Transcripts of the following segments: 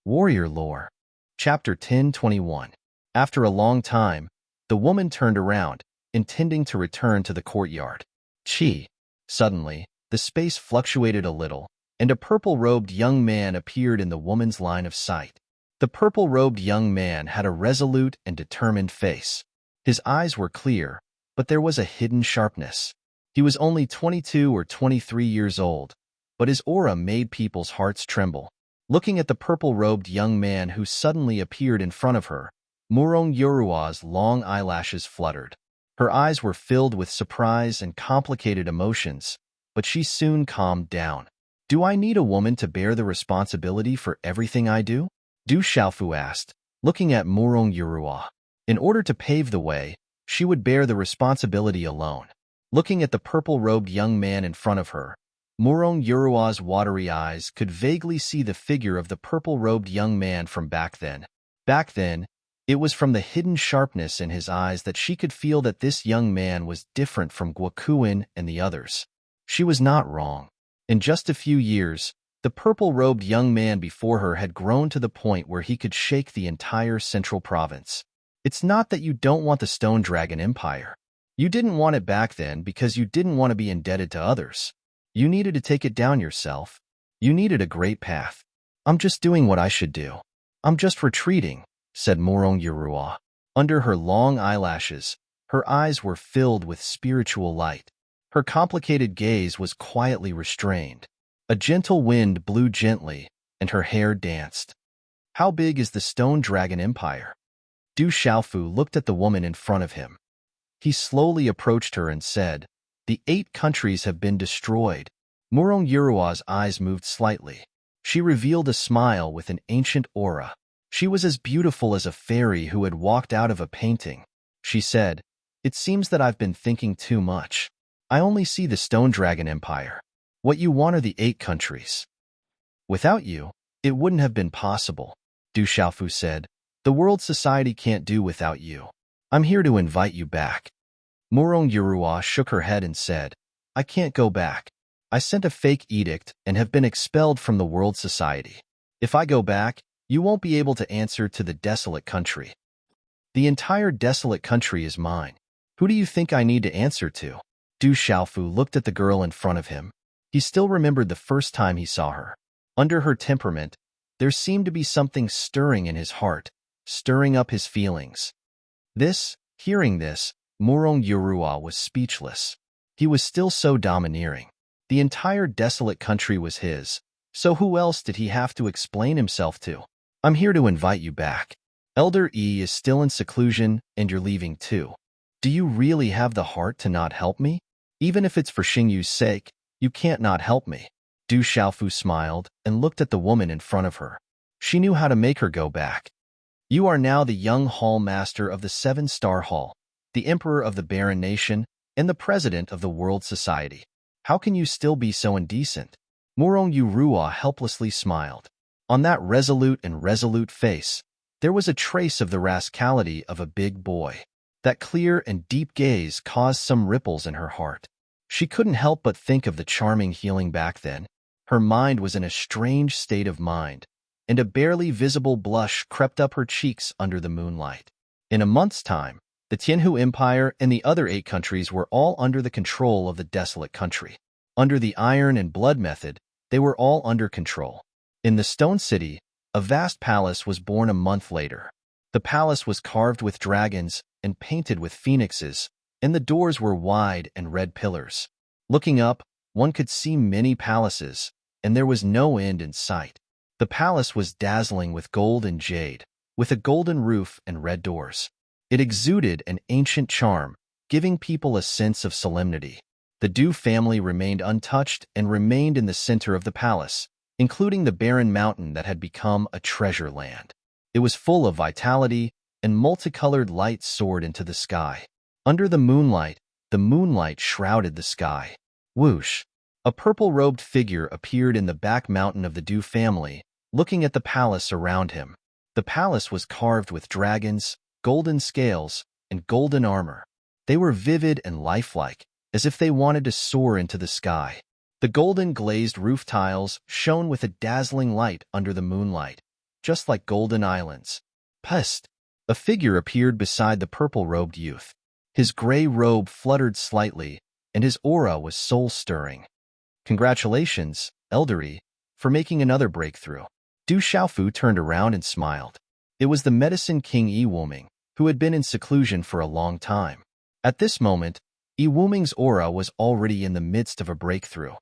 Warrior Lore. Chapter 1021. After a long time, the woman turned around, intending to return to the courtyard. Chi. Suddenly, the space fluctuated a little, and a purple-robed young man appeared in the woman's line of sight. The purple-robed young man had a resolute and determined face. His eyes were clear, but there was a hidden sharpness. He was only 22 or 23 years old, but his aura made people's hearts tremble. Looking at the purple-robed young man who suddenly appeared in front of her, Murong Yurua's long eyelashes fluttered. Her eyes were filled with surprise and complicated emotions, but she soon calmed down. "Do I need a woman to bear the responsibility for everything I do?" Du Xiaofu asked, looking at Murong Yurua. In order to pave the way, she would bear the responsibility alone. Looking at the purple-robed young man in front of her, Murong Yurua's watery eyes could vaguely see the figure of the purple-robed young man from back then. Back then, it was from the hidden sharpness in his eyes that she could feel that this young man was different from Guokuin and the others. She was not wrong. In just a few years, the purple-robed young man before her had grown to the point where he could shake the entire central province. It's not that you don't want the Stone Dragon Empire. You didn't want it back then because you didn't want to be indebted to others. You needed to take it down yourself. You needed a great path. "I'm just doing what I should do. I'm just retreating," said Murong Yurua. Under her long eyelashes, her eyes were filled with spiritual light. Her complicated gaze was quietly restrained. A gentle wind blew gently, and her hair danced. "How big is the Stone Dragon Empire?" Du Xiaofu looked at the woman in front of him. He slowly approached her and said, "The 8 countries have been destroyed." Murong Yurua's eyes moved slightly. She revealed a smile with an ancient aura. She was as beautiful as a fairy who had walked out of a painting. She said, "It seems that I've been thinking too much. I only see the Stone Dragon Empire. What you want are the 8 countries. Without you, it wouldn't have been possible." Du Xiaofu said, "The world society can't do without you. I'm here to invite you back." Murong Yurua shook her head and said, "I can't go back. I sent a fake edict and have been expelled from the world society. If I go back, you won't be able to answer to the desolate country. The entire desolate country is mine. Who do you think I need to answer to?" Du Xiaofu looked at the girl in front of him. He still remembered the first time he saw her. Under her temperament, there seemed to be something stirring in his heart, stirring up his feelings. Hearing this, Murong Yurua was speechless. He was still so domineering. The entire desolate country was his, so who else did he have to explain himself to? "I'm here to invite you back. Elder E is still in seclusion, and you're leaving too. Do you really have the heart to not help me? Even if it's for Xingyu's sake, you can't not help me." Du Xiaofu smiled and looked at the woman in front of her. She knew how to make her go back. "You are now the young hall master of the 7-star hall, the emperor of the Barren Nation, and the president of the World Society. How can you still be so indecent?" Murong Yurua helplessly smiled. On that resolute face, there was a trace of the rascality of a big boy. That clear and deep gaze caused some ripples in her heart. She couldn't help but think of the charming healing back then. Her mind was in a strange state of mind, and a barely visible blush crept up her cheeks under the moonlight. In a month's time, the Tianhu Empire and the other 8 countries were all under the control of the desolate country. Under the iron and blood method, they were all under control. In the Stone City, a vast palace was born a month later. The palace was carved with dragons and painted with phoenixes, and the doors were wide and red pillars. Looking up, one could see many palaces, and there was no end in sight. The palace was dazzling with gold and jade, with a golden roof and red doors. It exuded an ancient charm, giving people a sense of solemnity. The Du family remained untouched and remained in the center of the palace, including the barren mountain that had become a treasure land. It was full of vitality, and multicolored lights soared into the sky. Under the moonlight shrouded the sky. Whoosh! A purple-robed figure appeared in the back mountain of the Du family, looking at the palace around him. The palace was carved with dragons, golden scales, and golden armor. They were vivid and lifelike, as if they wanted to soar into the sky. The golden glazed roof tiles shone with a dazzling light under the moonlight, just like golden islands. Pest! A figure appeared beside the purple-robed youth. His gray robe fluttered slightly, and his aura was soul-stirring. Congratulations, Eldery, for making another breakthrough. Du Xiaofu turned around and smiled. It was the Medicine King Yi Wuming, who had been in seclusion for a long time. At this moment, Yi Wuming's aura was already in the midst of a breakthrough.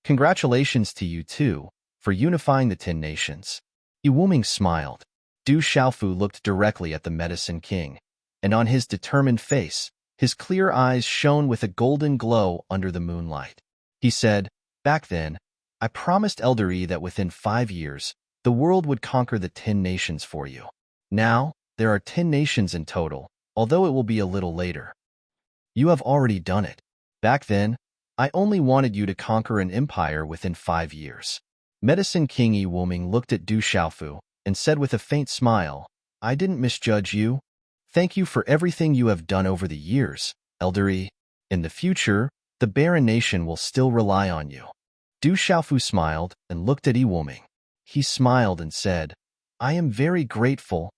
Congratulations to you too, for unifying the 10 nations. Yi Wuming smiled. Du Xiaofu looked directly at the Medicine King, and on his determined face, his clear eyes shone with a golden glow under the moonlight. He said, "Back then, I promised Eldery that within 5 years, the world would conquer the 10 nations for you. Now, there are 10 nations in total, although it will be a little later. You have already done it. Back then, I only wanted you to conquer an empire within 5 years." Medicine King Yi Wuming looked at Du Xiaofu and said with a faint smile, "I didn't misjudge you. Thank you for everything you have done over the years, Eldery. In the future, the Barren Nation will still rely on you." Du Xiaofu smiled and looked at Yi Wuming. He smiled and said, "I am very grateful.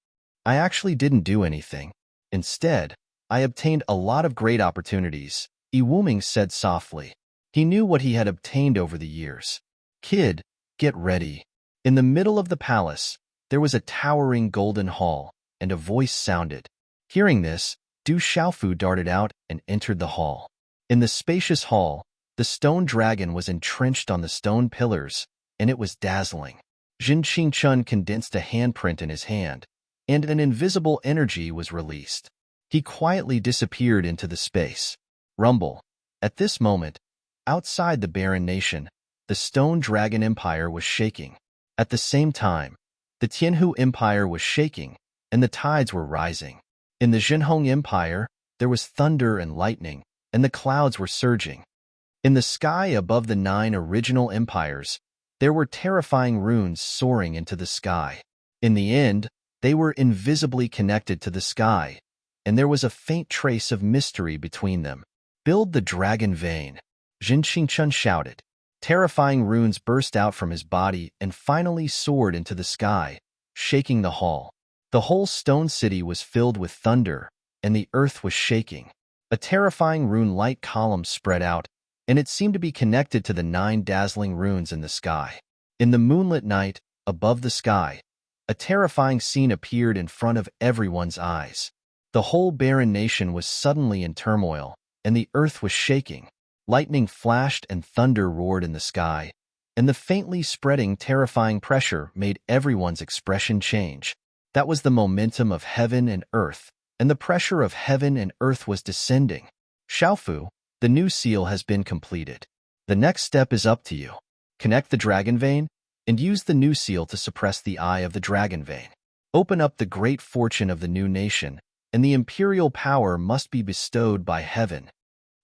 I actually didn't do anything. Instead, I obtained a lot of great opportunities," Yi Wuming said softly. He knew what he had obtained over the years. "Kid, get ready." In the middle of the palace, there was a towering golden hall, and a voice sounded. Hearing this, Du Xiaofu darted out and entered the hall. In the spacious hall, the stone dragon was entrenched on the stone pillars, and it was dazzling. Jin Qingchun condensed a handprint in his hand, and an invisible energy was released. He quietly disappeared into the space. Rumble. At this moment, outside the Barren Nation, the Stone Dragon Empire was shaking. At the same time, the Tianhu Empire was shaking, and the tides were rising. In the Zhenhong Empire, there was thunder and lightning, and the clouds were surging. In the sky above the 9 original empires, there were terrifying runes soaring into the sky. In the end, they were invisibly connected to the sky, and there was a faint trace of mystery between them. "Build the dragon vein," Jin Qingchun shouted. Terrifying runes burst out from his body and finally soared into the sky, shaking the hall. The whole stone city was filled with thunder, and the earth was shaking. A terrifying rune light column spread out, and it seemed to be connected to the 9 dazzling runes in the sky. In the moonlit night, above the sky, a terrifying scene appeared in front of everyone's eyes. The whole barren nation was suddenly in turmoil, and the earth was shaking. Lightning flashed and thunder roared in the sky, and the faintly spreading terrifying pressure made everyone's expression change. That was the momentum of heaven and earth, and the pressure of heaven and earth was descending. "Xiaofu, the new seal has been completed. The next step is up to you. Connect the dragon vein, and use the new seal to suppress the eye of the dragon vein. Open up the great fortune of the new nation, and the imperial power must be bestowed by heaven."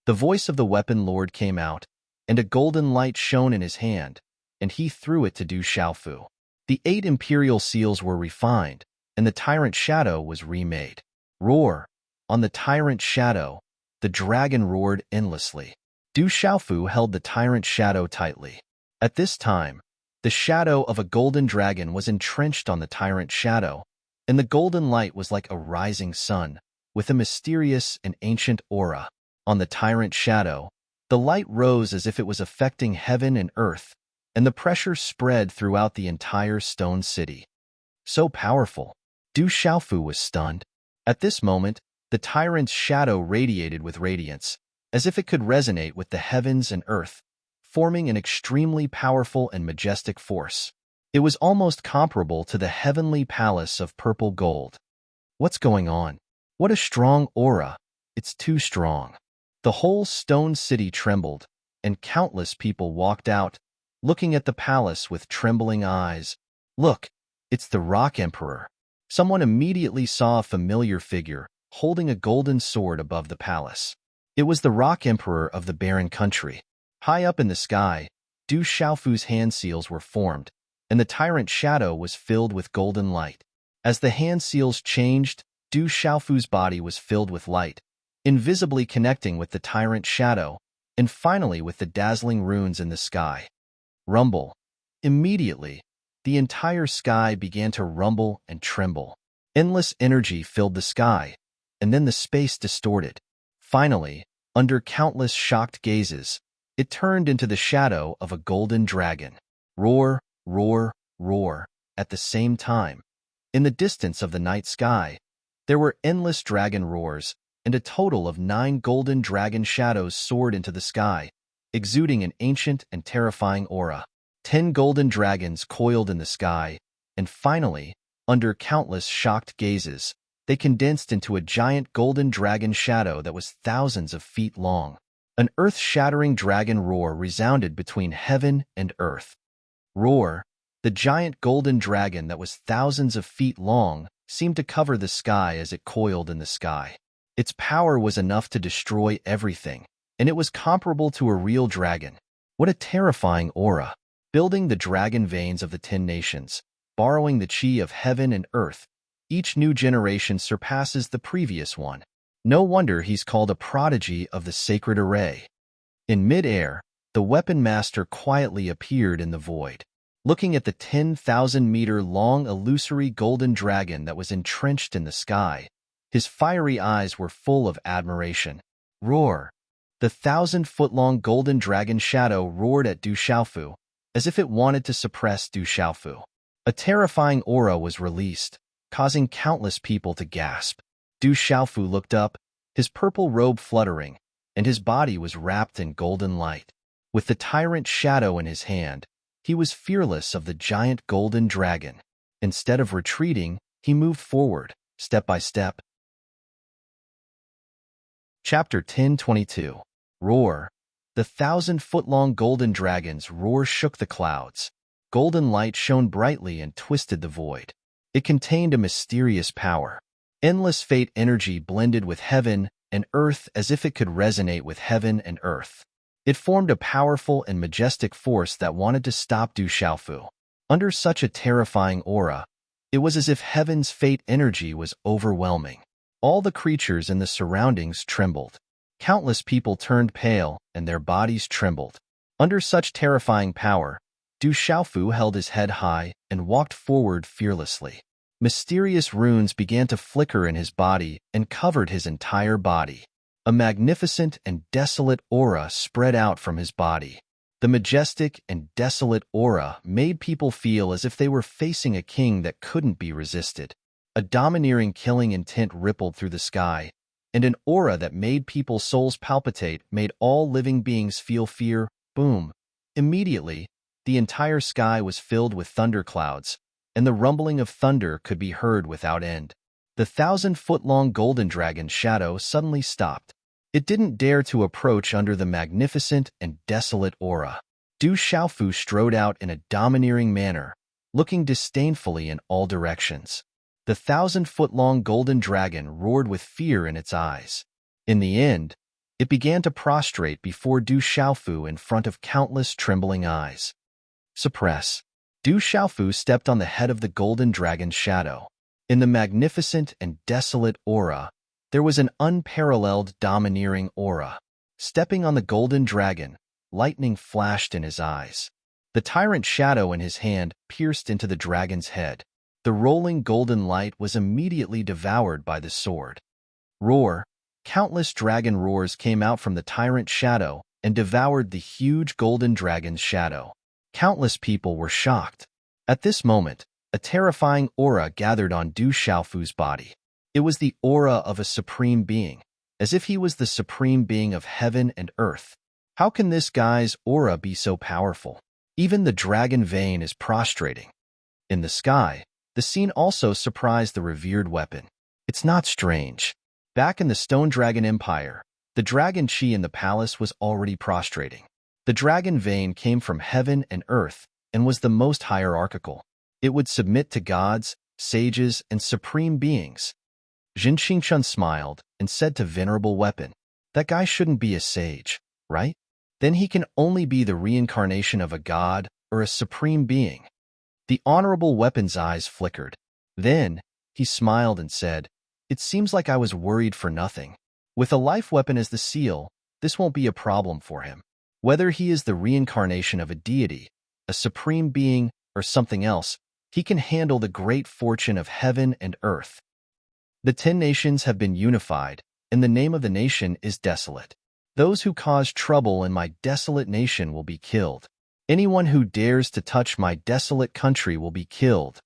The voice of the weapon lord came out, and a golden light shone in his hand, and he threw it to Du Xiaofu. The 8 imperial seals were refined, and the tyrant shadow was remade. Roar! On the tyrant shadow, the dragon roared endlessly. Du Xiaofu held the tyrant shadow tightly. At this time, the shadow of a golden dragon was entrenched on the tyrant shadow, and the golden light was like a rising sun, with a mysterious and ancient aura. On the tyrant shadow, the light rose as if it was affecting heaven and earth, and the pressure spread throughout the entire stone city. So powerful. Du Xiaofu was stunned. At this moment, the tyrant's shadow radiated with radiance, as if it could resonate with the heavens and earth, forming an extremely powerful and majestic force. It was almost comparable to the heavenly palace of purple gold. What's going on? What a strong aura. It's too strong. The whole stone city trembled, and countless people walked out, looking at the palace with trembling eyes. Look, it's the Rock Emperor. Someone immediately saw a familiar figure, holding a golden sword above the palace. It was the Rock Emperor of the barren country. High up in the sky, Du Xiaofu's hand seals were formed, and the tyrant shadow was filled with golden light. As the hand seals changed, Du Xiaofu's body was filled with light, invisibly connecting with the tyrant shadow, and finally with the dazzling runes in the sky. Rumble. Immediately, the entire sky began to rumble and tremble. Endless energy filled the sky, and then the space distorted. Finally, under countless shocked gazes, it turned into the shadow of a golden dragon. Roar, roar, roar, at the same time. In the distance of the night sky, there were endless dragon roars, and a total of 9 golden dragon shadows soared into the sky, exuding an ancient and terrifying aura. 10 golden dragons coiled in the sky, and finally, under countless shocked gazes, they condensed into a giant golden dragon shadow that was thousands of feet long. An earth-shattering dragon roar resounded between heaven and earth. Roar, the giant golden dragon that was thousands of feet long, seemed to cover the sky as it coiled in the sky. Its power was enough to destroy everything, and it was comparable to a real dragon. What a terrifying aura! Building the dragon veins of the 10 nations, borrowing the chi of heaven and earth, each new generation surpasses the previous one. No wonder he's called a prodigy of the sacred array. In mid-air, the weapon master quietly appeared in the void. Looking at the 10,000-meter-long illusory golden dragon that was entrenched in the sky, his fiery eyes were full of admiration. Roar! The 1,000-foot-long golden dragon shadow roared at Du Xiaofu, as if it wanted to suppress Du Xiaofu. A terrifying aura was released, causing countless people to gasp. Du Xiaofu looked up, his purple robe fluttering, and his body was wrapped in golden light. With the tyrant shadow in his hand, he was fearless of the giant golden dragon. Instead of retreating, he moved forward, step by step. Chapter 10:22. Roar. The 1,000-foot-long golden dragon's roar shook the clouds. Golden light shone brightly and twisted the void. It contained a mysterious power. Endless fate energy blended with heaven and earth as if it could resonate with heaven and earth. It formed a powerful and majestic force that wanted to stop Du Xiaofu. Under such a terrifying aura, it was as if heaven's fate energy was overwhelming. All the creatures in the surroundings trembled. Countless people turned pale and their bodies trembled. Under such terrifying power, Du Xiaofu held his head high and walked forward fearlessly. Mysterious runes began to flicker in his body and covered his entire body. A magnificent and desolate aura spread out from his body. The majestic and desolate aura made people feel as if they were facing a king that couldn't be resisted. A domineering killing intent rippled through the sky, and an aura that made people's souls palpitate made all living beings feel fear. Boom! Immediately, the entire sky was filled with thunderclouds, and the rumbling of thunder could be heard without end. The 1,000-foot-long golden dragon's shadow suddenly stopped. It didn't dare to approach under the magnificent and desolate aura. Du Xiaofu strode out in a domineering manner, looking disdainfully in all directions. The 1,000-foot-long golden dragon roared with fear in its eyes. In the end, it began to prostrate before Du Xiaofu in front of countless trembling eyes. Suppress. Du Xiaofu stepped on the head of the golden dragon's shadow. In the magnificent and desolate aura, there was an unparalleled domineering aura. Stepping on the golden dragon, lightning flashed in his eyes. The tyrant shadow in his hand pierced into the dragon's head. The rolling golden light was immediately devoured by the sword. Roar! Countless dragon roars came out from the tyrant shadow and devoured the huge golden dragon's shadow. Countless people were shocked. At this moment, a terrifying aura gathered on Du Xiaofu's body. It was the aura of a supreme being, as if he was the supreme being of heaven and earth. How can this guy's aura be so powerful? Even the dragon vein is prostrating. In the sky, the scene also surprised the revered weapon. It's not strange. Back in the Stone Dragon Empire, the dragon chi in the palace was already prostrating. The dragon vein came from heaven and earth and was the most hierarchical. It would submit to gods, sages, and supreme beings. Jin Xingchun smiled and said to Venerable Weapon, "That guy shouldn't be a sage, right? Then he can only be the reincarnation of a god or a supreme being." The Honorable Weapon's eyes flickered. Then, he smiled and said, "It seems like I was worried for nothing. With a life weapon as the seal, this won't be a problem for him. Whether he is the reincarnation of a deity, a supreme being, or something else, he can handle the great fortune of heaven and earth. The 10 nations have been unified, and the name of the nation is desolate. Those who cause trouble in my desolate nation will be killed. Anyone who dares to touch my desolate country will be killed.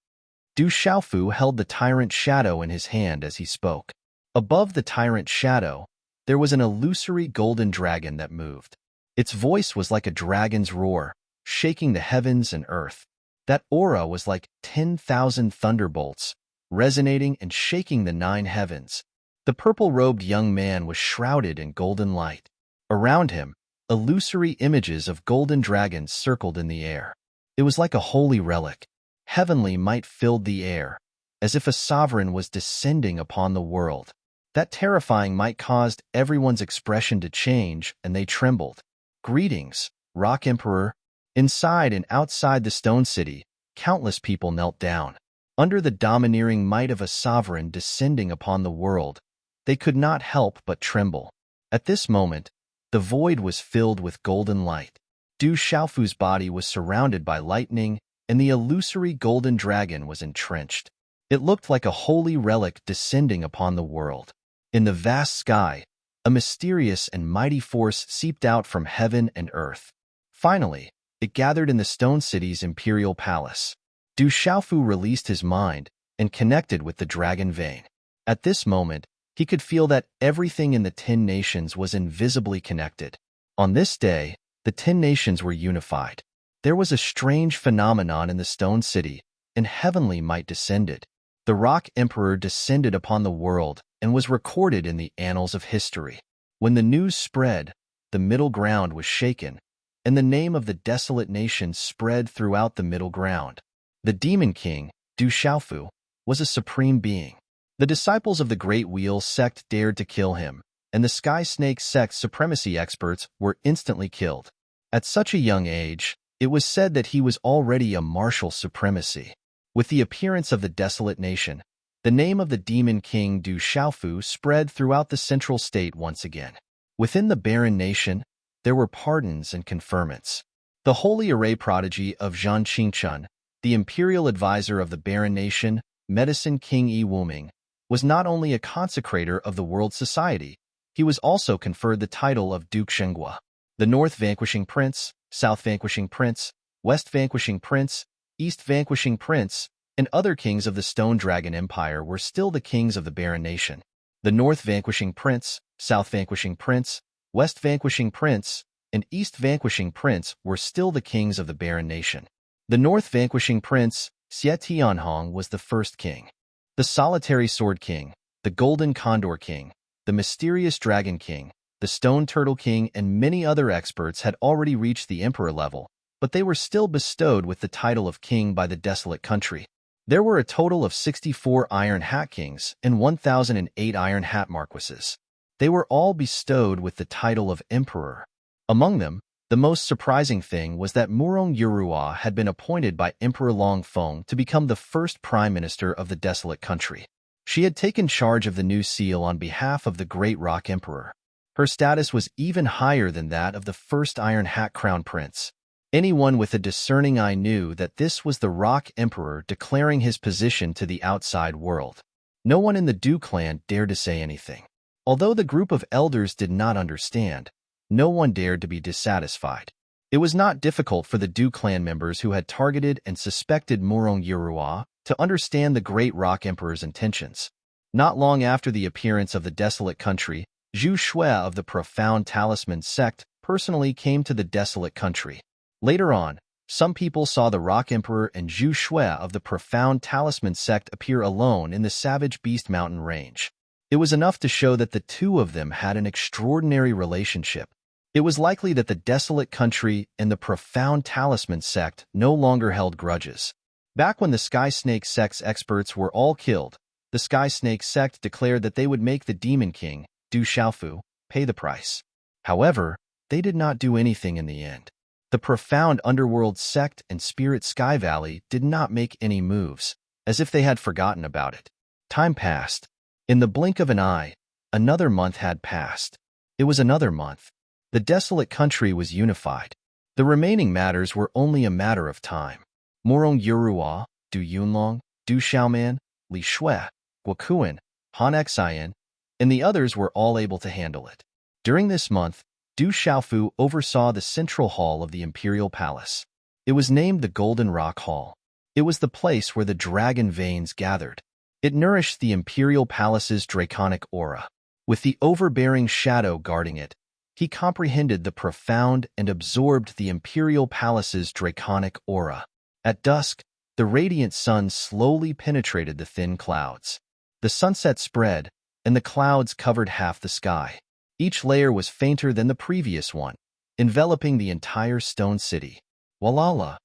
Du Xiaofu held the tyrant shadow in his hand as he spoke. Above the tyrant shadow, there was an illusory golden dragon that moved. Its voice was like a dragon's roar, shaking the heavens and earth. That aura was like 10,000 thunderbolts, resonating and shaking the 9 heavens. The purple-robed young man was shrouded in golden light. Around him, illusory images of golden dragons circled in the air. It was like a holy relic. Heavenly might filled the air, as if a sovereign was descending upon the world. That terrifying might caused everyone's expression to change, and they trembled. Greetings, Rock Emperor. Inside and outside the stone city, countless people knelt down. Under the domineering might of a sovereign descending upon the world, they could not help but tremble. At this moment, the void was filled with golden light. Du Xiaofu's body was surrounded by lightning, and the illusory golden dragon was entrenched. It looked like a holy relic descending upon the world. In the vast sky, a mysterious and mighty force seeped out from heaven and earth. Finally, it gathered in the stone city's imperial palace. Du Xiaofu released his mind and connected with the dragon vein. At this moment, he could feel that everything in the 10 nations was invisibly connected. On this day, the 10 nations were unified. There was a strange phenomenon in the stone city, and heavenly might descended. The Rock Emperor descended upon the world and was recorded in the annals of history. When the news spread, the middle ground was shaken, and the name of the desolate nation spread throughout the middle ground. The Demon King, Du Xiaofu, was a supreme being. The disciples of the Great Wheel sect dared to kill him, and the Sky Snake sect's supremacy experts were instantly killed. At such a young age, it was said that he was already a martial supremacy. With the appearance of the desolate nation, the name of the Demon King Du Xiaofu spread throughout the central state once again. Within the barren nation, there were pardons and conferments. The holy array prodigy of Zhan Qingchun, the imperial advisor of the barren nation, Medicine King Yi Wuming, was not only a consecrator of the world society, he was also conferred the title of Duke Shenghua. The North Vanquishing Prince, South Vanquishing Prince, West Vanquishing Prince, East Vanquishing Prince, and other kings of the Stone Dragon Empire were still the kings of the barren nation. The North Vanquishing Prince, South Vanquishing Prince, West Vanquishing Prince, and East Vanquishing Prince were still the kings of the barren nation. The North Vanquishing Prince, Xie Tianhong, was the first king. The Solitary Sword King, the Golden Condor King, the Mysterious Dragon King, the Stone Turtle King, and many other experts had already reached the emperor level, but they were still bestowed with the title of king by the desolate country. There were a total of 64 Iron Hat Kings and 1,008 Iron Hat Marquises. They were all bestowed with the title of emperor. Among them, the most surprising thing was that Murong Yurua had been appointed by Emperor Long Feng to become the first prime minister of the desolate country. She had taken charge of the new seal on behalf of the Great Rock Emperor. Her status was even higher than that of the first Iron Hat Crown Prince. Anyone with a discerning eye knew that this was the Rock Emperor declaring his position to the outside world. No one in the Du clan dared to say anything. Although the group of elders did not understand, no one dared to be dissatisfied. It was not difficult for the Du clan members who had targeted and suspected Murong Yurua to understand the Great Rock Emperor's intentions. Not long after the appearance of the desolate country, Zhu Shui of the Profound Talisman sect personally came to the desolate country. Later on, some people saw the Rock Emperor and Zhu Shui of the Profound Talisman sect appear alone in the Savage Beast Mountain range. It was enough to show that the two of them had an extraordinary relationship. It was likely that the desolate country and the Profound Talisman sect no longer held grudges. Back when the Sky Snake sect's experts were all killed, the Sky Snake sect declared that they would make the Demon King, Du Xiaofu, pay the price. However, they did not do anything in the end. The Profound Underworld sect and Spirit Sky Valley did not make any moves, as if they had forgotten about it. Time passed. In the blink of an eye, another month had passed. It was another month. The desolate country was unified. The remaining matters were only a matter of time. Morong Yurua, Du Yunlong, Du Xiaoman, Li Shui, Guokuan, Han Xian, and the others were all able to handle it. During this month, Du Xiaofu oversaw the central hall of the imperial palace. It was named the Golden Rock Hall. It was the place where the dragon veins gathered. It nourished the imperial palace's draconic aura. With the overbearing shadow guarding it, he comprehended the profound and absorbed the imperial palace's draconic aura. At dusk, the radiant sun slowly penetrated the thin clouds. The sunset spread, and the clouds covered half the sky. Each layer was fainter than the previous one, enveloping the entire stone city. Walala.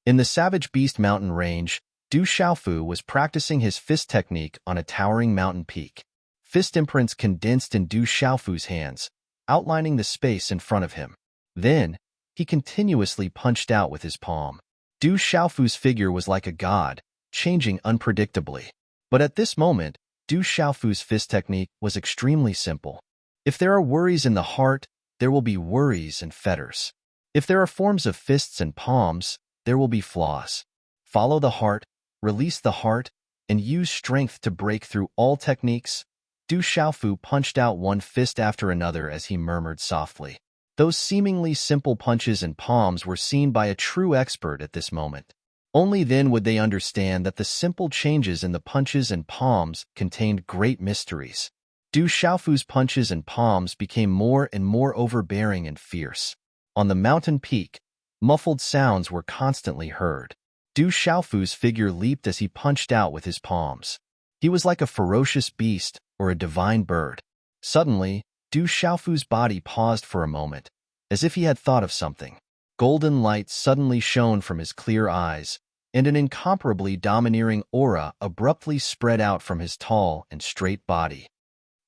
In the Savage Beast mountain range, Du Xiaofu was practicing his fist technique on a towering mountain peak. Fist imprints condensed in Du Xiaofu's hands, outlining the space in front of him. Then, he continuously punched out with his palm. Du Xiaofu's figure was like a god, changing unpredictably. But at this moment, Du Xiaofu's fist technique was extremely simple. If there are worries in the heart, there will be worries and fetters. If there are forms of fists and palms, there will be flaws. Follow the heart, release the heart, and use strength to break through all techniques. Du Xiaofu punched out one fist after another as he murmured softly. Those seemingly simple punches and palms were seen by a true expert at this moment. Only then would they understand that the simple changes in the punches and palms contained great mysteries. Du Xiaofu's punches and palms became more and more overbearing and fierce. On the mountain peak, muffled sounds were constantly heard. Du Xiaofu's figure leaped as he punched out with his palms. He was like a ferocious beast or a divine bird. Suddenly, Du Xiaofu's body paused for a moment, as if he had thought of something. Golden light suddenly shone from his clear eyes, and an incomparably domineering aura abruptly spread out from his tall and straight body.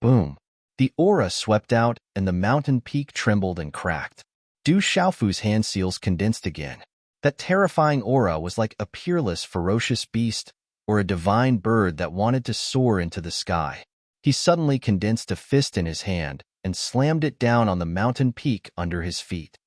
Boom! The aura swept out, and the mountain peak trembled and cracked. Du Xiaofu's hand seals condensed again. That terrifying aura was like a peerless, ferocious beast or a divine bird that wanted to soar into the sky. He suddenly condensed a fist in his hand and slammed it down on the mountain peak under his feet.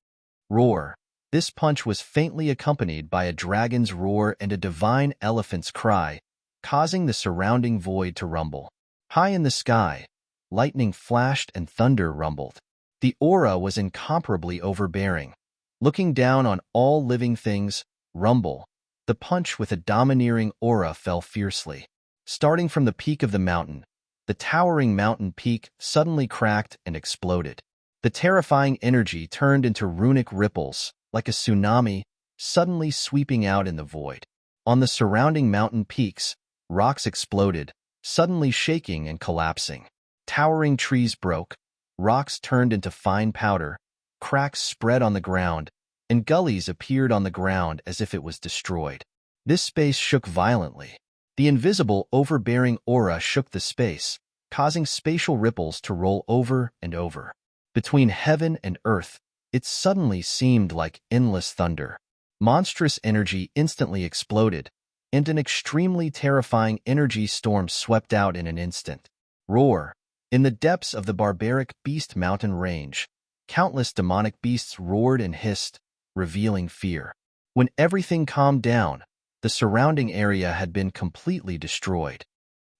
Roar! This punch was faintly accompanied by a dragon's roar and a divine elephant's cry, causing the surrounding void to rumble. High in the sky, lightning flashed and thunder rumbled. The aura was incomparably overbearing. Looking down on all living things, rumble, the punch with a domineering aura fell fiercely. Starting from the peak of the mountain, the towering mountain peak suddenly cracked and exploded. The terrifying energy turned into runic ripples, like a tsunami, suddenly sweeping out in the void. On the surrounding mountain peaks, rocks exploded, suddenly shaking and collapsing. Towering trees broke, rocks turned into fine powder, cracks spread on the ground, and gullies appeared on the ground as if it was destroyed. This space shook violently. The invisible, overbearing aura shook the space, causing spatial ripples to roll over and over. Between heaven and earth, it suddenly seemed like endless thunder. Monstrous energy instantly exploded, and an extremely terrifying energy storm swept out in an instant. Roar! In the depths of the barbaric Beast Mountain range, countless demonic beasts roared and hissed, revealing fear. When everything calmed down, the surrounding area had been completely destroyed.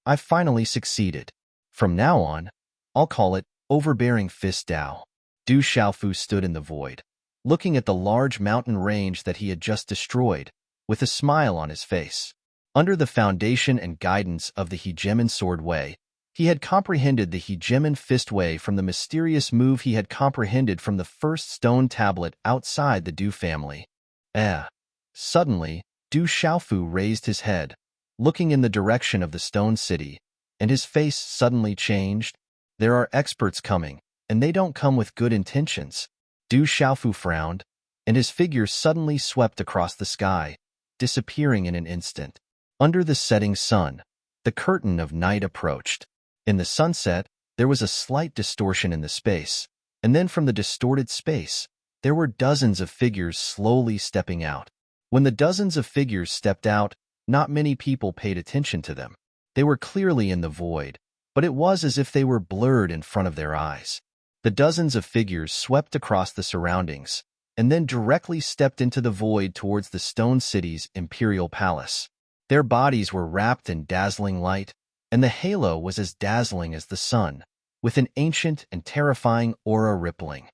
I finally succeeded. From now on, I'll call it Overbearing Fist Dao. Du Xiaofu stood in the void, looking at the large mountain range that he had just destroyed, with a smile on his face. Under the foundation and guidance of the Hegemon Sword Way, he had comprehended the Hegemon Fist Way from the mysterious move he had comprehended from the first stone tablet outside the Du family. Suddenly, Du Xiaofu raised his head, looking in the direction of the stone city, and his face suddenly changed. There are experts coming, and they don't come with good intentions. Du Xiaofu frowned, and his figure suddenly swept across the sky, disappearing in an instant. Under the setting sun, the curtain of night approached. In the sunset, there was a slight distortion in the space, and then from the distorted space, there were dozens of figures slowly stepping out. When the dozens of figures stepped out, not many people paid attention to them. They were clearly in the void, but it was as if they were blurred in front of their eyes. The dozens of figures swept across the surroundings, and then directly stepped into the void towards the stone city's imperial palace. Their bodies were wrapped in dazzling light, and the halo was as dazzling as the sun, with an ancient and terrifying aura rippling.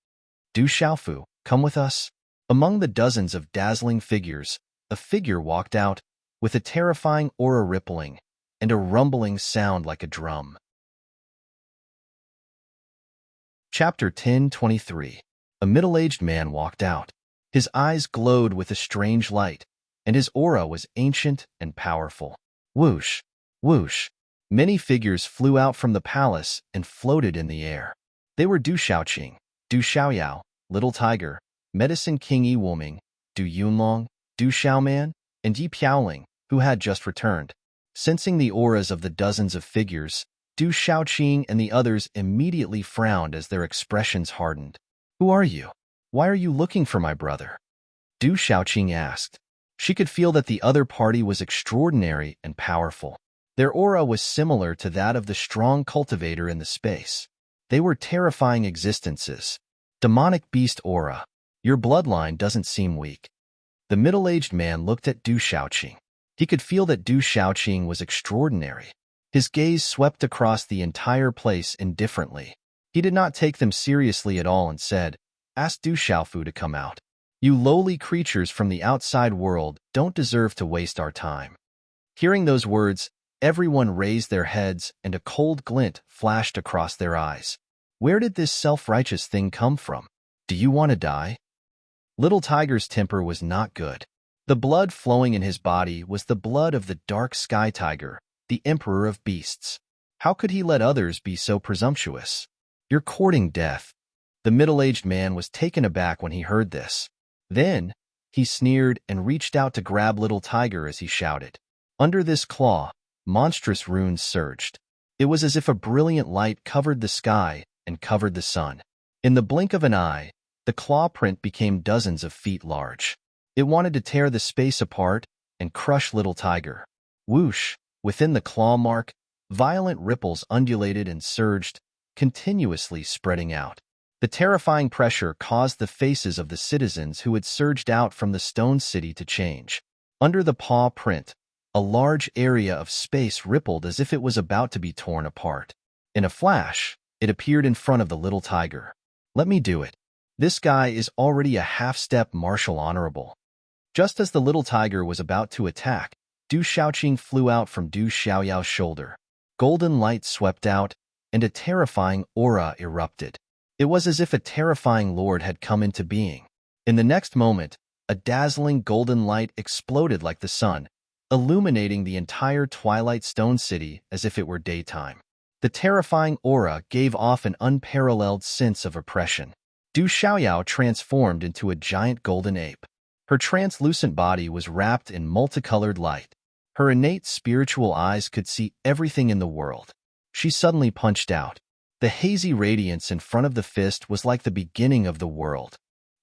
Du Xiaofu, come with us. Among the dozens of dazzling figures, a figure walked out, with a terrifying aura rippling, and a rumbling sound like a drum. Chapter 10:23. A middle-aged man walked out. His eyes glowed with a strange light, and his aura was ancient and powerful. Whoosh, whoosh. Many figures flew out from the palace and floated in the air. They were Du Xiaoqing, Du Xiaoyao, Little Tiger, Medicine King Yi Wuming, Du Yunlong, Du Xiaoman, and Yi Piaoling, who had just returned. Sensing the auras of the dozens of figures, Du Xiaoqing and the others immediately frowned as their expressions hardened. Who are you? Why are you looking for my brother? Du Xiaoqing asked. She could feel that the other party was extraordinary and powerful. Their aura was similar to that of the strong cultivator in the space. They were terrifying existences. Demonic beast aura. Your bloodline doesn't seem weak. The middle-aged man looked at Du Xiaoqing. He could feel that Du Xiaoqing was extraordinary. His gaze swept across the entire place indifferently. He did not take them seriously at all and said, "Ask Du Xiaofu to come out. You lowly creatures from the outside world don't deserve to waste our time." Hearing those words, everyone raised their heads and a cold glint flashed across their eyes. Where did this self-righteous thing come from? Do you want to die? Little Tiger's temper was not good. The blood flowing in his body was the blood of the dark sky tiger, the emperor of beasts. How could he let others be so presumptuous? You're courting death. The middle-aged man was taken aback when he heard this. Then, he sneered and reached out to grab Little Tiger as he shouted. Under this claw, monstrous runes surged. It was as if a brilliant light covered the sky and covered the sun. In the blink of an eye, the claw print became dozens of feet large. It wanted to tear the space apart and crush Little Tiger. Whoosh! Within the claw mark, violent ripples undulated and surged, continuously spreading out. The terrifying pressure caused the faces of the citizens who had surged out from the stone city to change. Under the paw print, a large area of space rippled as if it was about to be torn apart. In a flash, it appeared in front of the Little Tiger. Let me do it. This guy is already a half-step martial honorable. Just as the Little Tiger was about to attack, Du Xiaoqing flew out from Du Xiaoyao's shoulder. Golden light swept out, and a terrifying aura erupted. It was as if a terrifying lord had come into being. In the next moment, a dazzling golden light exploded like the sun, illuminating the entire Twilight Stone City as if it were daytime. The terrifying aura gave off an unparalleled sense of oppression. Du Xiaoyao transformed into a giant golden ape. Her translucent body was wrapped in multicolored light. Her innate spiritual eyes could see everything in the world. She suddenly punched out. The hazy radiance in front of the fist was like the beginning of the world.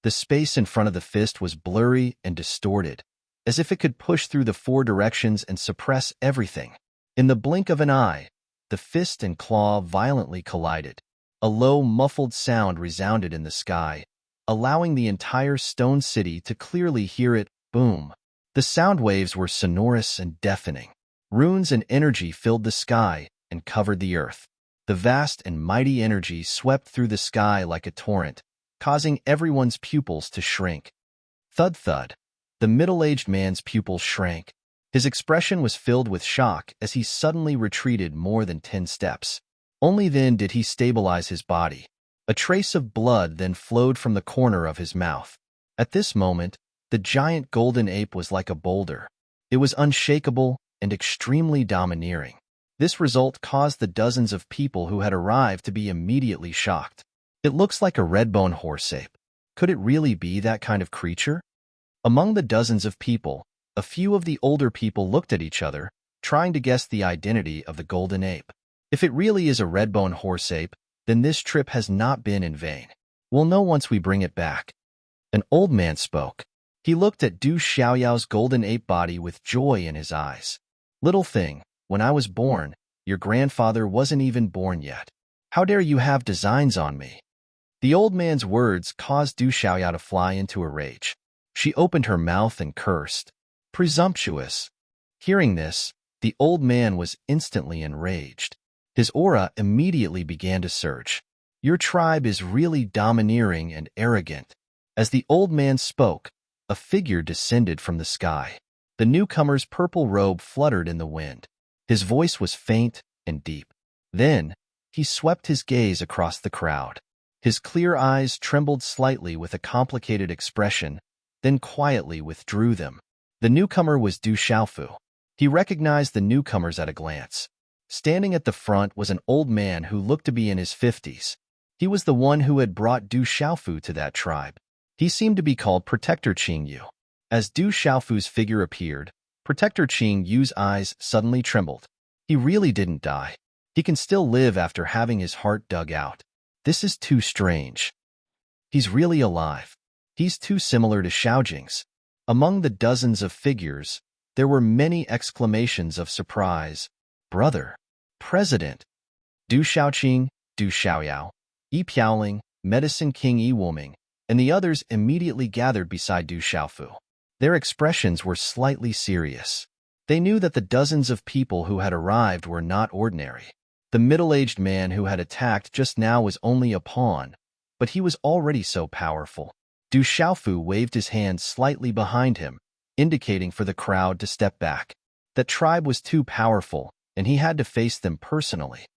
The space in front of the fist was blurry and distorted, as if it could push through the four directions and suppress everything. In the blink of an eye, the fist and claw violently collided. A low, muffled sound resounded in the sky, allowing the entire stone city to clearly hear it boom. The sound waves were sonorous and deafening. Runes and energy filled the sky and covered the earth. The vast and mighty energy swept through the sky like a torrent, causing everyone's pupils to shrink. Thud thud. The middle-aged man's pupils shrank. His expression was filled with shock as he suddenly retreated more than 10 steps. Only then did he stabilize his body. A trace of blood then flowed from the corner of his mouth. At this moment, the giant golden ape was like a boulder. It was unshakable and extremely domineering. This result caused the dozens of people who had arrived to be immediately shocked. It looks like a red-bone horse ape. Could it really be that kind of creature? Among the dozens of people, a few of the older people looked at each other, trying to guess the identity of the golden ape. If it really is a red-bone horse ape, then this trip has not been in vain. We'll know once we bring it back. An old man spoke. He looked at Du Xiaoyao's golden ape body with joy in his eyes. Little thing, when I was born, your grandfather wasn't even born yet. How dare you have designs on me? The old man's words caused Du Xiaoyao to fly into a rage. She opened her mouth and cursed. Presumptuous! Hearing this, the old man was instantly enraged. His aura immediately began to surge. Your tribe is really domineering and arrogant. As the old man spoke, a figure descended from the sky. The newcomer's purple robe fluttered in the wind. His voice was faint and deep. Then, he swept his gaze across the crowd. His clear eyes trembled slightly with a complicated expression, then quietly withdrew them. The newcomer was Du Xiaofu. He recognized the newcomers at a glance. Standing at the front was an old man who looked to be in his 50s. He was the one who had brought Du Xiaofu to that tribe. He seemed to be called Protector Qingyu. As Du Xiaofu's figure appeared, Protector Qingyu's eyes suddenly trembled. He really didn't die. He can still live after having his heart dug out. This is too strange. He's really alive. He's too similar to Xiaojing's. Among the dozens of figures, there were many exclamations of surprise. Brother, President, Du Xiaoqing, Du Xiaoyao, Yi Piaoling, Medicine King Yi Wuming, and the others immediately gathered beside Du Xiaofu. Their expressions were slightly serious. They knew that the dozens of people who had arrived were not ordinary. The middle-aged man who had attacked just now was only a pawn, but he was already so powerful. Du Xiaofu waved his hand slightly behind him, indicating for the crowd to step back. That tribe was too powerful, and he had to face them personally.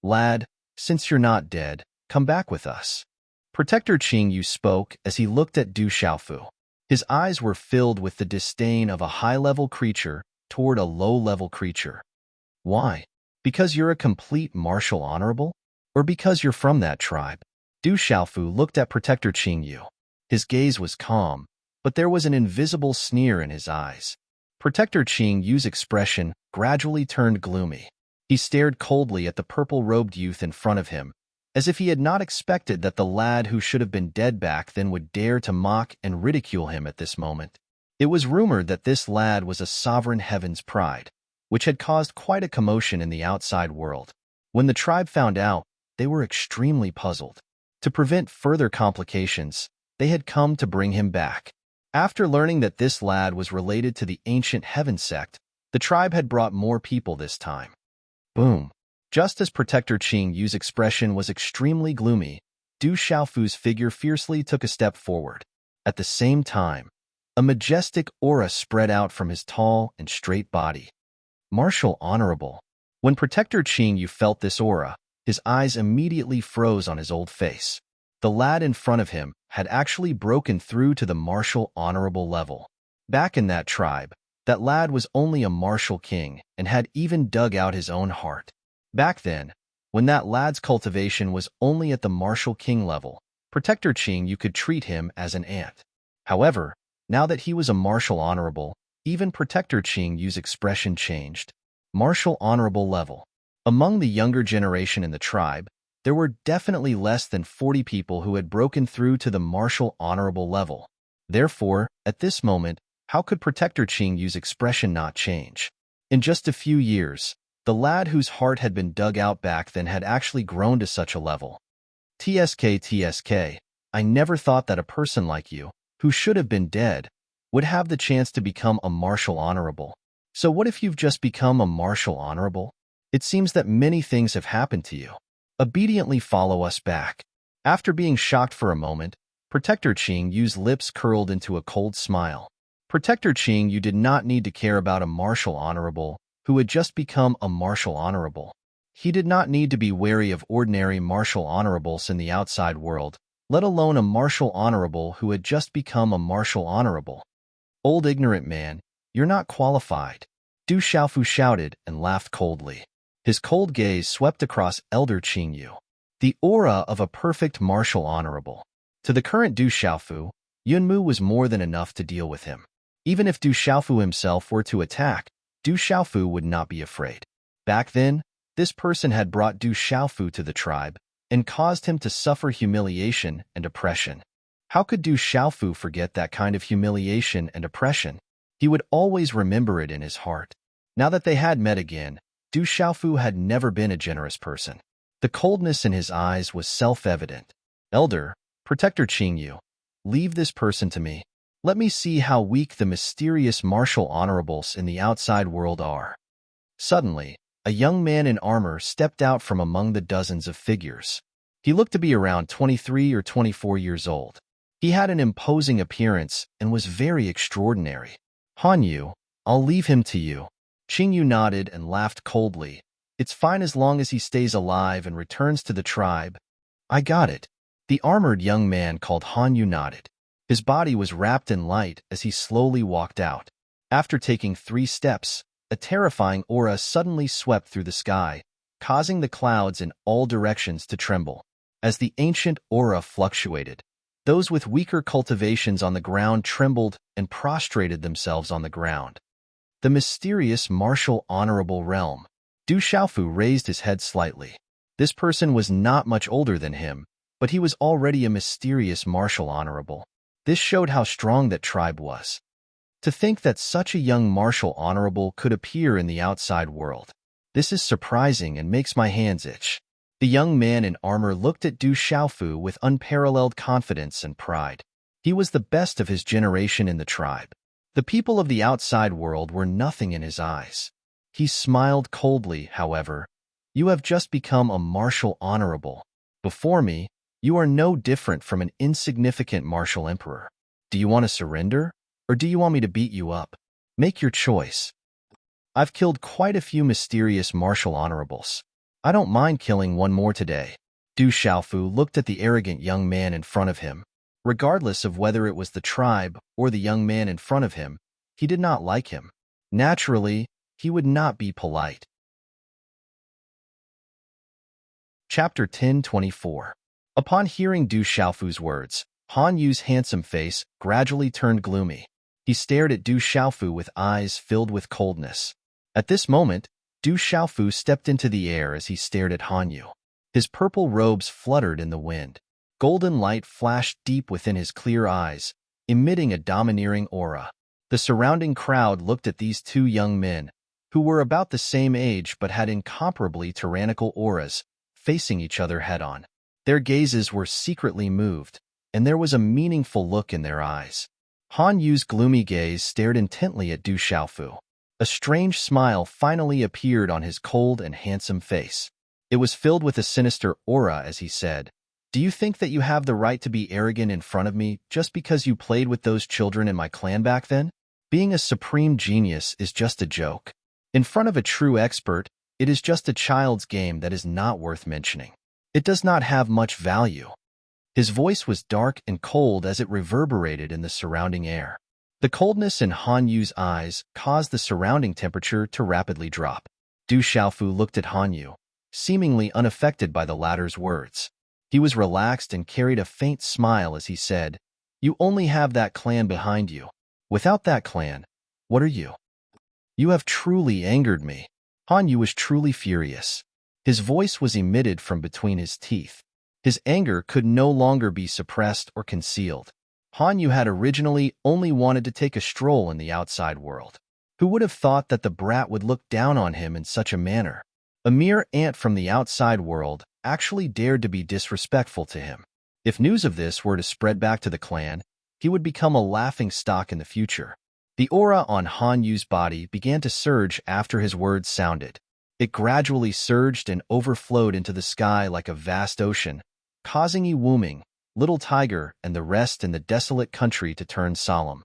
Lad, since you're not dead, come back with us. Protector Qingyu spoke as he looked at Du Xiaofu. His eyes were filled with the disdain of a high-level creature toward a low-level creature. Why? Because you're a complete martial honorable? Or because you're from that tribe? Du Xiaofu looked at Protector Qingyu. His gaze was calm, but there was an invisible sneer in his eyes. Protector Qingyu's expression gradually turned gloomy. He stared coldly at the purple-robed youth in front of him, as if he had not expected that the lad who should have been dead back then would dare to mock and ridicule him at this moment. It was rumored that this lad was a sovereign heaven's pride, which had caused quite a commotion in the outside world. When the tribe found out, they were extremely puzzled. To prevent further complications, they had come to bring him back. After learning that this lad was related to the ancient heaven sect, the tribe had brought more people this time. Boom. Just as Protector Qingyu's expression was extremely gloomy, Du Xiaofu's figure fiercely took a step forward. At the same time, a majestic aura spread out from his tall and straight body. Martial honorable. When Protector Qingyu felt this aura, his eyes immediately froze on his old face. The lad in front of him had actually broken through to the martial honorable level. Back in that tribe, that lad was only a martial king and had even dug out his own heart. Back then, when that lad's cultivation was only at the martial king level, Protector Qingyu could treat him as an ant. However, now that he was a martial honorable, even Protector Qingyu's expression changed. Martial honorable level. Among the younger generation in the tribe, there were definitely less than 40 people who had broken through to the martial honorable level. Therefore, at this moment, how could Protector Qingyu's expression not change? In just a few years, the lad whose heart had been dug out back then had actually grown to such a level. TSK, I never thought that a person like you, who should have been dead, would have the chance to become a martial honorable. So what if you've just become a martial honorable? It seems that many things have happened to you. Obediently follow us back. After being shocked for a moment, Protector Qingyu's lips curled into a cold smile. Protector Qingyu did not need to care about a martial honorable who had just become a martial honorable. He did not need to be wary of ordinary martial honorables in the outside world, let alone a martial honorable who had just become a martial honorable. Old ignorant man, you're not qualified. Du Xiaofu shouted and laughed coldly. His cold gaze swept across Elder Qingyu. The aura of a perfect martial honorable. To the current Du Xiaofu, Yunmu was more than enough to deal with him. Even if Du Xiaofu himself were to attack, Du Xiaofu would not be afraid. Back then, this person had brought Du Xiaofu to the tribe and caused him to suffer humiliation and oppression. How could Du Xiaofu forget that kind of humiliation and oppression? He would always remember it in his heart. Now that they had met again, Du Xiaofu had never been a generous person. The coldness in his eyes was self-evident. Elder, Protector Qingyu, leave this person to me. Let me see how weak the mysterious martial honorables in the outside world are. Suddenly, a young man in armor stepped out from among the dozens of figures. He looked to be around 23 or 24 years old. He had an imposing appearance and was very extraordinary. Han Yu, I'll leave him to you. Qingyu nodded and laughed coldly. It's fine as long as he stays alive and returns to the tribe. I got it. The armored young man called Han Yu nodded. His body was wrapped in light as he slowly walked out. After taking 3 steps, a terrifying aura suddenly swept through the sky, causing the clouds in all directions to tremble. As the ancient aura fluctuated, those with weaker cultivations on the ground trembled and prostrated themselves on the ground. The mysterious martial honorable realm. Du Xiaofu raised his head slightly. This person was not much older than him, but he was already a mysterious martial honorable. This showed how strong that tribe was. To think that such a young martial honorable could appear in the outside world. This is surprising and makes my hands itch. The young man in armor looked at Du Xiaofu with unparalleled confidence and pride. He was the best of his generation in the tribe. The people of the outside world were nothing in his eyes. He smiled coldly, however. You have just become a martial honorable. Before me, you are no different from an insignificant martial emperor. Do you want to surrender, or do you want me to beat you up? Make your choice. I've killed quite a few mysterious martial honorables. I don't mind killing one more today. Du Xiaofu looked at the arrogant young man in front of him. Regardless of whether it was the tribe or the young man in front of him, he did not like him. Naturally, he would not be polite. Chapter 10:24. Upon hearing Du Xiaofu's words, Han Yu's handsome face gradually turned gloomy. He stared at Du Xiaofu with eyes filled with coldness. At this moment, Du Xiaofu stepped into the air as he stared at Han Yu. His purple robes fluttered in the wind. Golden light flashed deep within his clear eyes, emitting a domineering aura. The surrounding crowd looked at these 2 young men, who were about the same age but had incomparably tyrannical auras, facing each other head-on. Their gazes were secretly moved, and there was a meaningful look in their eyes. Han Yu's gloomy gaze stared intently at Du Xiaofu. A strange smile finally appeared on his cold and handsome face. It was filled with a sinister aura as he said, "Do you think that you have the right to be arrogant in front of me just because you played with those children in my clan back then? Being a supreme genius is just a joke. In front of a true expert, it is just a child's game that is not worth mentioning. It does not have much value." His voice was dark and cold as it reverberated in the surrounding air. The coldness in Han Yu's eyes caused the surrounding temperature to rapidly drop. Du Xiaofu looked at Han Yu, seemingly unaffected by the latter's words. He was relaxed and carried a faint smile as he said, "You only have that clan behind you. Without that clan, what are you? You have truly angered me." Han Yu was truly furious. His voice was emitted from between his teeth. His anger could no longer be suppressed or concealed. Han Yu had originally only wanted to take a stroll in the outside world. Who would have thought that the brat would look down on him in such a manner? A mere ant from the outside world actually dared to be disrespectful to him. If news of this were to spread back to the clan, he would become a laughing stock in the future. The aura on Han Yu's body began to surge after his words sounded. It gradually surged and overflowed into the sky like a vast ocean, causing Yi Wuming, Little Tiger, and the rest in the desolate country to turn solemn.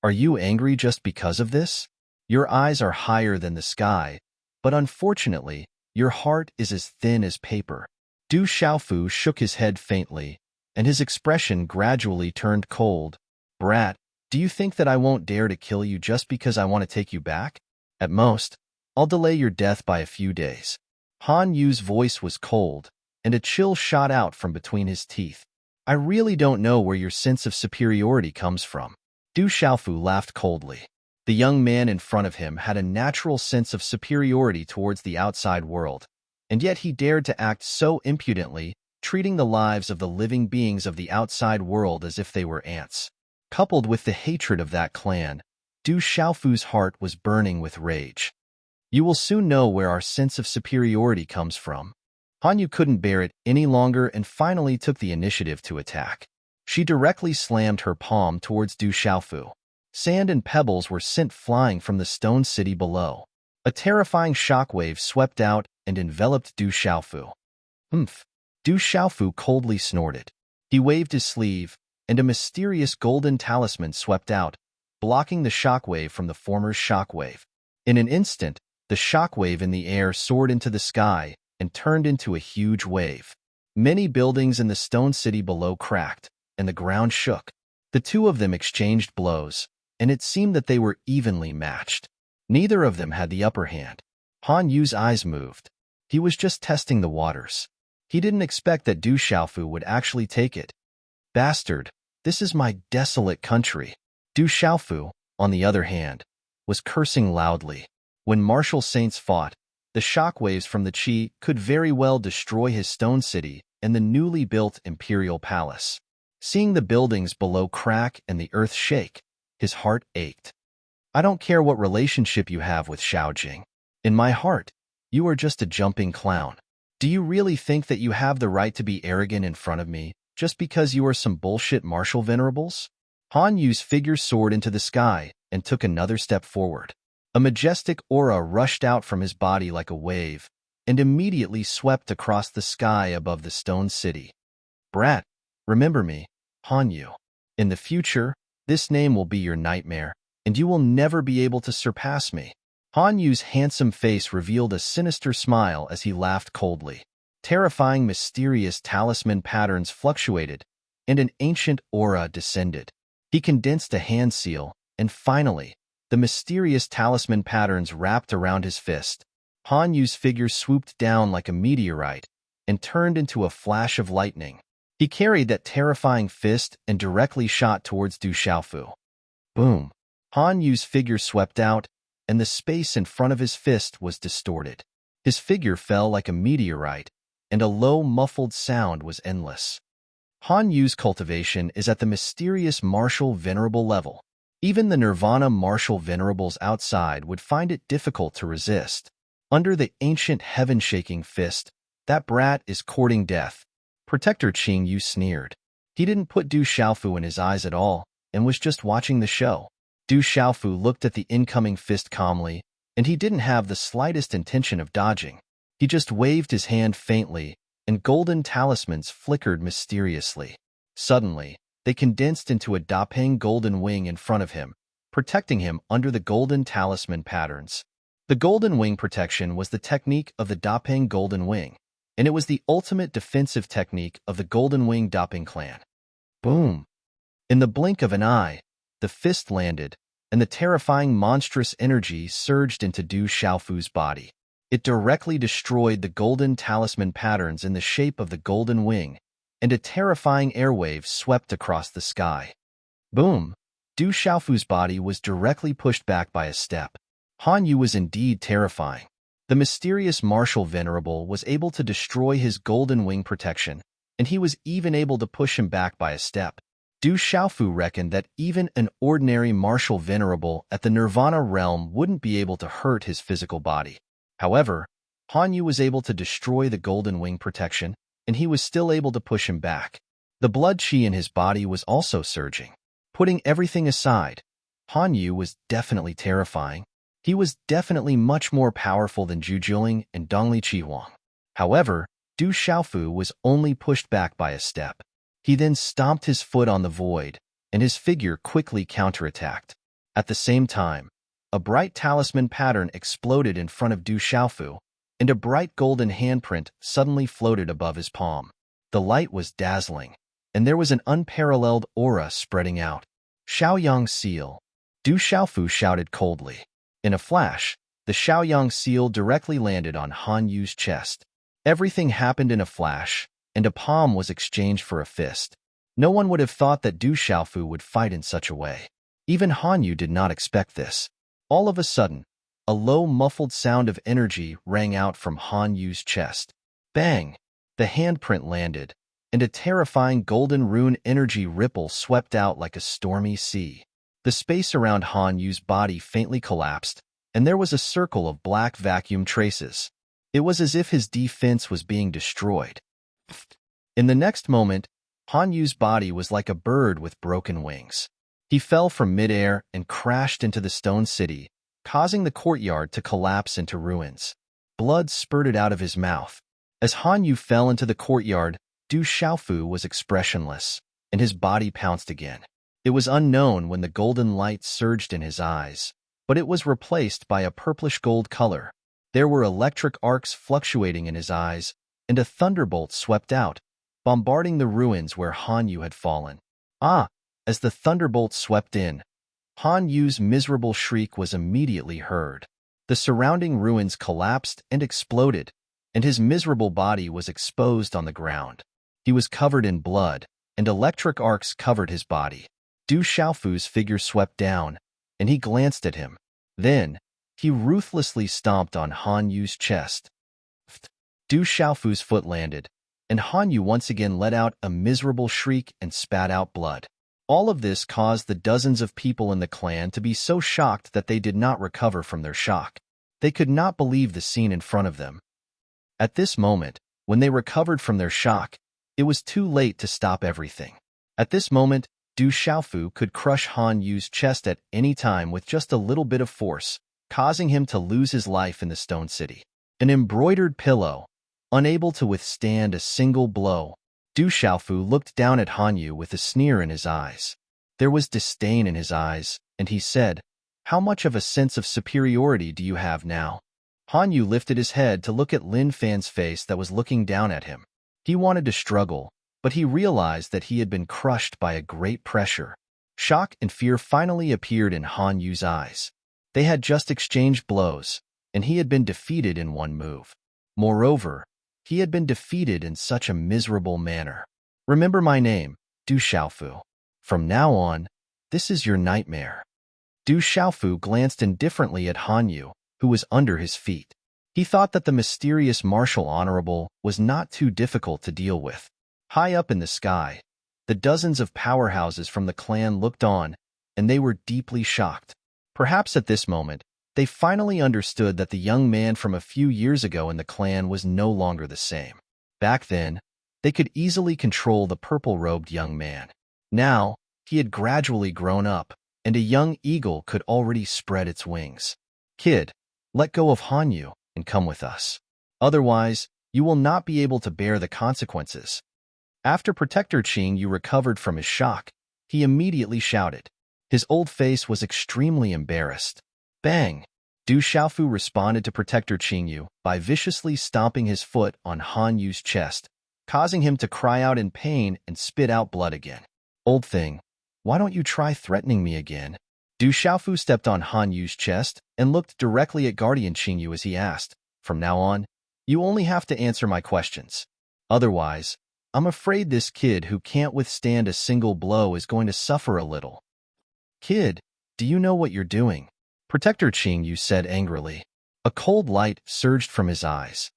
Are you angry just because of this? Your eyes are higher than the sky, but unfortunately, your heart is as thin as paper. Du Xiaofu shook his head faintly, and his expression gradually turned cold. Brat, do you think that I won't dare to kill you just because I want to take you back? At most, I'll delay your death by a few days. Han Yu's voice was cold, and a chill shot out from between his teeth. I really don't know where your sense of superiority comes from. Du Xiaofu laughed coldly. The young man in front of him had a natural sense of superiority towards the outside world, and yet he dared to act so impudently, treating the lives of the living beings of the outside world as if they were ants. Coupled with the hatred of that clan, Du Xiaofu's heart was burning with rage. You will soon know where our sense of superiority comes from. Hanyu couldn't bear it any longer and finally took the initiative to attack. She directly slammed her palm towards Du Xiaofu. Sand and pebbles were sent flying from the stone city below. A terrifying shockwave swept out and enveloped Du Xiaofu. Humph! Du Xiaofu coldly snorted. He waved his sleeve, and a mysterious golden talisman swept out, blocking the shockwave from the former's shockwave. In an instant, the shockwave in the air soared into the sky and turned into a huge wave. Many buildings in the stone city below cracked, and the ground shook. The two of them exchanged blows, and it seemed that they were evenly matched. Neither of them had the upper hand. Han Yu's eyes moved. He was just testing the waters. He didn't expect that Du Xiaofu would actually take it. Bastard, this is my desolate country. Du Xiaofu, on the other hand, was cursing loudly. When martial saints fought, the shockwaves from the Qi could very well destroy his stone city and the newly built imperial palace. Seeing the buildings below crack and the earth shake, his heart ached. I don't care what relationship you have with Xiaojing. In my heart, you are just a jumping clown. Do you really think that you have the right to be arrogant in front of me just because you are some bullshit martial venerables? Han Yu's figure soared into the sky and took another step forward. A majestic aura rushed out from his body like a wave and immediately swept across the sky above the stone city. Brat, remember me, Han Yu. In the future, this name will be your nightmare, and you will never be able to surpass me. Han Yu's handsome face revealed a sinister smile as he laughed coldly. Terrifying, mysterious talisman patterns fluctuated, and an ancient aura descended. He condensed a hand seal, and finally, the mysterious talisman patterns wrapped around his fist. Han Yu's figure swooped down like a meteorite and turned into a flash of lightning. He carried that terrifying fist and directly shot towards Du Xiaofu. Boom! Han Yu's figure swept out, and the space in front of his fist was distorted. His figure fell like a meteorite, and a low, muffled sound was endless. Han Yu's cultivation is at the mysterious martial venerable level. Even the Nirvana martial venerables outside would find it difficult to resist. Under the ancient heaven-shaking fist, that brat is courting death. Protector Qing Yu sneered. He didn't put Du Xiaofu in his eyes at all and was just watching the show. Du Xiaofu looked at the incoming fist calmly, and he didn't have the slightest intention of dodging. He just waved his hand faintly, and golden talismans flickered mysteriously. Suddenly, they condensed into a Dapeng golden wing in front of him, protecting him under the golden talisman patterns. The golden wing protection was the technique of the Dapeng golden wing, and it was the ultimate defensive technique of the golden wing Dapeng clan. Boom! In the blink of an eye, the fist landed, and the terrifying monstrous energy surged into Du Xiaofu's body. It directly destroyed the golden talisman patterns in the shape of the golden wing, and a terrifying airwave swept across the sky. Boom! Du Xiaofu's body was directly pushed back by a step. Han Yu was indeed terrifying. The mysterious martial venerable was able to destroy his golden wing protection, and he was even able to push him back by a step. Du Xiaofu reckoned that even an ordinary martial venerable at the Nirvana realm wouldn't be able to hurt his physical body. However, Han Yu was able to destroy the golden wing protection, and he was still able to push him back. The blood qi in his body was also surging. Putting everything aside, Han Yu was definitely terrifying. He was definitely much more powerful than Zhu Jiuling and Dongli Qihuang. However, Du Xiaofu was only pushed back by a step. He then stomped his foot on the void, and his figure quickly counterattacked. At the same time, a bright talisman pattern exploded in front of Du Xiaofu, and a bright golden handprint suddenly floated above his palm. The light was dazzling, and there was an unparalleled aura spreading out. Xiaoyang seal. Du Xiaofu shouted coldly. In a flash, the Xiaoyang seal directly landed on Han Yu's chest. Everything happened in a flash, and a palm was exchanged for a fist. No one would have thought that Du Xiaofu would fight in such a way. Even Han Yu did not expect this. All of a sudden, a low muffled sound of energy rang out from Han Yu's chest. Bang! The handprint landed, and a terrifying golden rune energy ripple swept out like a stormy sea. The space around Han Yu's body faintly collapsed, and there was a circle of black vacuum traces. It was as if his defense was being destroyed. In the next moment, Han Yu's body was like a bird with broken wings. He fell from midair and crashed into the stone city, causing the courtyard to collapse into ruins. Blood spurted out of his mouth. As Han Yu fell into the courtyard, Du Xiaofu was expressionless, and his body pounced again. It was unknown when the golden light surged in his eyes, but it was replaced by a purplish-gold color. There were electric arcs fluctuating in his eyes, and a thunderbolt swept out, bombarding the ruins where Han Yu had fallen. As the thunderbolt swept in, Han Yu's miserable shriek was immediately heard. The surrounding ruins collapsed and exploded, and his miserable body was exposed on the ground. He was covered in blood, and electric arcs covered his body. Du Xiaofu's figure swept down, and he glanced at him. Then, he ruthlessly stomped on Han Yu's chest. Du Xiaofu's foot landed, and Han Yu once again let out a miserable shriek and spat out blood. All of this caused the dozens of people in the clan to be so shocked that they did not recover from their shock. They could not believe the scene in front of them. At this moment, when they recovered from their shock, it was too late to stop everything. At this moment, Du Xiaofu could crush Han Yu's chest at any time with just a little bit of force, causing him to lose his life in the stone city. An embroidered pillow, unable to withstand a single blow. Du Xiaofu looked down at Han Yu with a sneer in his eyes. There was disdain in his eyes, and he said, "How much of a sense of superiority do you have now?" Han Yu lifted his head to look at Lin Fan's face that was looking down at him. He wanted to struggle, but he realized that he had been crushed by a great pressure. Shock and fear finally appeared in Han Yu's eyes. They had just exchanged blows, and he had been defeated in one move. Moreover, he had been defeated in such a miserable manner. "Remember my name, Du Xiaofu. From now on, this is your nightmare." Du Xiaofu glanced indifferently at Han Yu, who was under his feet. He thought that the mysterious martial honorable was not too difficult to deal with. High up in the sky, the dozens of powerhouses from the clan looked on, and they were deeply shocked. Perhaps at this moment, they finally understood that the young man from a few years ago in the clan was no longer the same. Back then, they could easily control the purple-robed young man. Now, he had gradually grown up, and a young eagle could already spread its wings. "Kid, let go of Han Yu and come with us. Otherwise, you will not be able to bear the consequences." After Protector Qing Yu recovered from his shock, he immediately shouted. His old face was extremely embarrassed. Bang! Du Xiaofu responded to Protector Qing Yu by viciously stomping his foot on Han Yu's chest, causing him to cry out in pain and spit out blood again. "Old thing, why don't you try threatening me again?" Du Xiaofu stepped on Han Yu's chest and looked directly at Guardian Qing Yu as he asked, "From now on, you only have to answer my questions. Otherwise, I'm afraid this kid who can't withstand a single blow is going to suffer a little." "Kid, do you know what you're doing?" Protector Qing Yu said angrily. A cold light surged from his eyes.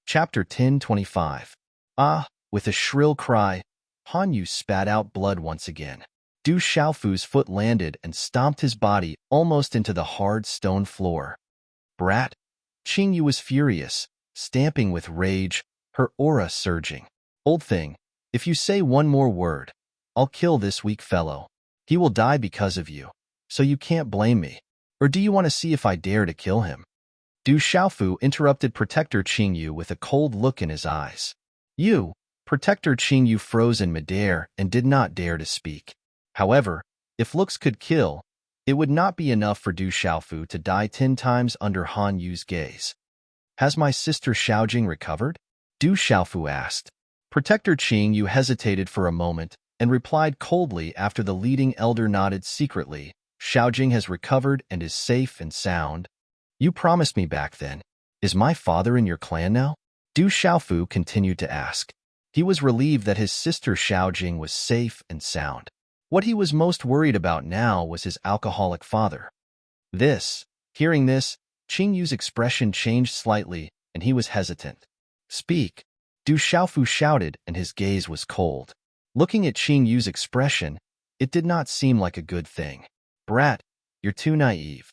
Chapter 10:25. With a shrill cry, Han Yu spat out blood once again. Du Xiaofu's foot landed and stomped his body almost into the hard stone floor. "Brat!" Qing Yu was furious, stamping with rage, her aura surging. "Old thing, if you say one more word, I'll kill this weak fellow. He will die because of you, so you can't blame me. Or do you want to see if I dare to kill him?" Du Xiaofu interrupted Protector Qing Yu with a cold look in his eyes. Protector Qing Yu froze in midair and did not dare to speak. However, if looks could kill, it would not be enough for Du Xiaofu to die 10 times under Han Yu's gaze. "Has my sister Xiaojing recovered?" Du Xiaofu asked. Protector Qing Yu hesitated for a moment and replied coldly after the leading elder nodded secretly. "Xiaojing has recovered and is safe and sound." "You promised me back then. Is my father in your clan now?" Du Xiaofu continued to ask. He was relieved that his sister Xiaojing was safe and sound. What he was most worried about now was his alcoholic father. Hearing this, Qing Yu's expression changed slightly, and he was hesitant. "Speak." Du Xiaofu shouted, and his gaze was cold. Looking at Qing Yu's expression, it did not seem like a good thing. "Brat, you're too naive.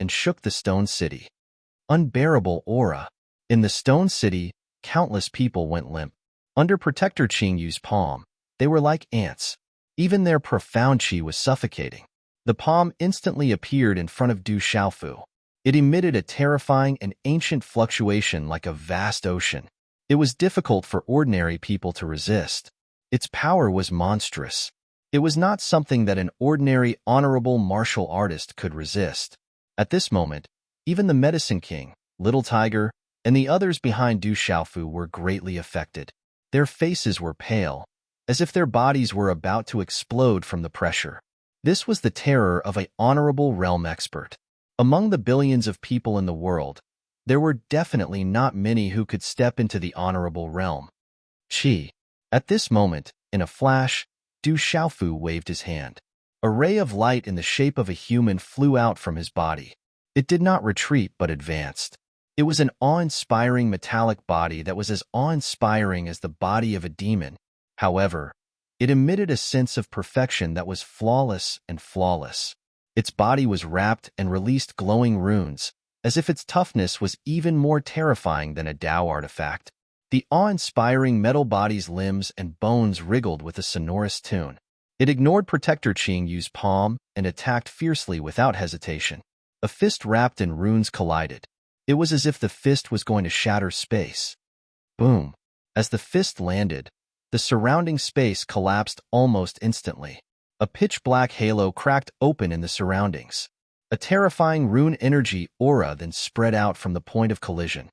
and shook the stone city. Unbearable aura. In the stone city, countless people went limp. Under Protector Qingyu's palm, they were like ants. Even their profound qi was suffocating. The palm instantly appeared in front of Du Xiaofu. It emitted a terrifying and ancient fluctuation like a vast ocean. It was difficult for ordinary people to resist. Its power was monstrous. It was not something that an ordinary, honorable martial artist could resist. At this moment, even the Medicine King, Little Tiger, and the others behind Du Xiaofu were greatly affected. Their faces were pale, as if their bodies were about to explode from the pressure. This was the terror of an honorable realm expert. Among the billions of people in the world, there were definitely not many who could step into the honorable realm. Qi. At this moment, in a flash, Du Xiaofu waved his hand. A ray of light in the shape of a human flew out from his body. It did not retreat but advanced. It was an awe-inspiring metallic body that was as awe-inspiring as the body of a demon. However, it emitted a sense of perfection that was flawless and flawless. Its body was wrapped and released glowing runes, as if its toughness was even more terrifying than a Tao artifact. The awe-inspiring metal body's limbs and bones wriggled with a sonorous tune. It ignored Protector Qingyu's palm and attacked fiercely without hesitation. A fist wrapped in runes collided. It was as if the fist was going to shatter space. Boom! As the fist landed, the surrounding space collapsed almost instantly. A pitch-black halo cracked open in the surroundings. A terrifying rune energy aura then spread out from the point of collision.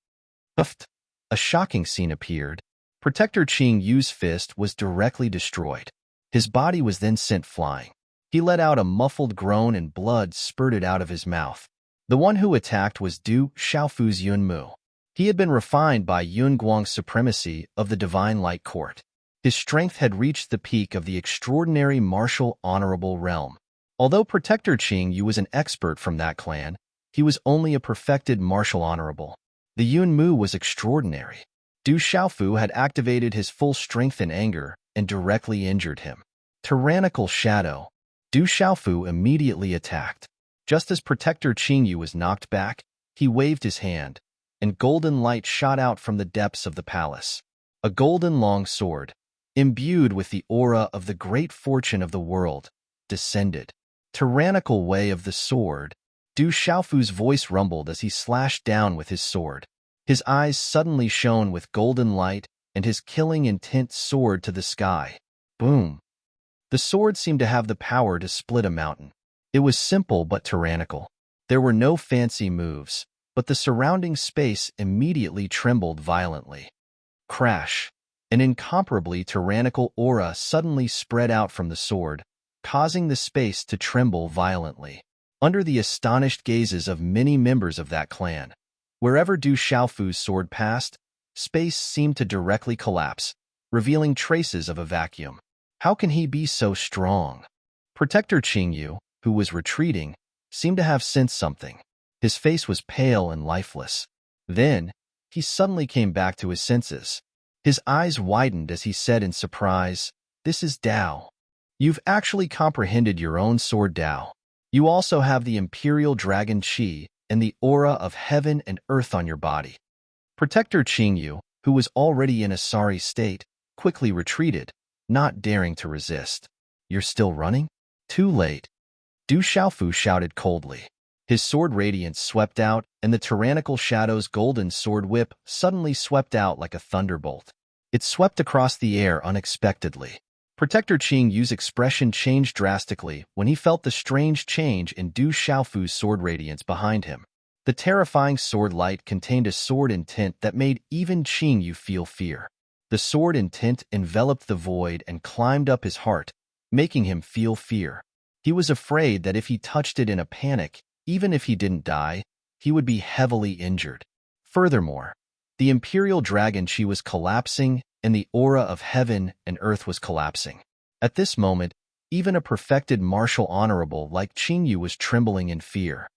Puffed! A shocking scene appeared. Protector Qingyu's fist was directly destroyed. His body was then sent flying. He let out a muffled groan and blood spurted out of his mouth. The one who attacked was Du Xiaofu's Yunmu. He had been refined by Yun Guang's supremacy of the Divine Light Court. His strength had reached the peak of the extraordinary martial honorable realm. Although Protector Qingyu was an expert from that clan, he was only a perfected martial honorable. The Yunmu was extraordinary. Du Xiaofu had activated his full strength in anger and directly injured him. Tyrannical Shadow. Du Xiaofu immediately attacked. Just as Protector Qingyu was knocked back, he waved his hand, and golden light shot out from the depths of the palace. A golden long sword, imbued with the aura of the great fortune of the world, descended. Tyrannical way of the sword. Du Xiaofu's voice rumbled as he slashed down with his sword. His eyes suddenly shone with golden light, and his killing intent soared to the sky. Boom! The sword seemed to have the power to split a mountain. It was simple but tyrannical. There were no fancy moves, but the surrounding space immediately trembled violently. Crash! An incomparably tyrannical aura suddenly spread out from the sword, causing the space to tremble violently. Under the astonished gazes of many members of that clan, wherever Du Xiaofu's sword passed, space seemed to directly collapse, revealing traces of a vacuum. How can he be so strong? Protector Qingyu, who was retreating, seemed to have sensed something. His face was pale and lifeless. Then, he suddenly came back to his senses. His eyes widened as he said in surprise, "This is Tao. You've actually comprehended your own sword Tao. You also have the Imperial Dragon Qi and the aura of heaven and earth on your body." Protector Qingyu, who was already in a sorry state, quickly retreated, not daring to resist. "You're still running? Too late." Du Xiaofu shouted coldly. His sword radiance swept out, and the tyrannical shadow's golden sword whip suddenly swept out like a thunderbolt. It swept across the air unexpectedly. Protector Qingyu's expression changed drastically when he felt the strange change in Du Xiaofu's sword radiance behind him. The terrifying sword light contained a sword intent that made even Qingyu feel fear. The sword intent enveloped the void and climbed up his heart, making him feel fear. He was afraid that if he touched it in a panic, even if he didn't die, he would be heavily injured. Furthermore, the Imperial Dragon Qi was collapsing, and the aura of heaven and earth was collapsing. At this moment, even a perfected martial honorable like Qingyu was trembling in fear.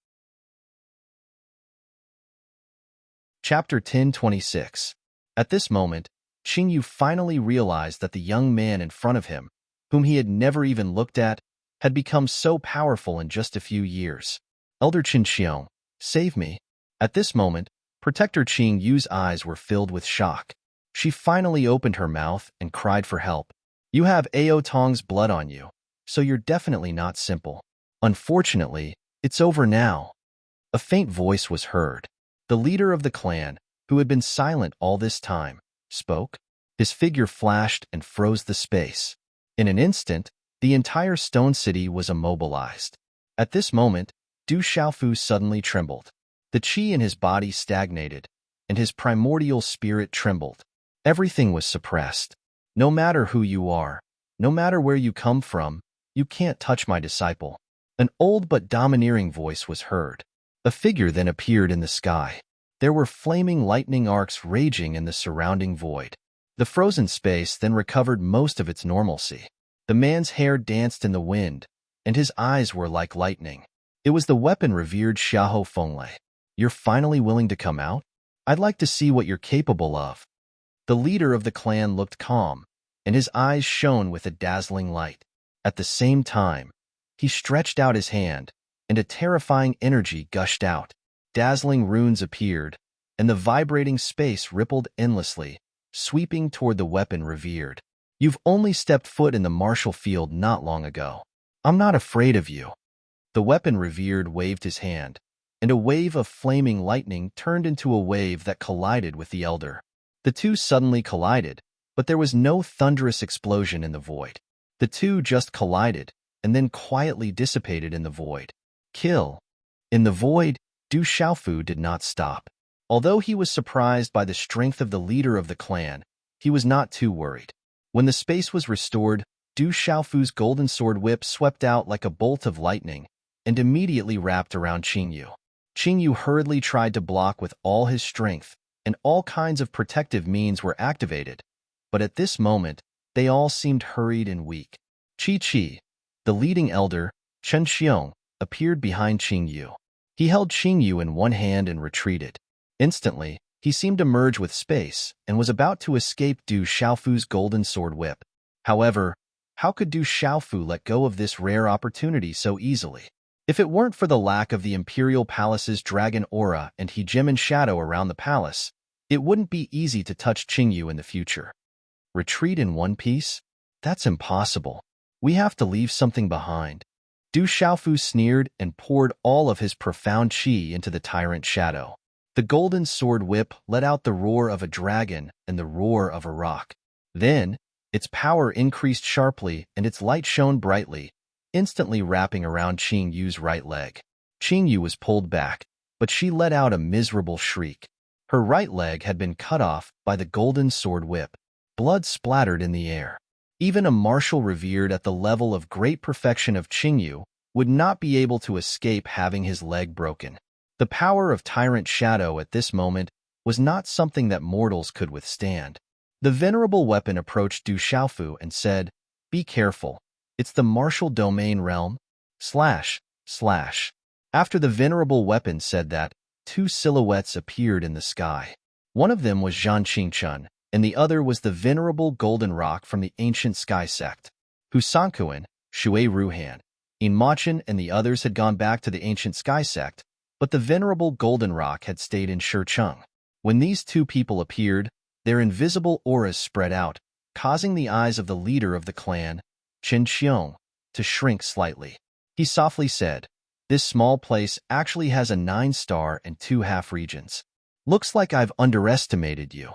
Chapter 10:26. At this moment, Qingyu finally realized that the young man in front of him, whom he had never even looked at, had become so powerful in just a few years. Elder Qinxiong, Save me. At this moment, Protector Qing Yu's eyes were filled with shock. She finally opened her mouth and cried for help. You have Ao Tong's blood on you, so you're definitely not simple. Unfortunately, it's over now. A faint voice was heard. The leader of the clan, who had been silent all this time, spoke. His figure flashed and froze the space. In an instant, the entire stone city was immobilized. At this moment, Du Xiaofu suddenly trembled. The qi in his body stagnated, and his primordial spirit trembled. Everything was suppressed. No matter who you are, no matter where you come from, you can't touch my disciple. An old but domineering voice was heard. A figure then appeared in the sky. There were flaming lightning arcs raging in the surrounding void. The frozen space then recovered most of its normalcy. The man's hair danced in the wind, and his eyes were like lightning. It was the weapon-revered Xiahou Fenglei. You're finally willing to come out? I'd like to see what you're capable of. The leader of the clan looked calm, and his eyes shone with a dazzling light. At the same time, he stretched out his hand, and a terrifying energy gushed out. Dazzling runes appeared, and the vibrating space rippled endlessly, sweeping toward the weapon revered. You've only stepped foot in the martial field not long ago. I'm not afraid of you. The weapon revered waved his hand, and a wave of flaming lightning turned into a wave that collided with the elder. The two suddenly collided, but there was no thunderous explosion in the void. The two just collided, and then quietly dissipated in the void. Kill. In the void, Du Xiaofu did not stop. Although he was surprised by the strength of the leader of the clan, he was not too worried. When the space was restored, Du Xiaofu's golden sword whip swept out like a bolt of lightning and immediately wrapped around Qingyu. Qingyu hurriedly tried to block with all his strength, and all kinds of protective means were activated. But at this moment, they all seemed hurried and weak. Qi, the leading elder, Chen Xiong, appeared behind Qingyu. He held Qingyu in one hand and retreated. Instantly, he seemed to merge with space and was about to escape Du Xiaofu's golden sword whip. However, how could Du Xiaofu let go of this rare opportunity so easily? If it weren't for the lack of the Imperial Palace's dragon aura and hegemon shadow around the palace, it wouldn't be easy to touch Qingyu in the future. Retreat in one piece? That's impossible. We have to leave something behind. Du Xiaofu sneered and poured all of his profound qi into the tyrant shadow. The golden sword whip let out the roar of a dragon and the roar of a rock. Then, its power increased sharply and its light shone brightly, instantly wrapping around Qingyu's right leg. Qingyu was pulled back, but she let out a miserable shriek. Her right leg had been cut off by the golden sword whip. Blood splattered in the air. Even a martial revered at the level of great perfection of Qingyu would not be able to escape having his leg broken. The power of Tyrant Shadow at this moment was not something that mortals could withstand. The venerable weapon approached Du Xiaofu and said, "Be careful. It's the martial domain realm." // After the venerable weapon said that, two silhouettes appeared in the sky. One of them was Zhan Qingchun, and the other was the venerable golden rock from the ancient sky sect. Husankuan, Shui Ruhan, Inmachin and the others had gone back to the ancient sky sect, but the venerable golden rock had stayed in Shicheng. When these two people appeared, their invisible auras spread out, causing the eyes of the leader of the clan, Chen Xiong, to shrink slightly. He softly said, "This small place actually has a 9-star and 2 half-regions. Looks like I've underestimated you."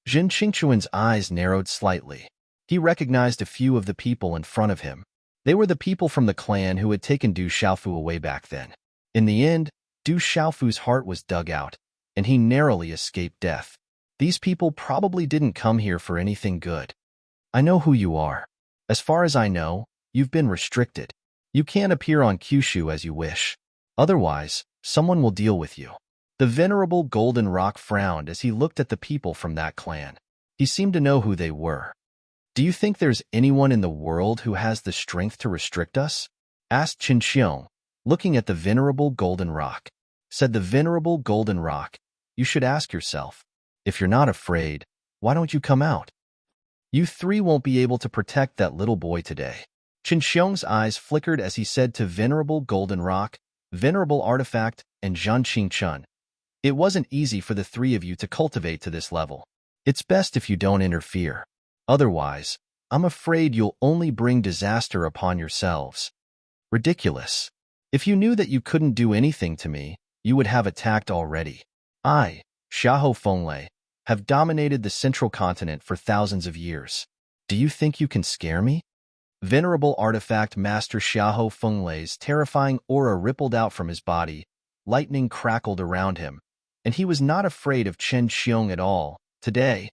Zhen Qingchuan's eyes narrowed slightly. He recognized a few of the people in front of him. They were the people from the clan who had taken Du Xiaofu away back then. In the end, Du Xiaofu's heart was dug out, and he narrowly escaped death. These people probably didn't come here for anything good. I know who you are. As far as I know, you've been restricted. You can't appear on Kyushu as you wish. Otherwise, someone will deal with you. The venerable golden rock frowned as he looked at the people from that clan. He seemed to know who they were. "Do you think there's anyone in the world who has the strength to restrict us?" asked Qin Xiong, looking at the venerable golden rock. Said the venerable golden rock, "You should ask yourself, if you're not afraid, why don't you come out? You three won't be able to protect that little boy today." Qin Xiong's eyes flickered as he said to venerable golden rock, venerable artifact, and Zhan Qingchun. It wasn't easy for the three of you to cultivate to this level. It's best if you don't interfere. Otherwise, I'm afraid you'll only bring disaster upon yourselves. Ridiculous. If you knew that you couldn't do anything to me, you would have attacked already. I, Xiahou Fenglei, have dominated the central continent for thousands of years. Do you think you can scare me? Venerable artifact Master Xiahou Fenglei's terrifying aura rippled out from his body, lightning crackled around him, and he was not afraid of Chen Xiong at all. Today,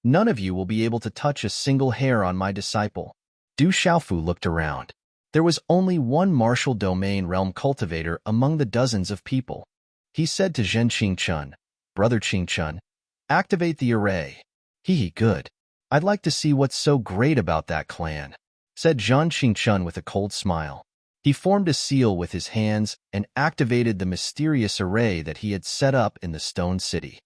none of you will be able to touch a single hair on my disciple. Du Xiaofu looked around. There was only one martial domain realm cultivator among the dozens of people. He said to Zhen Qingchun, Brother Qingchun, activate the array. Hee, good. I'd like to see what's so great about that clan, said Zhan Qingchun with a cold smile. He formed a seal with his hands and activated the mysterious array that he had set up in the stone city.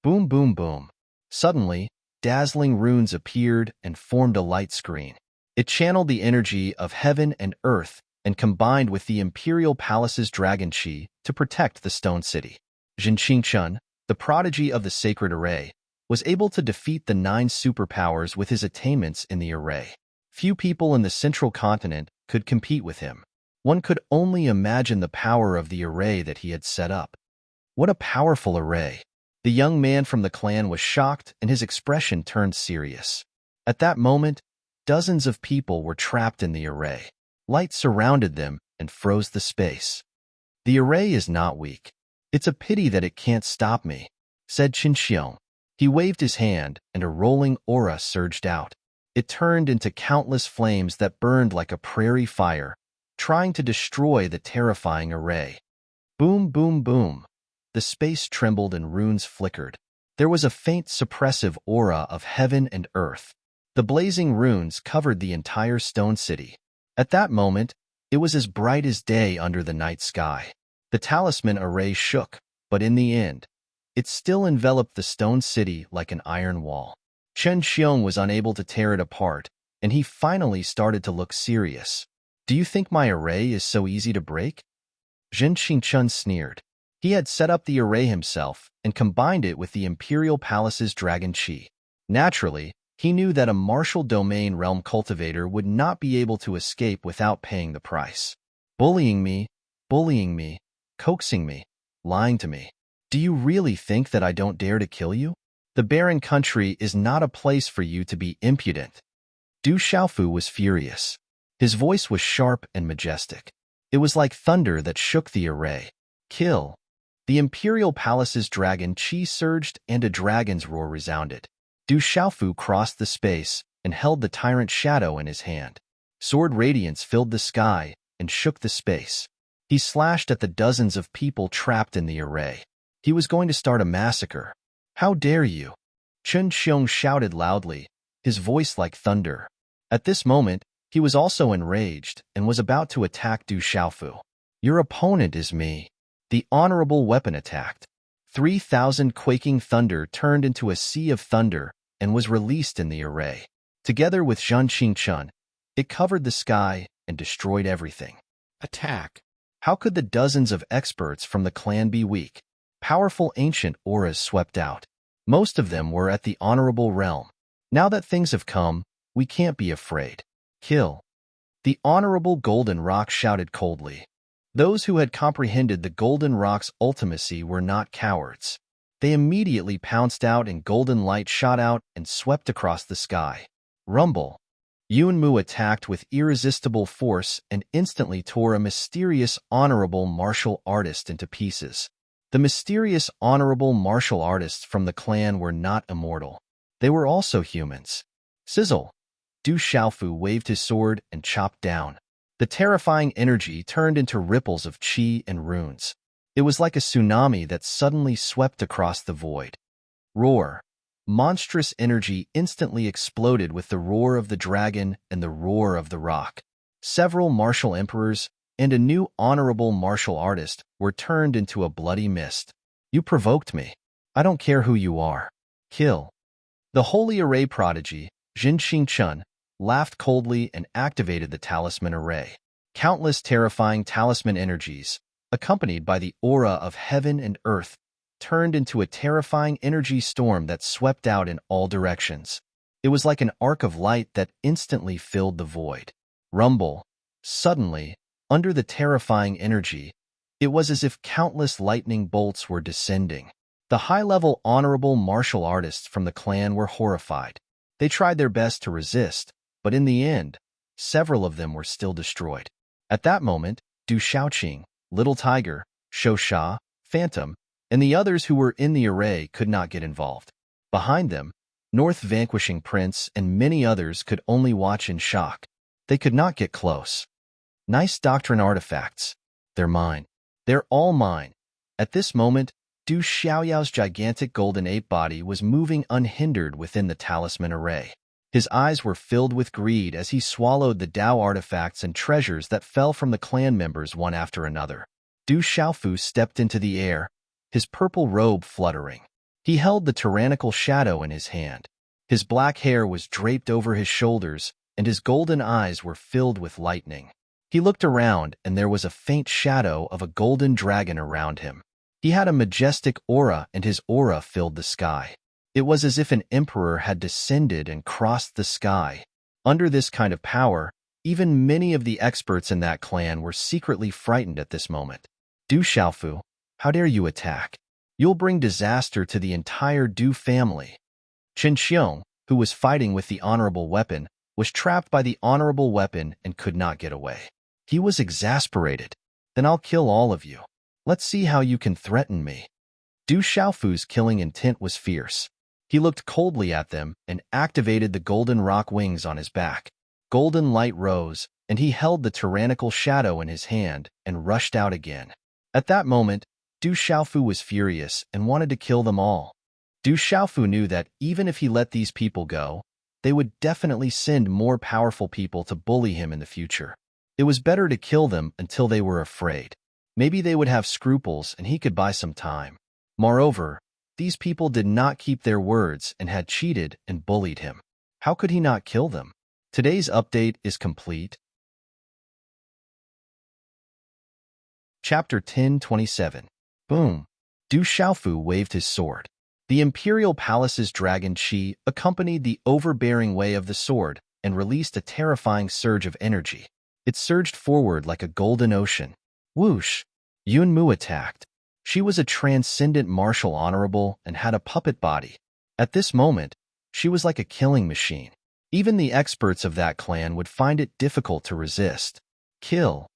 Boom, boom, boom. Suddenly, dazzling runes appeared and formed a light screen. It channeled the energy of heaven and earth and combined with the Imperial Palace's dragon chi to protect the stone city. Zhen Qingchun, the prodigy of the sacred array, was able to defeat the 9 superpowers with his attainments in the array. Few people in the central continent could compete with him. One could only imagine the power of the array that he had set up. What a powerful array! The young man from the clan was shocked and his expression turned serious. At that moment, dozens of people were trapped in the array. Light surrounded them and froze the space. The array is not weak. It's a pity that it can't stop me, said Qin Xiong. He waved his hand and a rolling aura surged out. It turned into countless flames that burned like a prairie fire, trying to destroy the terrifying array. Boom, boom, boom. The space trembled and runes flickered. There was a faint suppressive aura of heaven and earth. The blazing runes covered the entire stone city. At that moment, it was as bright as day under the night sky. The talisman array shook, but in the end, it still enveloped the stone city like an iron wall. Chen Xiong was unable to tear it apart, and he finally started to look serious. Do you think my array is so easy to break? Zhen Qingchun sneered. He had set up the array himself and combined it with the Imperial Palace's dragon chi. Naturally, he knew that a martial domain realm cultivator would not be able to escape without paying the price. Bullying me, coaxing me, lying to me. Do you really think that I don't dare to kill you? The barren country is not a place for you to be impudent. Du Xiaofu was furious. His voice was sharp and majestic. It was like thunder that shook the array. Kill. The Imperial Palace's dragon chi surged and a dragon's roar resounded. Du Xiaofu crossed the space and held the tyrant shadow in his hand. Sword radiance filled the sky and shook the space. He slashed at the dozens of people trapped in the array. He was going to start a massacre. How dare you? Chen Xiong shouted loudly, his voice like thunder. At this moment, he was also enraged and was about to attack Du Xiaofu. Your opponent is me. The honorable weapon attacked. 3,000 quaking thunder turned into a sea of thunder and was released in the array. Together with Zhan Qingchun, it covered the sky and destroyed everything. Attack. How could the dozens of experts from the clan be weak? Powerful ancient auras swept out. Most of them were at the honorable realm. Now that things have come, we can't be afraid. Kill. The honorable Golden Rock shouted coldly. Those who had comprehended the Golden Rock's ultimacy were not cowards. They immediately pounced out and golden light shot out and swept across the sky. Rumble. Yunmu attacked with irresistible force and instantly tore a mysterious honorable martial artist into pieces. The mysterious honorable martial artists from the clan were not immortal. They were also humans. Sizzle. Du Xiaofu waved his sword and chopped down. The terrifying energy turned into ripples of qi and runes. It was like a tsunami that suddenly swept across the void. Roar. Monstrous energy instantly exploded with the roar of the dragon and the roar of the rock. Several martial emperors and a new honorable martial artist were turned into a bloody mist. You provoked me. I don't care who you are. Kill. The holy array prodigy, Zhen Qingchun, laughed coldly and activated the talisman array. Countless terrifying talisman energies, accompanied by the aura of heaven and earth, turned into a terrifying energy storm that swept out in all directions. It was like an arc of light that instantly filled the void. Rumble. Suddenly, under the terrifying energy, it was as if countless lightning bolts were descending. The high-level honorable martial artists from the clan were horrified. They tried their best to resist, but in the end, several of them were still destroyed. At that moment, Du Shaoqing, Little Tiger, Shou Sha, Phantom, and the others who were in the array could not get involved. Behind them, North Vanquishing Prince and many others could only watch in shock. They could not get close. Nice doctrine artifacts. They're mine. They're all mine. At this moment, Du Xiaoyao's gigantic golden ape body was moving unhindered within the talisman array. His eyes were filled with greed as he swallowed the Dao artifacts and treasures that fell from the clan members one after another. Du Xiaofu stepped into the air, his purple robe fluttering. He held the tyrannical shadow in his hand. His black hair was draped over his shoulders, and his golden eyes were filled with lightning. He looked around, and there was a faint shadow of a golden dragon around him. He had a majestic aura, and his aura filled the sky. It was as if an emperor had descended and crossed the sky. Under this kind of power, even many of the experts in that clan were secretly frightened at this moment. Du Xiaofu, how dare you attack? You'll bring disaster to the entire Du family. Chen Xiong, who was fighting with the honorable weapon, was trapped by the honorable weapon and could not get away. He was exasperated. Then I'll kill all of you. Let's see how you can threaten me. Du Xiaofu's killing intent was fierce. He looked coldly at them and activated the golden rock wings on his back. Golden light rose, and he held the tyrannical shadow in his hand and rushed out again. At that moment, Du Xiaofu was furious and wanted to kill them all. Du Xiaofu knew that even if he let these people go, they would definitely send more powerful people to bully him in the future. It was better to kill them until they were afraid. Maybe they would have scruples and he could buy some time. Moreover, these people did not keep their words and had cheated and bullied him. How could he not kill them? Today's update is complete. Chapter 10:27. Boom. Du Xiaofu waved his sword. The Imperial Palace's dragon Qi accompanied the overbearing way of the sword and released a terrifying surge of energy. It surged forward like a golden ocean. Whoosh! Yunmu attacked. She was a transcendent martial honorable and had a puppet body. At this moment, she was like a killing machine. Even the experts of that clan would find it difficult to resist. Kill.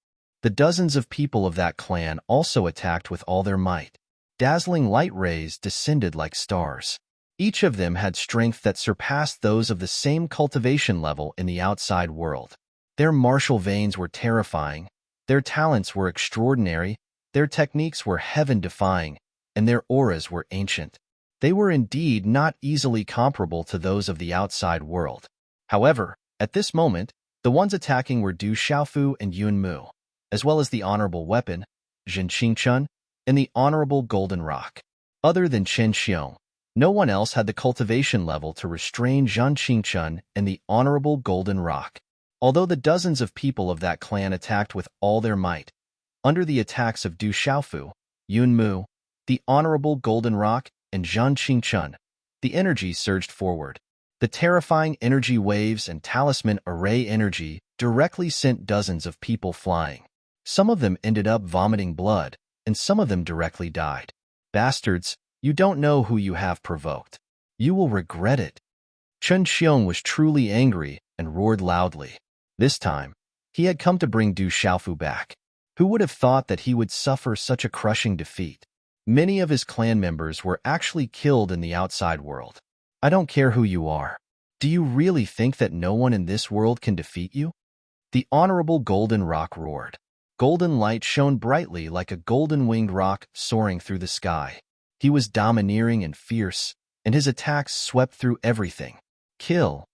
The dozens of people of that clan also attacked with all their might. Dazzling light rays descended like stars. Each of them had strength that surpassed those of the same cultivation level in the outside world. Their martial veins were terrifying, their talents were extraordinary, their techniques were heaven-defying, and their auras were ancient. They were indeed not easily comparable to those of the outside world. However, at this moment, the ones attacking were Du Xiaofu and Yunmu, as well as the honorable weapon, Zhen Qingchun, and the honorable golden rock. Other than Chen Xiong, no one else had the cultivation level to restrain Zhen Qingchun and the honorable golden rock. Although the dozens of people of that clan attacked with all their might, under the attacks of Du Xiaofu, Yunmu, the honorable golden rock, and Zhen Qingchun, the energy surged forward. The terrifying energy waves and talisman array energy directly sent dozens of people flying. Some of them ended up vomiting blood, and some of them directly died. Bastards, you don't know who you have provoked. You will regret it. Chen Xiong was truly angry and roared loudly. This time, he had come to bring Du Xiaofu back. Who would have thought that he would suffer such a crushing defeat? Many of his clan members were actually killed in the outside world. I don't care who you are. Do you really think that no one in this world can defeat you? The honorable golden rock roared. Golden light shone brightly like a golden-winged rock soaring through the sky. He was domineering and fierce, and his attacks swept through everything. Kill.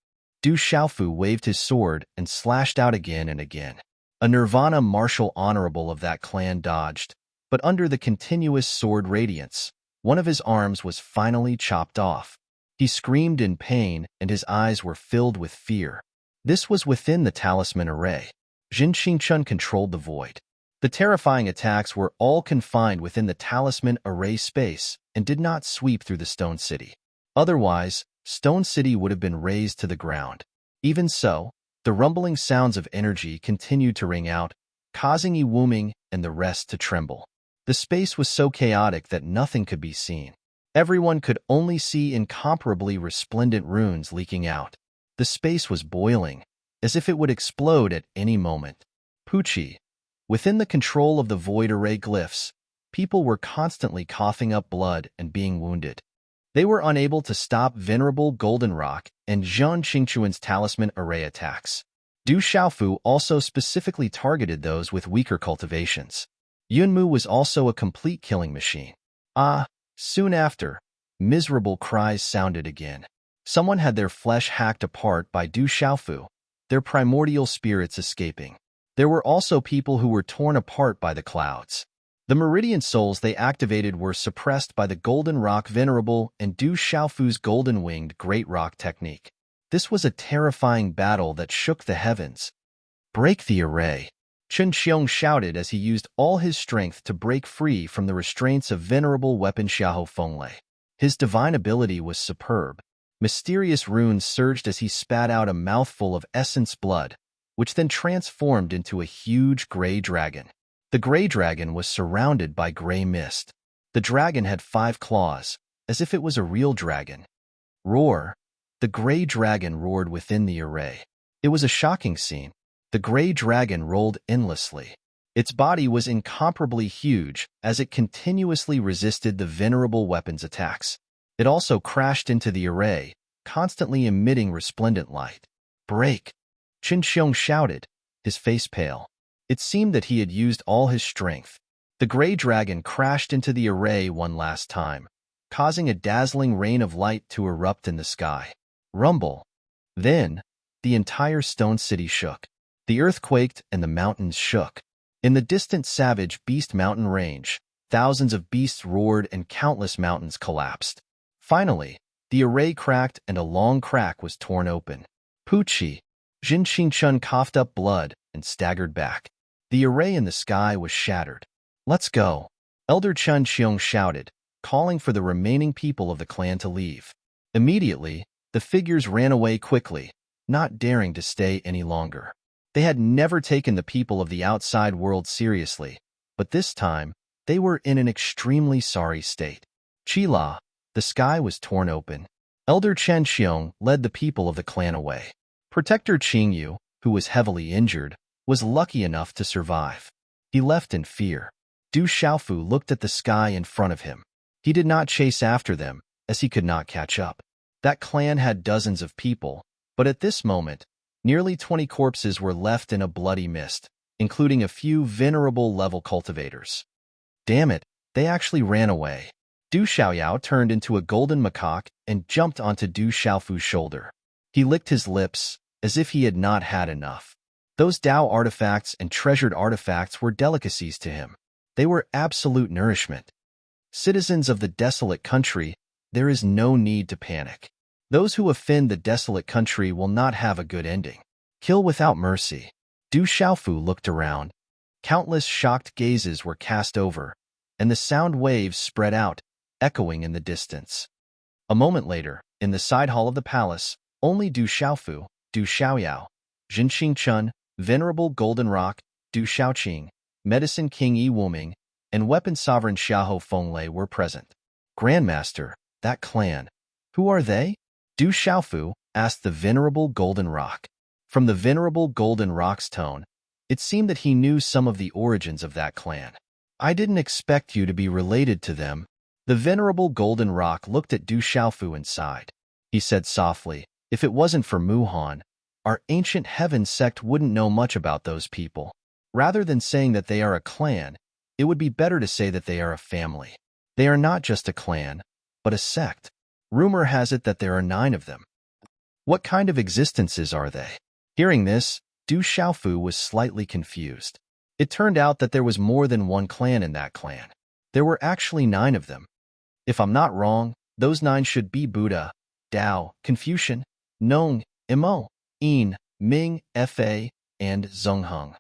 Du Xiaofu waved his sword and slashed out again and again. A Nirvana martial honorable of that clan dodged, but under the continuous sword radiance, one of his arms was finally chopped off. He screamed in pain and his eyes were filled with fear. This was within the talisman array. Zhen Qingchun controlled the void. The terrifying attacks were all confined within the talisman array space and did not sweep through the Stone City. Otherwise, Stone City would have been razed to the ground. Even so, the rumbling sounds of energy continued to ring out, causing Ewuming and the rest to tremble. The space was so chaotic that nothing could be seen. Everyone could only see incomparably resplendent runes leaking out. The space was boiling, as if it would explode at any moment. Pucci. Within the control of the void array glyphs, people were constantly coughing up blood and being wounded. They were unable to stop Venerable Goldenrock and Zhang Qingchuan's talisman array attacks. Du Xiaofu also specifically targeted those with weaker cultivations. Yunmu was also a complete killing machine. Soon after, miserable cries sounded again. Someone had their flesh hacked apart by Du Xiaofu, their primordial spirits escaping. There were also people who were torn apart by the clouds. The meridian souls they activated were suppressed by the Golden Rock Venerable and Du Xiaofu's golden-winged Great Rock technique. This was a terrifying battle that shook the heavens. Break the array. Chen Xiong shouted as he used all his strength to break free from the restraints of venerable weapon Xiahou Fenglei. His divine ability was superb. Mysterious runes surged as he spat out a mouthful of essence blood, which then transformed into a huge gray dragon. The gray dragon was surrounded by gray mist. The dragon had 5 claws, as if it was a real dragon. Roar! The gray dragon roared within the array. It was a shocking scene. The gray dragon rolled endlessly. Its body was incomparably huge as it continuously resisted the venerable weapon's attacks. It also crashed into the array, constantly emitting resplendent light. Break! Qin Xiong shouted, his face pale. It seemed that he had used all his strength. The gray dragon crashed into the array one last time, causing a dazzling rain of light to erupt in the sky. Rumble! Then, the entire Stone City shook. The earth quaked and the mountains shook. In the distant Savage Beast Mountain range, thousands of beasts roared and countless mountains collapsed. Finally, the array cracked and a long crack was torn open. Pucci! Jin Qingchun coughed up blood and staggered back. The array in the sky was shattered. Let's go! Elder Chen Xiong shouted, calling for the remaining people of the clan to leave. Immediately, the figures ran away quickly, not daring to stay any longer. They had never taken the people of the outside world seriously, but this time, they were in an extremely sorry state. Qila, the sky was torn open. Elder Chen Xiong led the people of the clan away. Protector Qingyu, who was heavily injured, was lucky enough to survive. He left in fear. Du Xiaofu looked at the sky in front of him. He did not chase after them, as he could not catch up. That clan had dozens of people, but at this moment, nearly 20 corpses were left in a bloody mist, including a few venerable level cultivators. Damn it, they actually ran away. Du Xiaoyao turned into a golden macaque and jumped onto Du Xiaofu's shoulder. He licked his lips, as if he had not had enough. Those Dao artifacts and treasured artifacts were delicacies to him. They were absolute nourishment. Citizens of the desolate country, there is no need to panic. Those who offend the desolate country will not have a good ending. Kill without mercy. Du Xiaofu looked around. Countless shocked gazes were cast over, and the sound waves spread out, echoing in the distance. A moment later, in the side hall of the palace, only Du Xiaofu, Du Xiaoyao, Jin Qingchun, Venerable Golden Rock, Du Xiaoqing, Medicine King Ewuming, and Weapon Sovereign Xiahou Fenglei were present. Grandmaster, that clan. Who are they? Du Xiaofu asked the Venerable Golden Rock. From the Venerable Golden Rock's tone, it seemed that he knew some of the origins of that clan. I didn't expect you to be related to them. The Venerable Golden Rock looked at Du Xiaofu and sighed. He said softly, if it wasn't for Muhan, our ancient heaven sect wouldn't know much about those people. Rather than saying that they are a clan, it would be better to say that they are a family. They are not just a clan, but a sect. Rumor has it that there are 9 of them. What kind of existences are they? Hearing this, Du Xiaofu was slightly confused. It turned out that there was more than one clan in that clan. There were actually 9 of them. If I'm not wrong, those 9 should be Buddha, Dao, Confucian, Nong, Imo, Yin, Ming, Fa, and Zhongheng.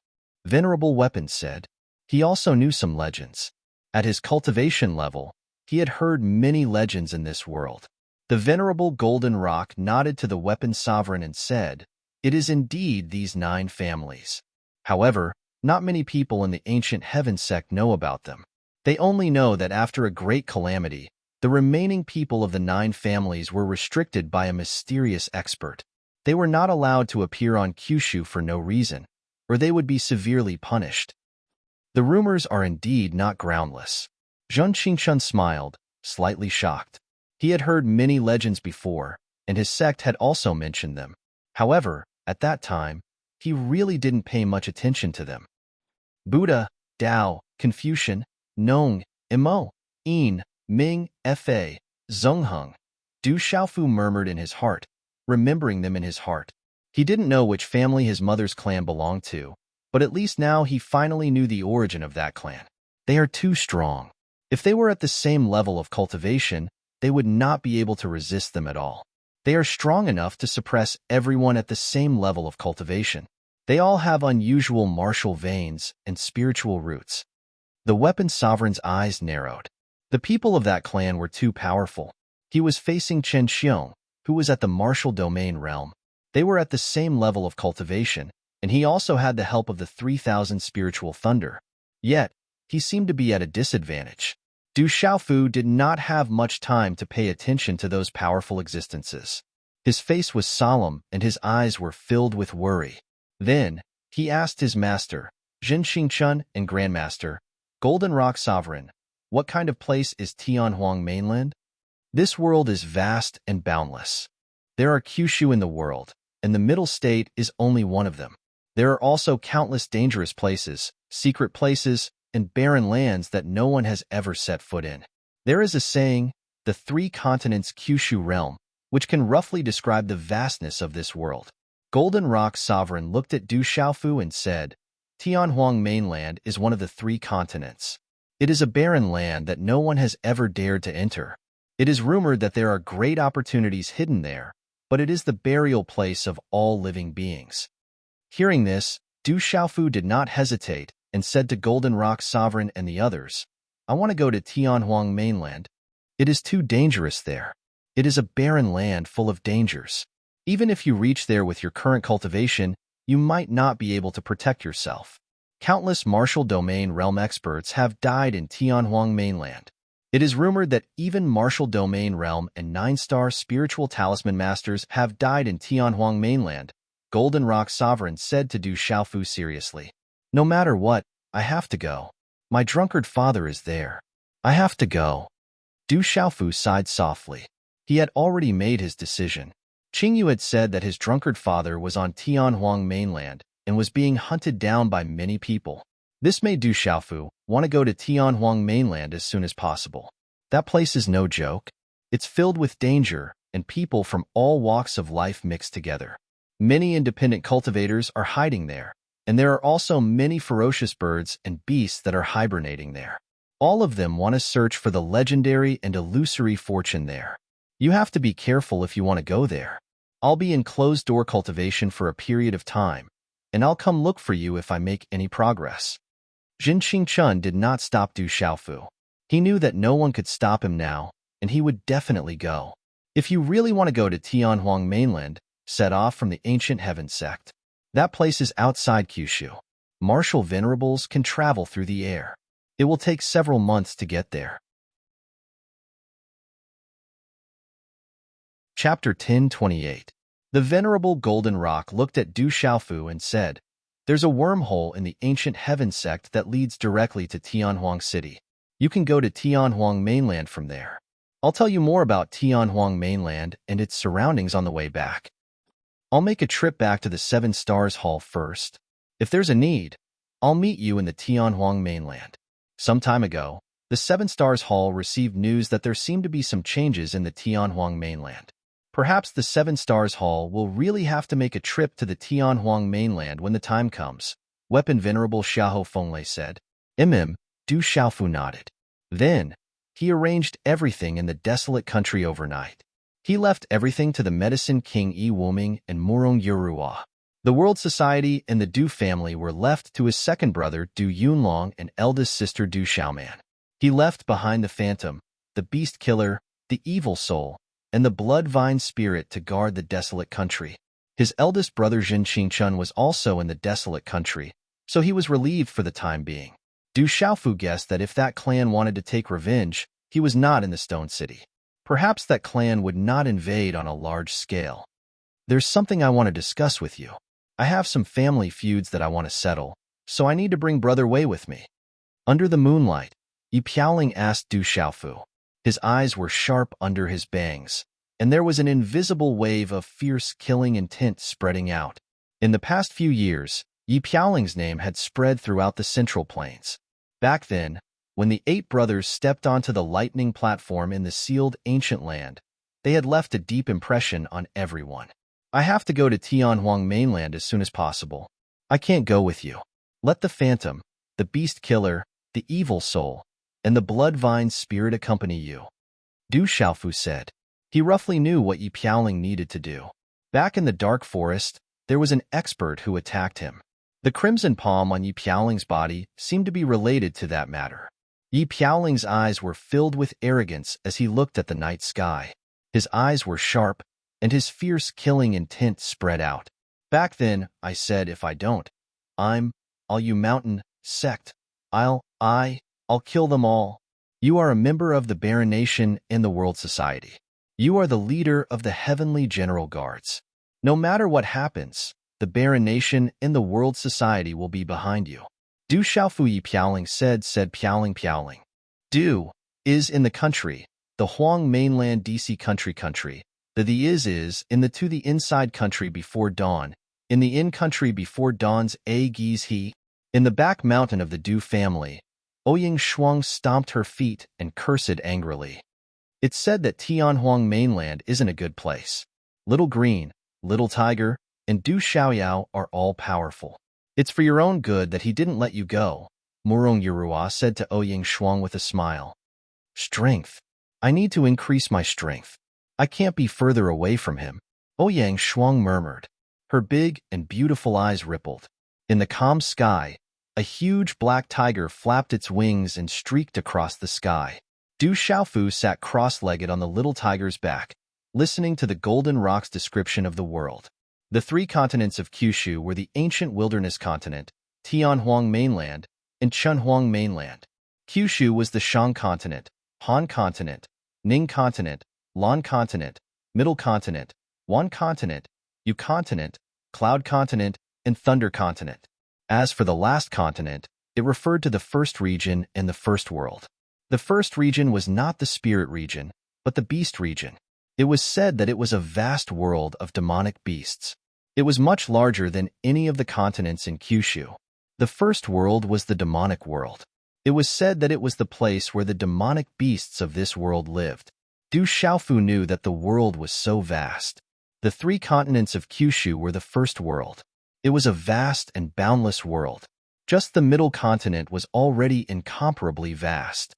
Venerable Weapon said. He also knew some legends. At his cultivation level, he had heard many legends in this world. The venerable Golden Rock nodded to the weapon sovereign and said, "It is indeed these 9 families. However, not many people in the ancient heaven sect know about them. They only know that after a great calamity, the remaining people of the 9 families were restricted by a mysterious expert. They were not allowed to appear on Kyushu for no reason, or they would be severely punished. The rumors are indeed not groundless." Zheng Qingchun smiled, slightly shocked. He had heard many legends before, and his sect had also mentioned them. However, at that time, he really didn't pay much attention to them. Buddha, Tao, Confucian, Nong, Imo, Yin, Ming, Fa, Zhongheng. Du Xiaofu murmured in his heart, remembering them in his heart. He didn't know which family his mother's clan belonged to, but at least now he finally knew the origin of that clan. They are too strong. If they were at the same level of cultivation, they would not be able to resist them at all. They are strong enough to suppress everyone at the same level of cultivation. They all have unusual martial veins and spiritual roots. The weapon sovereign's eyes narrowed. The people of that clan were too powerful. He was facing Chen Xiong, who was at the martial domain realm. They were at the same level of cultivation, and he also had the help of the 3,000 spiritual thunder. Yet, he seemed to be at a disadvantage. Du Xiaofu did not have much time to pay attention to those powerful existences. His face was solemn and his eyes were filled with worry. Then, he asked his master, Zhen Xingchun and Grandmaster, Golden Rock Sovereign, "What kind of place is Tianhuang mainland?" "This world is vast and boundless. There are Kyushu in the world, and the middle state is only one of them. There are also countless dangerous places, secret places, and barren lands that no one has ever set foot in. There is a saying, the 3 continents Kyushu realm, which can roughly describe the vastness of this world." Golden Rock Sovereign looked at Du Xiaofu and said, "Tianhuang mainland is one of the 3 continents. It is a barren land that no one has ever dared to enter. It is rumored that there are great opportunities hidden there, but it is the burial place of all living beings." Hearing this, Du Xiaofu did not hesitate and said to Golden Rock Sovereign and the others, "I want to go to Tianhuang mainland. It is too dangerous there. It is a barren land full of dangers. Even if you reach there with your current cultivation, you might not be able to protect yourself. Countless martial domain realm experts have died in Tianhuang mainland. It is rumored that even martial domain realm and 9-star spiritual talisman masters have died in Tianhuang mainland," Golden Rock Sovereign said to Du Xiaofu seriously. "No matter what, I have to go. My drunkard father is there. I have to go." Du Xiaofu sighed softly. He had already made his decision. Qingyu had said that his drunkard father was on Tianhuang mainland and was being hunted down by many people. This made Du Xiaofu want to go to Tianhuang mainland as soon as possible. That place is no joke. It's filled with danger, and people from all walks of life mixed together. Many independent cultivators are hiding there, and there are also many ferocious birds and beasts that are hibernating there. All of them want to search for the legendary and illusory fortune there. You have to be careful if you want to go there. I'll be in closed-door cultivation for a period of time, and I'll come look for you if I make any progress." Zhen Qingchun did not stop Du Xiaofu. He knew that no one could stop him now, and he would definitely go. "If you really want to go to Tianhuang mainland, set off from the ancient heaven sect. That place is outside Kyushu. Martial venerables can travel through the air. It will take several months to get there." Chapter 10:28. The Venerable Golden Rock looked at Du Xiaofu and said, "There's a wormhole in the ancient heaven sect that leads directly to Tianhuang City. You can go to Tianhuang mainland from there. I'll tell you more about Tianhuang mainland and its surroundings on the way back. I'll make a trip back to the 7 Stars Hall first. If there's a need, I'll meet you in the Tianhuang mainland." Some time ago, the 7 Stars Hall received news that there seemed to be some changes in the Tianhuang mainland. Perhaps the 7 Stars Hall will really have to make a trip to the Tianhuang mainland when the time comes, Weapon Venerable Xiahou Fenglei said. Du Xiaofu nodded. Then, he arranged everything in the desolate country overnight. He left everything to the Medicine King Yi Wuming and Murong Yurua. The World Society and the Du family were left to his second brother Du Yunlong and eldest sister Du Xiaoman. He left behind the Phantom, the Beast Killer, the Evil Soul, and the Blood Vine Spirit to guard the desolate country. His eldest brother Jin Qingchun was also in the desolate country, so he was relieved for the time being. Du Xiaofu guessed that if that clan wanted to take revenge, he was not in the Stone City. Perhaps that clan would not invade on a large scale. There's something I want to discuss with you. I have some family feuds that I want to settle, so I need to bring Brother Wei with me. Under the moonlight, Yi Piaoling asked Du Xiaofu. His eyes were sharp under his bangs, and there was an invisible wave of fierce killing intent spreading out. In the past few years, Yi Piaoling's name had spread throughout the Central Plains. Back then, when the 8 brothers stepped onto the lightning platform in the sealed ancient land, they had left a deep impression on everyone. I have to go to Tianhuang mainland as soon as possible. I can't go with you. Let the Phantom, the Beast Killer, the Evil Soul, and the Blood Vine Spirit accompany you. Du Xiaofu said. He roughly knew what Yi Piaoling needed to do. Back in the dark forest, there was an expert who attacked him. The crimson palm on Yi Piaoling's body seemed to be related to that matter. Yi Piaoling's eyes were filled with arrogance as he looked at the night sky. His eyes were sharp, and his fierce killing intent spread out. Back then, I said if I don't, I'll you mountain, sect, I'll kill them all. You are a member of the Baron Nation and the World Society. You are the leader of the Heavenly General Guards. No matter what happens, the Baron Nation and the World Society will be behind you. Du Xiaofu Yi Piaoling said Piaoling. Du is in the country, the Huang mainland DC country. The is in the to the inside country before dawn, in the in country before dawn's a geese he. In the back mountain of the Du family, Ouying Shuang stomped her feet and cursed angrily. It's said that Tianhuang mainland isn't a good place. Little Green, Little Tiger, and Du Xiaoyao are all powerful. It's for your own good that he didn't let you go, Murong Yurua said to Ouying Shuang with a smile. Strength. I need to increase my strength. I can't be further away from him, Ouyang Shuang murmured. Her big and beautiful eyes rippled. In the calm sky, a huge black tiger flapped its wings and streaked across the sky. Du Xiaofu sat cross-legged on the little tiger's back, listening to the Golden Rock's description of the world. The 3 continents of Kyushu were the ancient wilderness continent, Tianhuang mainland, and Chunhuang mainland. Kyushu was the Shang continent, Han continent, Ning continent, Lan continent, Middle continent, Wan continent, Yu continent, Cloud continent, and Thunder continent. As for the last continent, it referred to the first region and the first world. The first region was not the spirit region, but the beast region. It was said that it was a vast world of demonic beasts. It was much larger than any of the continents in Kyushu. The first world was the demonic world. It was said that it was the place where the demonic beasts of this world lived. Du Xiaofu knew that the world was so vast. The 3 continents of Kyushu were the first world. It was a vast and boundless world. Just the middle continent was already incomparably vast.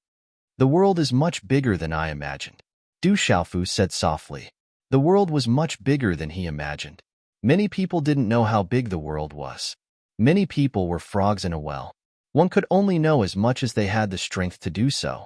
The world is much bigger than I imagined, Du Xiaofu said softly. The world was much bigger than he imagined. Many people didn't know how big the world was. Many people were frogs in a well. One could only know as much as they had the strength to do so.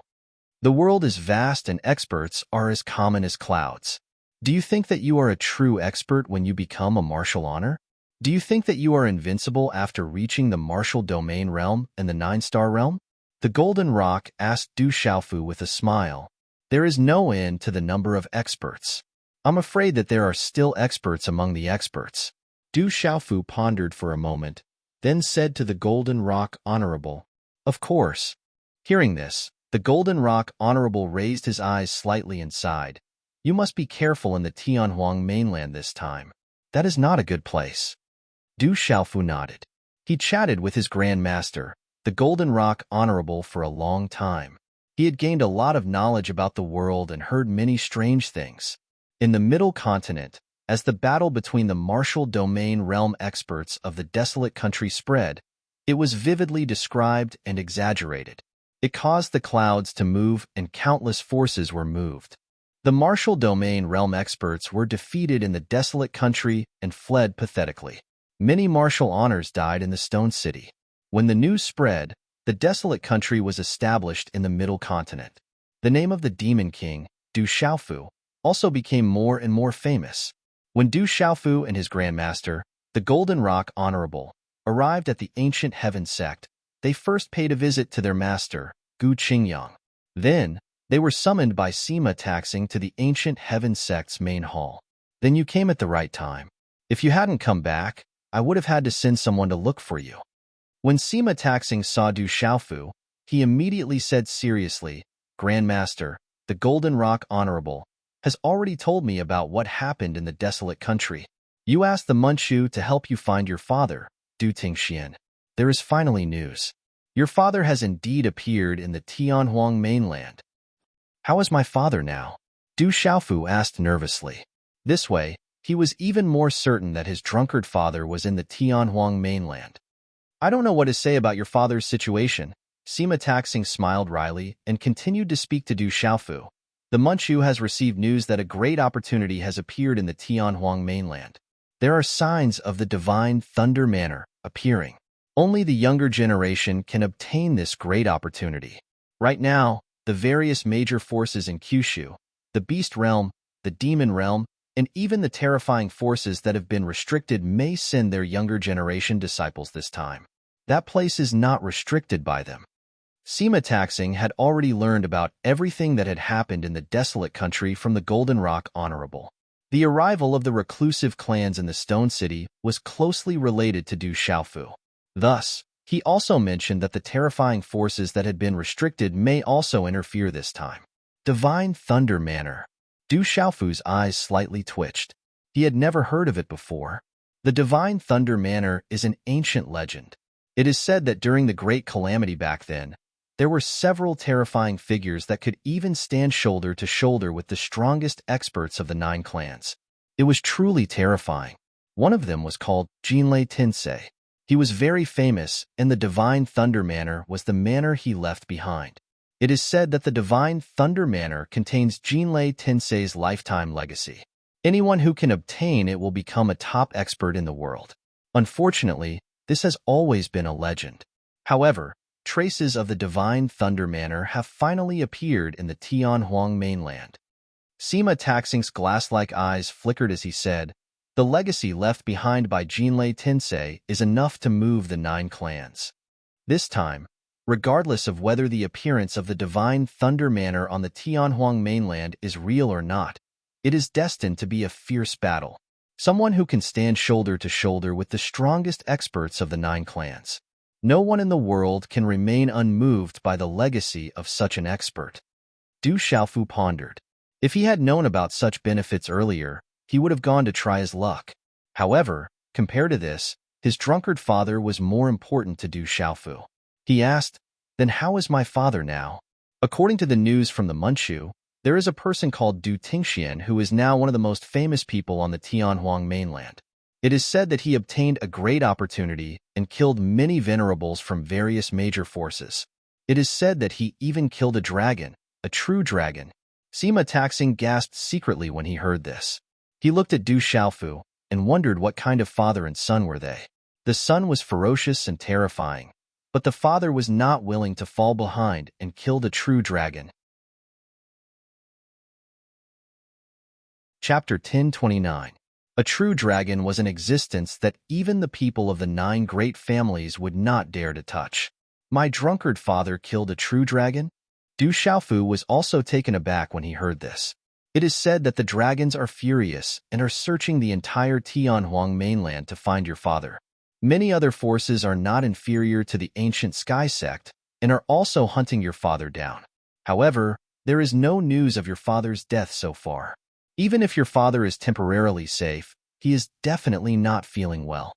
The world is vast and experts are as common as clouds. Do you think that you are a true expert when you become a martial honor? Do you think that you are invincible after reaching the martial domain realm and the 9-star realm? The Golden Rock asked Du Xiaofu with a smile. There is no end to the number of experts. I'm afraid that there are still experts among the experts. Du Xiaofu pondered for a moment, then said to the Golden Rock Honorable, Of course. Hearing this, the Golden Rock Honorable raised his eyes slightly and sighed. You must be careful in the Tianhuang mainland this time. That is not a good place. Du Xiaofu nodded. He chatted with his Grand Master, the Golden Rock Honorable, for a long time. He had gained a lot of knowledge about the world and heard many strange things. In the Middle Continent, as the battle between the martial domain realm experts of the desolate country spread, it was vividly described and exaggerated. It caused the clouds to move and countless forces were moved. The martial domain realm experts were defeated in the desolate country and fled pathetically. Many martial honors died in the Stone City. When the news spread, the desolate country was established in the Middle Continent. The name of the Demon King, Du Xiaofu, also became more and more famous. When Du Xiaofu and his grandmaster, the Golden Rock Honorable, arrived at the ancient Heaven sect, they first paid a visit to their master, Gu Qingyang. Then, they were summoned by Sima Taxing to the ancient Heaven sect's main hall. Then you came at the right time. If you hadn't come back, I would have had to send someone to look for you. When Sima Taxing saw Du Xiaofu, he immediately said seriously, Grandmaster, the Golden Rock Honorable, has already told me about what happened in the desolate country. You asked the Manchu to help you find your father, Du Tingxian. There is finally news. Your father has indeed appeared in the Tianhuang mainland. How is my father now? Du Xiaofu asked nervously. This way, he was even more certain that his drunkard father was in the Tianhuang mainland. I don't know what to say about your father's situation. Sima Taxing smiled wryly and continued to speak to Du Xiaofu. The Manchu has received news that a great opportunity has appeared in the Tianhuang mainland. There are signs of the divine thunder manor appearing. Only the younger generation can obtain this great opportunity. Right now, the various major forces in Kyushu, the Beast Realm, the Demon Realm, and even the terrifying forces that have been restricted may send their younger generation disciples this time. That place is not restricted by them. Sima Taxing had already learned about everything that had happened in the desolate country from the Golden Rock Honorable. The arrival of the reclusive clans in the Stone City was closely related to Du Xiaofu. Thus, he also mentioned that the terrifying forces that had been restricted may also interfere this time. Divine Thunder Manor. Du Xiaofu's eyes slightly twitched. He had never heard of it before. The Divine Thunder Manor is an ancient legend. It is said that during the Great Calamity back then, there were several terrifying figures that could even stand shoulder to shoulder with the strongest experts of the 9 clans. It was truly terrifying. One of them was called Jinlei Tensei. He was very famous, and the Divine Thunder Manor was the manor he left behind. It is said that the Divine Thunder Manor contains Jinlei Tensei's lifetime legacy. Anyone who can obtain it will become a top expert in the world. Unfortunately, this has always been a legend. However, traces of the Divine Thunder Manor have finally appeared in the Tianhuang mainland. Sima Taxing's glass-like eyes flickered as he said, the legacy left behind by Jinlei Tensei is enough to move the 9 clans. This time, regardless of whether the appearance of the Divine Thunder Manor on the Tianhuang mainland is real or not, it is destined to be a fierce battle. Someone who can stand shoulder to shoulder with the strongest experts of the 9 clans. No one in the world can remain unmoved by the legacy of such an expert. Du Xiaofu pondered. If he had known about such benefits earlier, he would have gone to try his luck. However, compared to this, his drunkard father was more important to Du Xiaofu. He asked, then how is my father now? According to the news from the Manchu, there is a person called Du Tingxian who is now one of the most famous people on the Tianhuang mainland. It is said that he obtained a great opportunity and killed many venerables from various major forces. It is said that he even killed a dragon, a true dragon. Sima Taxing gasped secretly when he heard this. He looked at Du Xiaofu and wondered what kind of father and son were they. The son was ferocious and terrifying, but the father was not willing to fall behind and kill the true dragon. Chapter 1029. A true dragon was an existence that even the people of the 9 great families would not dare to touch. My drunkard father killed a true dragon? Du Xiaofu was also taken aback when he heard this. It is said that the dragons are furious and are searching the entire Tianhuang mainland to find your father. Many other forces are not inferior to the ancient Sky sect and are also hunting your father down. However, there is no news of your father's death so far. Even if your father is temporarily safe, he is definitely not feeling well.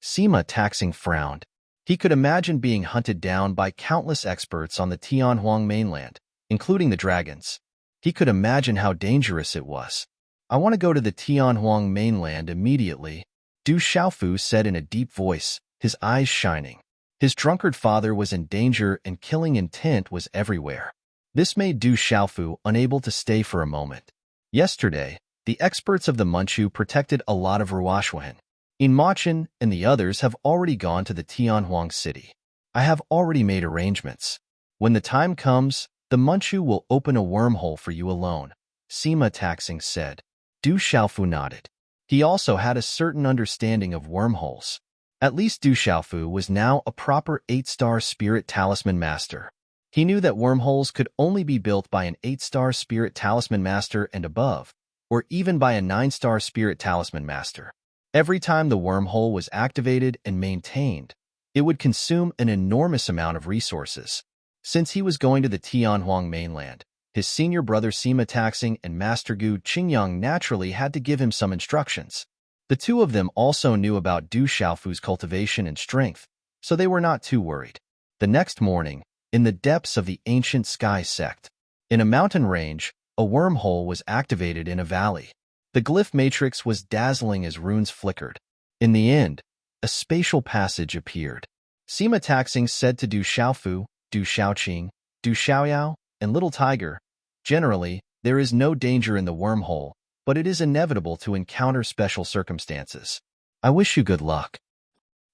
Sima Taxing frowned. He could imagine being hunted down by countless experts on the Tianhuang mainland, including the dragons. He could imagine how dangerous it was. I want to go to the Tianhuang mainland immediately, Du Xiaofu said in a deep voice, his eyes shining. His drunkard father was in danger and killing intent was everywhere. This made Du Xiaofu unable to stay for a moment. Yesterday, the experts of the Manchu protected a lot of Ruoxuan. Inmochin and the others have already gone to the Tianhuang city. I have already made arrangements. When the time comes, the Manchu will open a wormhole for you alone, Sima Taxing said. Du Xiaofu nodded. He also had a certain understanding of wormholes. At least Du Xiaofu was now a proper 8-star spirit talisman master. He knew that wormholes could only be built by an 8-star spirit talisman master and above, or even by a 9-star spirit talisman master. Every time the wormhole was activated and maintained, it would consume an enormous amount of resources. Since he was going to the Tianhuang mainland, his senior brother Sima Taxing and Master Gu Qingyang naturally had to give him some instructions. The two of them also knew about Du Xiaofu's cultivation and strength, so they were not too worried. The next morning, in the depths of the ancient sky sect, in a mountain range, a wormhole was activated in a valley. The glyph matrix was dazzling as runes flickered. In the end, a spatial passage appeared. Sima Taxing said to Du Xiaofu, Du Xiaoqing, Du Xiaoyao, and Little Tiger, generally, there is no danger in the wormhole, but it is inevitable to encounter special circumstances. I wish you good luck.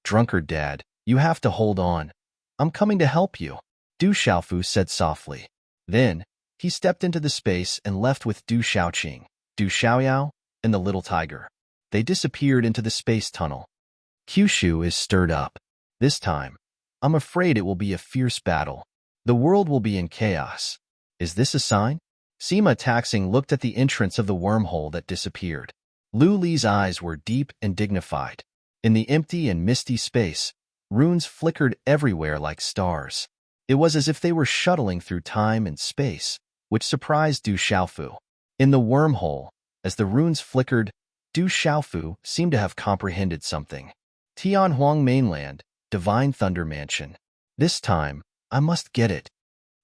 Drunkard Dad, you have to hold on. I'm coming to help you, Du Xiaofu said softly. Then, he stepped into the space and left with Du Xiaoqing, Du Xiaoyao, and the Little Tiger. They disappeared into the space tunnel. Kyushu is stirred up. This time, I'm afraid it will be a fierce battle. The world will be in chaos. Is this a sign? Sima Taxing looked at the entrance of the wormhole that disappeared. Lu Li's eyes were deep and dignified. In the empty and misty space, runes flickered everywhere like stars. It was as if they were shuttling through time and space, which surprised Du Xiaofu. In the wormhole, as the runes flickered, Du Xiaofu seemed to have comprehended something. Tianhuang mainland, Divine Thunder Mansion. This time, I must get it.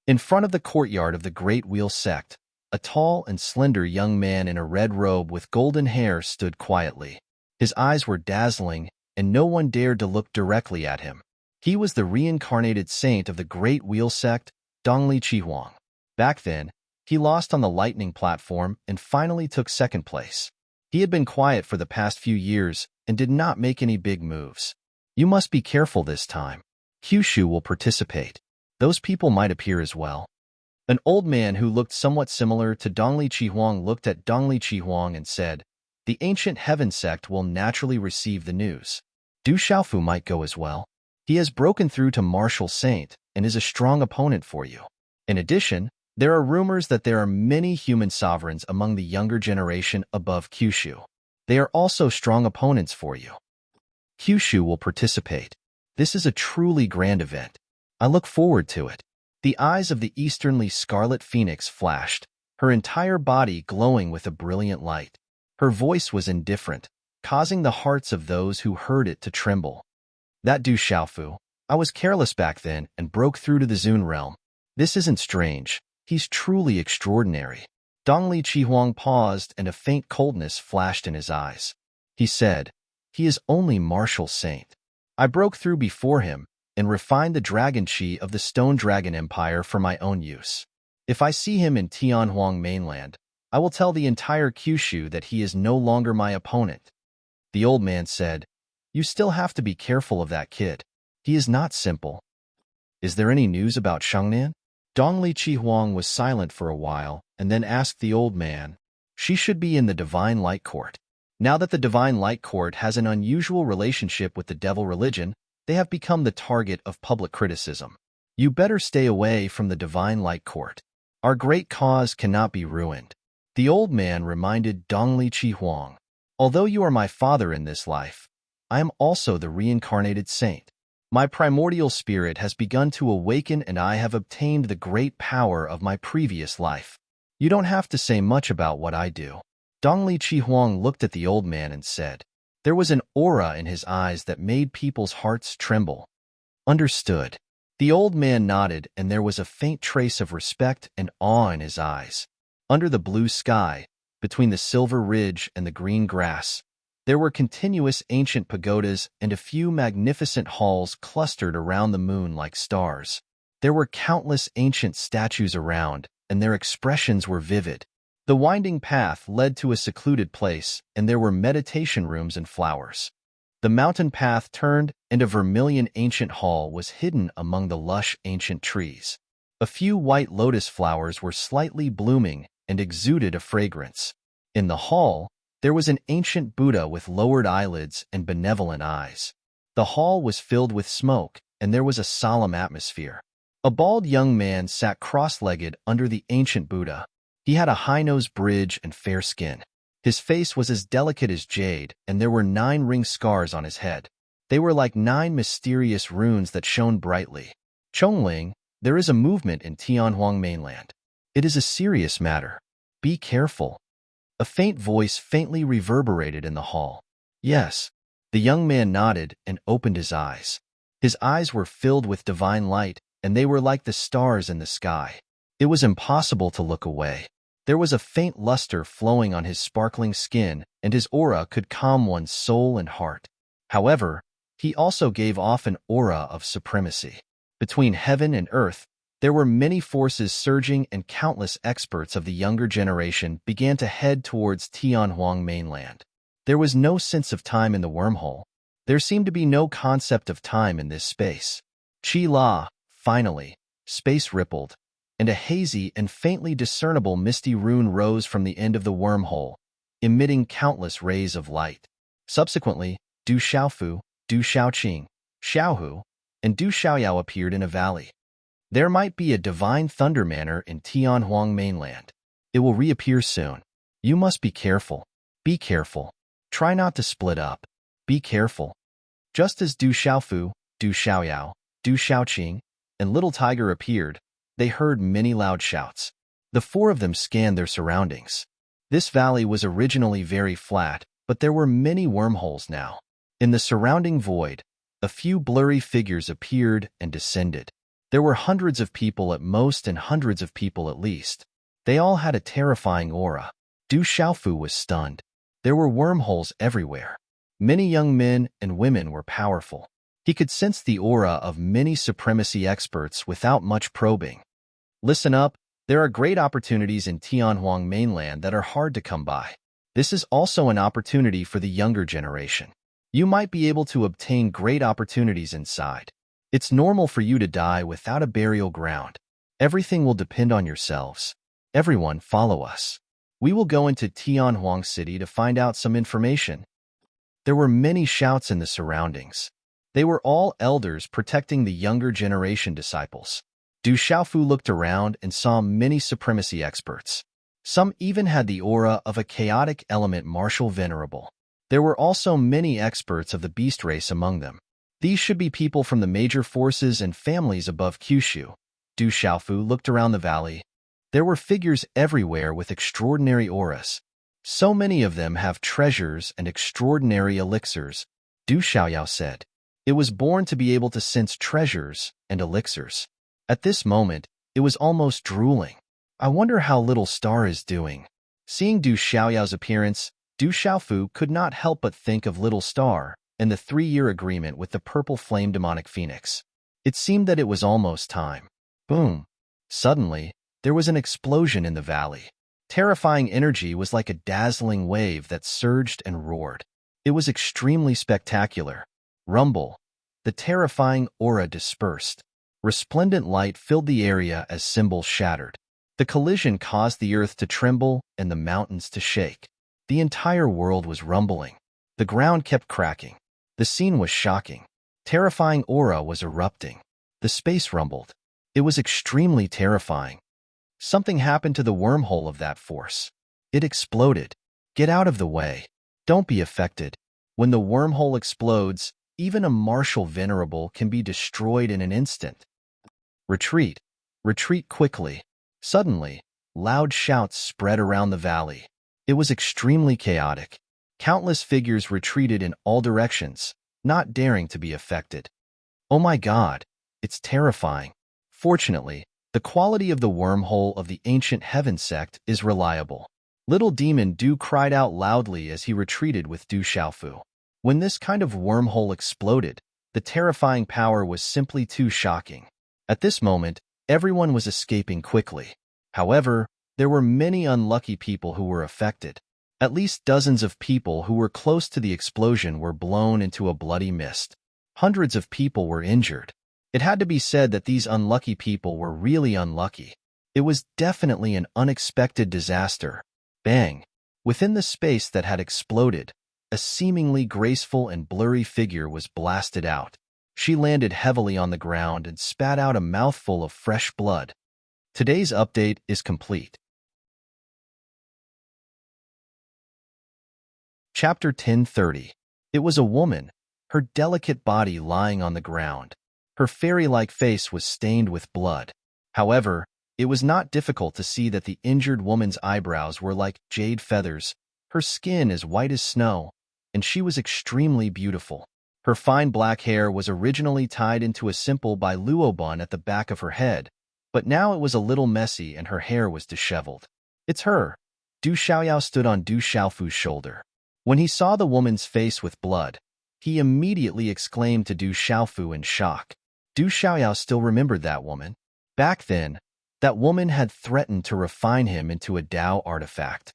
In front of the courtyard of the Great Wheel Sect, a tall and slender young man in a red robe with golden hair stood quietly. His eyes were dazzling, and no one dared to look directly at him. He was the reincarnated saint of the Great Wheel Sect, Dongli Chihuang. Back then, he lost on the lightning platform and finally took second place. He had been quiet for the past few years and did not make any big moves. You must be careful this time. Kyushu will participate. Those people might appear as well. An old man who looked somewhat similar to Dongli Chihuang looked at Dongli Chihuang and said, the ancient heaven sect will naturally receive the news. Du Xiaofu might go as well. He has broken through to Martial Saint and is a strong opponent for you. In addition, there are rumors that there are many human sovereigns among the younger generation above Kyushu. They are also strong opponents for you. Kyushu will participate. This is a truly grand event. I look forward to it. The eyes of the easternly scarlet phoenix flashed, her entire body glowing with a brilliant light. Her voice was indifferent, causing the hearts of those who heard it to tremble. That Du Xiaofu. I was careless back then and broke through to the Zun realm. This isn't strange. He's truly extraordinary. Dongli Chihuang paused and a faint coldness flashed in his eyes. He said, he is only Martial Saint. I broke through before him and refined the dragon chi of the Stone Dragon Empire for my own use. If I see him in Tianhuang mainland, I will tell the entire Kyushu that he is no longer my opponent. The old man said, you still have to be careful of that kid. He is not simple. Is there any news about Shangnan? Dongli Chihuang was silent for a while and then asked the old man. She should be in the Divine Light Court. Now that the Divine Light Court has an unusual relationship with the devil religion, they have become the target of public criticism. You better stay away from the Divine Light Court. Our great cause cannot be ruined. The old man reminded Dongli Chihuang. Although you are my father in this life, I am also the reincarnated saint. My primordial spirit has begun to awaken and I have obtained the great power of my previous life. You don't have to say much about what I do. Dongli Chihuang looked at the old man and said. There was an aura in his eyes that made people's hearts tremble. Understood. The old man nodded and there was a faint trace of respect and awe in his eyes. Under the blue sky, between the silver ridge and the green grass, there were continuous ancient pagodas and a few magnificent halls clustered around the moon like stars. There were countless ancient statues around, and their expressions were vivid. The winding path led to a secluded place, and there were meditation rooms and flowers. The mountain path turned, and a vermilion ancient hall was hidden among the lush ancient trees. A few white lotus flowers were slightly blooming and exuded a fragrance. In the hall, there was an ancient Buddha with lowered eyelids and benevolent eyes. The hall was filled with smoke, and there was a solemn atmosphere. A bald young man sat cross-legged under the ancient Buddha. He had a high-nosed bridge and fair skin. His face was as delicate as jade, and there were 9 ring scars on his head. They were like 9 mysterious runes that shone brightly. Chongling, there is a movement in Tianhuang mainland. It is a serious matter. Be careful. A faint voice faintly reverberated in the hall. Yes. The young man nodded and opened his eyes. His eyes were filled with divine light, and they were like the stars in the sky. It was impossible to look away. There was a faint luster flowing on his sparkling skin, and his aura could calm one's soul and heart. However, he also gave off an aura of supremacy. Between heaven and earth, there were many forces surging, and countless experts of the younger generation began to head towards Tianhuang mainland. There was no sense of time in the wormhole. There seemed to be no concept of time in this space. Chi-la, finally, space rippled, and a hazy and faintly discernible misty rune rose from the end of the wormhole, emitting countless rays of light. Subsequently, Du Xiaofu, Du Xiaoqing, Xiaohu, and Du Xiaoyao appeared in a valley. There might be a divine thunder manor in Tianhuang mainland. It will reappear soon. You must be careful. Be careful. Try not to split up. Be careful. Just as Du Xiaofu, Du Xiaoyao, Du Xiaoqing, and Little Tiger appeared, they heard many loud shouts. The 4 of them scanned their surroundings. This valley was originally very flat, but there were many wormholes now. In the surrounding void, a few blurry figures appeared and descended. There were hundreds of people at most and hundreds of people at least. They all had a terrifying aura. Du Xiaofu was stunned. There were wormholes everywhere. Many young men and women were powerful. He could sense the aura of many supremacy experts without much probing. Listen up, there are great opportunities in Tianhuang mainland that are hard to come by. This is also an opportunity for the younger generation. You might be able to obtain great opportunities inside. It's normal for you to die without a burial ground. Everything will depend on yourselves. Everyone follow us. We will go into Tianhuang City to find out some information. There were many shouts in the surroundings. They were all elders protecting the younger generation disciples. Du Xiaofu looked around and saw many supremacy experts. Some even had the aura of a chaotic element martial venerable. There were also many experts of the beast race among them. These should be people from the major forces and families above Kyushu. Du Xiaofu looked around the valley. There were figures everywhere with extraordinary auras. So many of them have treasures and extraordinary elixirs, Du Xiaoyao said. It was born to be able to sense treasures and elixirs. At this moment, it was almost drooling. I wonder how Little Star is doing. Seeing Du Xiaoyao's appearance, Du Xiaofu could not help but think of Little Star and the 3-year agreement with the purple flame demonic phoenix. It seemed that it was almost time. Boom! Suddenly, there was an explosion in the valley. Terrifying energy was like a dazzling wave that surged and roared. It was extremely spectacular. Rumble. The terrifying aura dispersed. Resplendent light filled the area as symbols shattered. The collision caused the earth to tremble and the mountains to shake. The entire world was rumbling. The ground kept cracking. The scene was shocking. Terrifying aura was erupting. The space rumbled. It was extremely terrifying. Something happened to the wormhole of that force. It exploded. Get out of the way. Don't be affected. When the wormhole explodes, even a martial venerable can be destroyed in an instant. Retreat. Retreat quickly. Suddenly, loud shouts spread around the valley. It was extremely chaotic. Countless figures retreated in all directions, not daring to be affected. Oh my God, it's terrifying. Fortunately, the quality of the wormhole of the ancient heaven sect is reliable. Little Demon Du cried out loudly as he retreated with Du Xiaofu. When this kind of wormhole exploded, the terrifying power was simply too shocking. At this moment, everyone was escaping quickly. However, there were many unlucky people who were affected. At least dozens of people who were close to the explosion were blown into a bloody mist. Hundreds of people were injured. It had to be said that these unlucky people were really unlucky. It was definitely an unexpected disaster. Bang! Within the space that had exploded, a seemingly graceful and blurry figure was blasted out. She landed heavily on the ground and spat out a mouthful of fresh blood. Today's update is complete. Chapter 1030. It was a woman, her delicate body lying on the ground. Her fairy-like face was stained with blood. However, it was not difficult to see that the injured woman's eyebrows were like jade feathers, her skin as white as snow, and she was extremely beautiful. Her fine black hair was originally tied into a simple luo bun at the back of her head, but now it was a little messy and her hair was disheveled. It's her. Du Xiaoyao stood on Du Xiaofu's shoulder. When he saw the woman's face with blood, he immediately exclaimed to Du Xiaofu in shock. Du Xiaoyao still remembered that woman. Back then, that woman had threatened to refine him into a Dao artifact.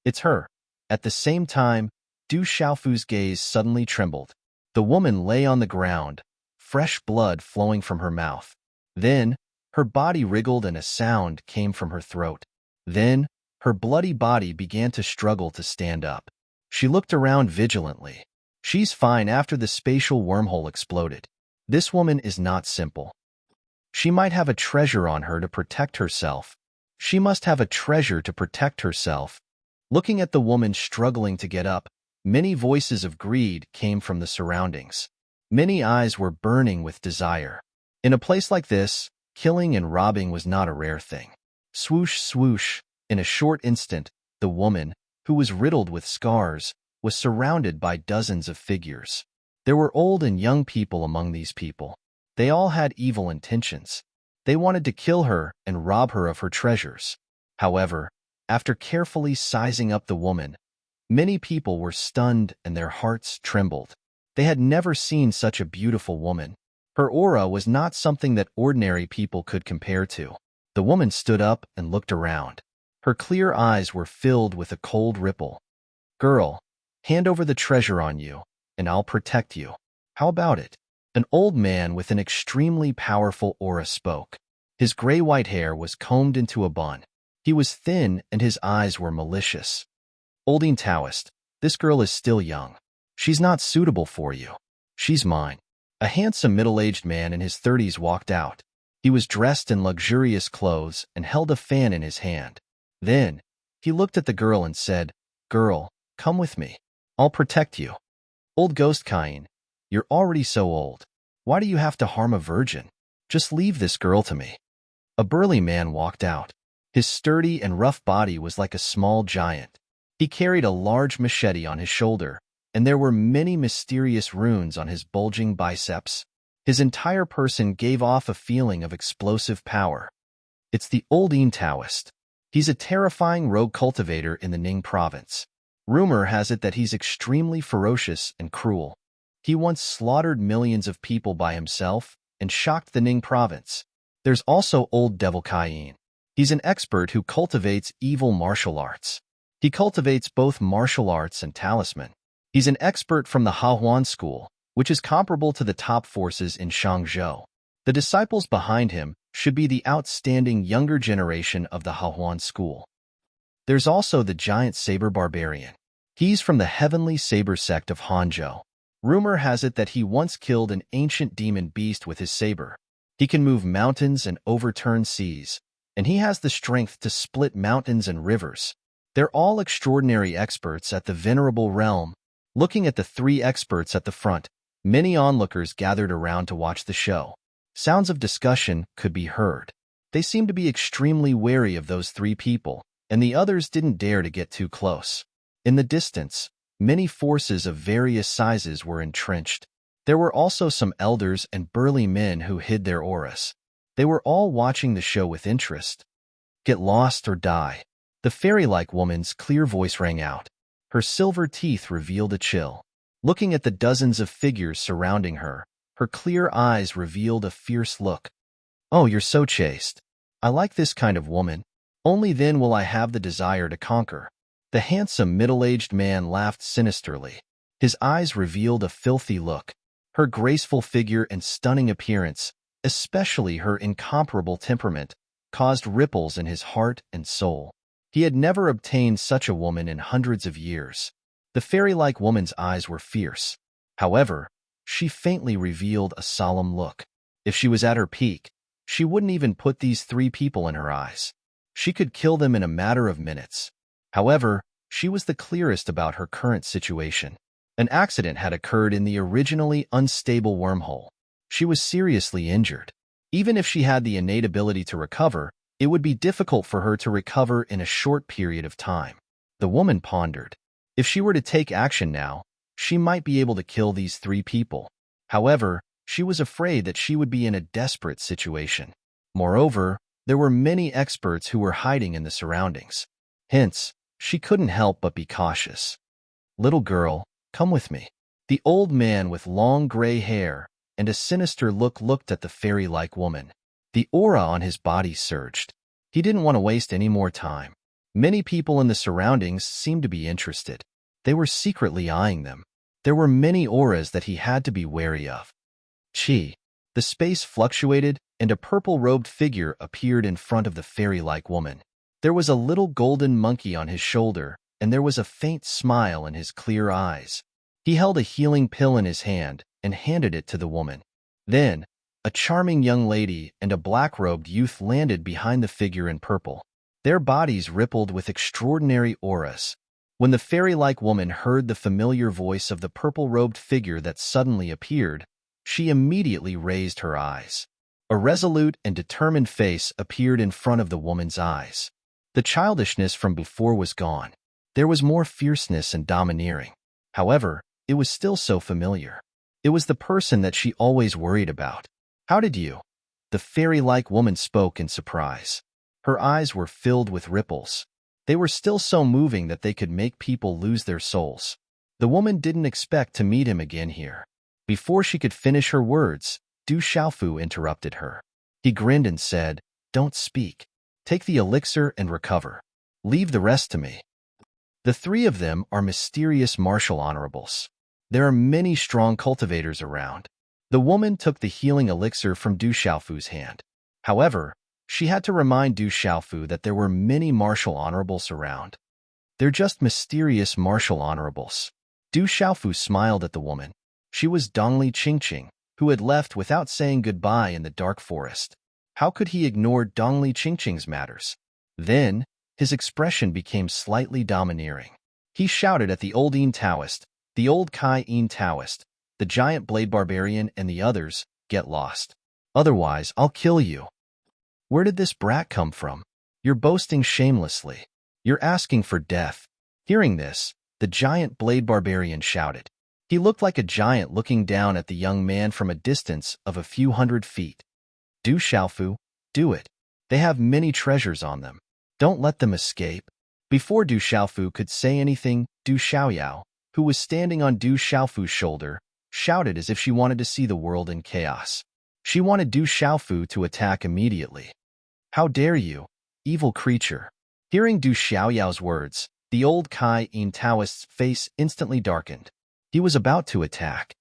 It's her. At the same time, Du Xiaofu's gaze suddenly trembled. The woman lay on the ground, fresh blood flowing from her mouth. Then, her body wriggled and a sound came from her throat. Then, her bloody body began to struggle to stand up. She looked around vigilantly. She's fine after the spatial wormhole exploded. This woman is not simple. She might have a treasure on her to protect herself. She must have a treasure to protect herself. Looking at the woman struggling to get up, many voices of greed came from the surroundings. Many eyes were burning with desire. In a place like this, killing and robbing was not a rare thing. Swoosh, swoosh. In a short instant, the woman, who was riddled with scars, was surrounded by dozens of figures. There were old and young people among these people. They all had evil intentions. They wanted to kill her and rob her of her treasures. However, after carefully sizing up the woman, many people were stunned and their hearts trembled. They had never seen such a beautiful woman. Her aura was not something that ordinary people could compare to. The woman stood up and looked around. Her clear eyes were filled with a cold ripple. Girl, hand over the treasure on you, and I'll protect you. How about it? An old man with an extremely powerful aura spoke. His gray-white hair was combed into a bun. He was thin and his eyes were malicious. Olding Taoist, this girl is still young. She's not suitable for you. She's mine. A handsome middle-aged man in his 30s walked out. He was dressed in luxurious clothes and held a fan in his hand. Then, he looked at the girl and said, "Girl, come with me. I'll protect you." Old Ghost Kain, you're already so old. Why do you have to harm a virgin? Just leave this girl to me. A burly man walked out. His sturdy and rough body was like a small giant. He carried a large machete on his shoulder, and there were many mysterious runes on his bulging biceps. His entire person gave off a feeling of explosive power. It's the Olding Taoist. He's a terrifying rogue cultivator in the Ning province. Rumor has it that he's extremely ferocious and cruel. He once slaughtered millions of people by himself and shocked the Ning province. There's also Old Devil Kain. He's an expert who cultivates evil martial arts. He cultivates both martial arts and talisman. He's an expert from the Hahuan school, which is comparable to the top forces in Shangzhou. The disciples behind him should be the outstanding younger generation of the Hahuan school. There's also the giant saber barbarian. He's from the heavenly saber sect of Hanzhou. Rumor has it that he once killed an ancient demon beast with his saber. He can move mountains and overturn seas, and he has the strength to split mountains and rivers. They're all extraordinary experts at the venerable realm. Looking at the three experts at the front, many onlookers gathered around to watch the show. Sounds of discussion could be heard. They seemed to be extremely wary of those three people, and the others didn't dare to get too close. In the distance, many forces of various sizes were entrenched. There were also some elders and burly men who hid their auras. They were all watching the show with interest. Get lost or die. The fairy-like woman's clear voice rang out. Her silver teeth revealed a chill. Looking at the dozens of figures surrounding her, her clear eyes revealed a fierce look. Oh, you're so chaste. I like this kind of woman. Only then will I have the desire to conquer. The handsome middle-aged man laughed sinisterly. His eyes revealed a filthy look. Her graceful figure and stunning appearance, especially her incomparable temperament, caused ripples in his heart and soul. He had never obtained such a woman in hundreds of years. The fairy-like woman's eyes were fierce. However, she faintly revealed a solemn look. If she was at her peak, she wouldn't even put these three people in her eyes. She could kill them in a matter of minutes. However, she was the clearest about her current situation. An accident had occurred in the originally unstable wormhole. She was seriously injured. Even if she had the innate ability to recover, it would be difficult for her to recover in a short period of time. The woman pondered. If she were to take action now, she might be able to kill these three people. However, she was afraid that she would be in a desperate situation. Moreover, there were many experts who were hiding in the surroundings. Hence, she couldn't help but be cautious. "Little girl, come with me." The old man with long gray hair and a sinister look looked at the fairy-like woman. The aura on his body surged. He didn't want to waste any more time. Many people in the surroundings seemed to be interested. They were secretly eyeing them. There were many auras that he had to be wary of. Chi. The space fluctuated, and a purple-robed figure appeared in front of the fairy-like woman. There was a little golden monkey on his shoulder, and there was a faint smile in his clear eyes. He held a healing pill in his hand and handed it to the woman. Then, a charming young lady and a black-robed youth landed behind the figure in purple. Their bodies rippled with extraordinary auras. When the fairy-like woman heard the familiar voice of the purple-robed figure that suddenly appeared, she immediately raised her eyes. A resolute and determined face appeared in front of the woman's eyes. The childishness from before was gone. There was more fierceness and domineering. However, it was still so familiar. It was the person that she always worried about. "How did you?" The fairy-like woman spoke in surprise. Her eyes were filled with ripples. They were still so moving that they could make people lose their souls. The woman didn't expect to meet him again here. Before she could finish her words, Du Xiaofu interrupted her. He grinned and said, "Don't speak. Take the elixir and recover. Leave the rest to me." The three of them are mysterious martial honorables. There are many strong cultivators around. The woman took the healing elixir from Du Xiaofu's hand. However, she had to remind Du Xiaofu that there were many martial honorables around. "They're just mysterious martial honorables." Du Xiaofu smiled at the woman. She was Dongli Qingqing, who had left without saying goodbye in the dark forest. How could he ignore Dongli Qingqing's matters? Then, his expression became slightly domineering. He shouted at the old Yin Taoist, the old Kai Yin Taoist, the giant blade barbarian, and the others, "Get lost. Otherwise, I'll kill you." "Where did this brat come from? You're boasting shamelessly. You're asking for death." Hearing this, the giant blade barbarian shouted. He looked like a giant looking down at the young man from a distance of a few hundred feet. "Du Xiaofu, do it. They have many treasures on them. Don't let them escape." Before Du Xiaofu could say anything, Du Xiaoyao, who was standing on Du Xiaofu's shoulder, shouted as if she wanted to see the world in chaos. She wanted Du Xiaofu to attack immediately. "How dare you, evil creature!" Hearing Du Xiaoyao's words, the old Kai Yin Taoist's face instantly darkened. He was about to attack.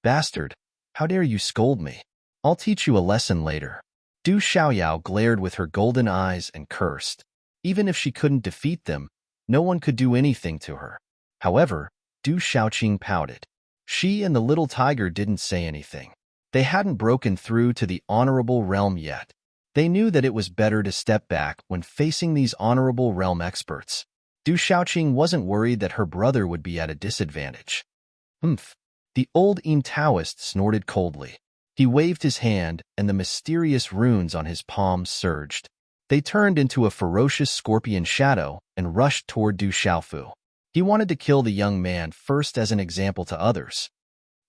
"Bastard, how dare you scold me? I'll teach you a lesson later." Du Xiaoyao glared with her golden eyes and cursed. Even if she couldn't defeat them, no one could do anything to her. However, Du Xiaoqing pouted. She and the little tiger didn't say anything. They hadn't broken through to the honorable realm yet. They knew that it was better to step back when facing these honorable realm experts. Du Xiaoqing wasn't worried that her brother would be at a disadvantage. "Humph." The old Yin Taoist snorted coldly. He waved his hand, and the mysterious runes on his palms surged. They turned into a ferocious scorpion shadow and rushed toward Du Xiaofu. He wanted to kill the young man first as an example to others.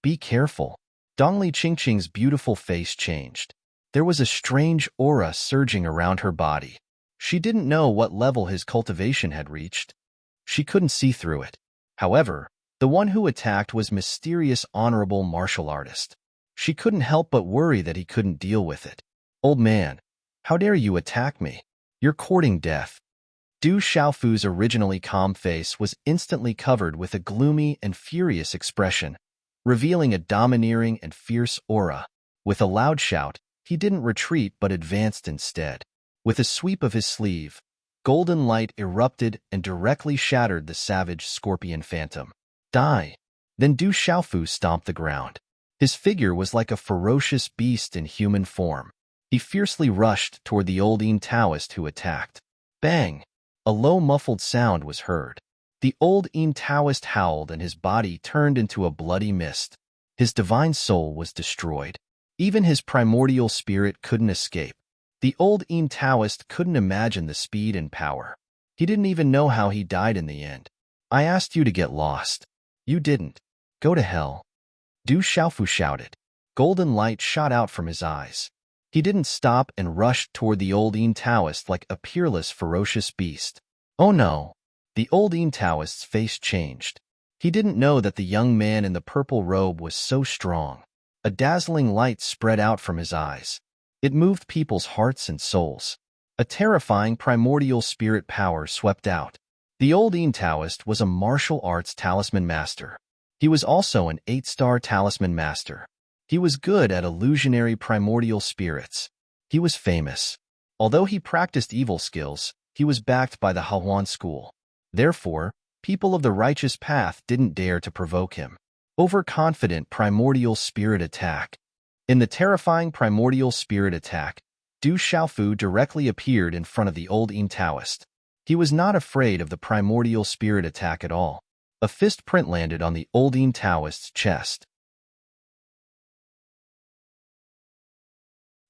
"Be careful." Dongli Qingqing's beautiful face changed. There was a strange aura surging around her body. She didn't know what level his cultivation had reached. She couldn't see through it. However, the one who attacked was mysterious honorable martial artist. She couldn't help but worry that he couldn't deal with it. "Old man, how dare you attack me? You're courting death." Du Xiaofu's originally calm face was instantly covered with a gloomy and furious expression, revealing a domineering and fierce aura. With a loud shout, he didn't retreat but advanced instead. With a sweep of his sleeve, golden light erupted and directly shattered the savage scorpion phantom. Die! Then Du Xiaofu stomped the ground. His figure was like a ferocious beast in human form. He fiercely rushed toward the old Yin Taoist who attacked. Bang! A low muffled sound was heard. The old Yin Taoist howled and his body turned into a bloody mist. His divine soul was destroyed. Even his primordial spirit couldn't escape. The old Yin Taoist couldn't imagine the speed and power. He didn't even know how he died in the end. I asked you to get lost. You didn't. Go to hell. Du Xiaofu shouted. Golden light shot out from his eyes. He didn't stop and rushed toward the old Yin Taoist like a peerless, ferocious beast. Oh no! The old Yin Taoist's face changed. He didn't know that the young man in the purple robe was so strong. A dazzling light spread out from his eyes. It moved people's hearts and souls. A terrifying primordial spirit power swept out. The old Yin Taoist was a martial arts talisman master. He was also an 8-star talisman master. He was good at illusionary primordial spirits. He was famous. Although he practiced evil skills, he was backed by the Hahuan school. Therefore, people of the righteous path didn't dare to provoke him. Overconfident primordial spirit attack. In the terrifying primordial spirit attack, Du Xiaofu directly appeared in front of the old Yin Taoist. He was not afraid of the primordial spirit attack at all. A fist print landed on the old Yin Taoist's chest.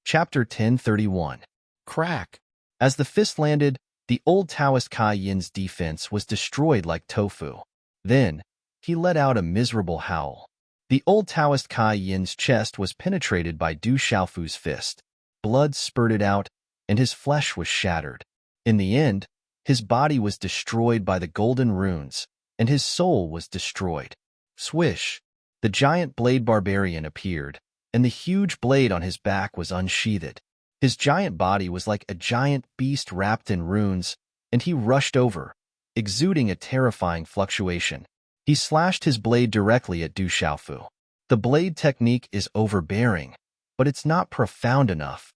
Chapter 1031. Crack. As the fist landed, the old Taoist Kai Yin's defense was destroyed like tofu. Then, he let out a miserable howl. The old Taoist Kai Yin's chest was penetrated by Du Xiaofu's fist. Blood spurted out, and his flesh was shattered. In the end, his body was destroyed by the golden runes, and his soul was destroyed. Swish! The giant blade barbarian appeared, and the huge blade on his back was unsheathed. His giant body was like a giant beast wrapped in runes, and he rushed over, exuding a terrifying fluctuation. He slashed his blade directly at Du Xiaofu. The blade technique is overbearing, but it's not profound enough.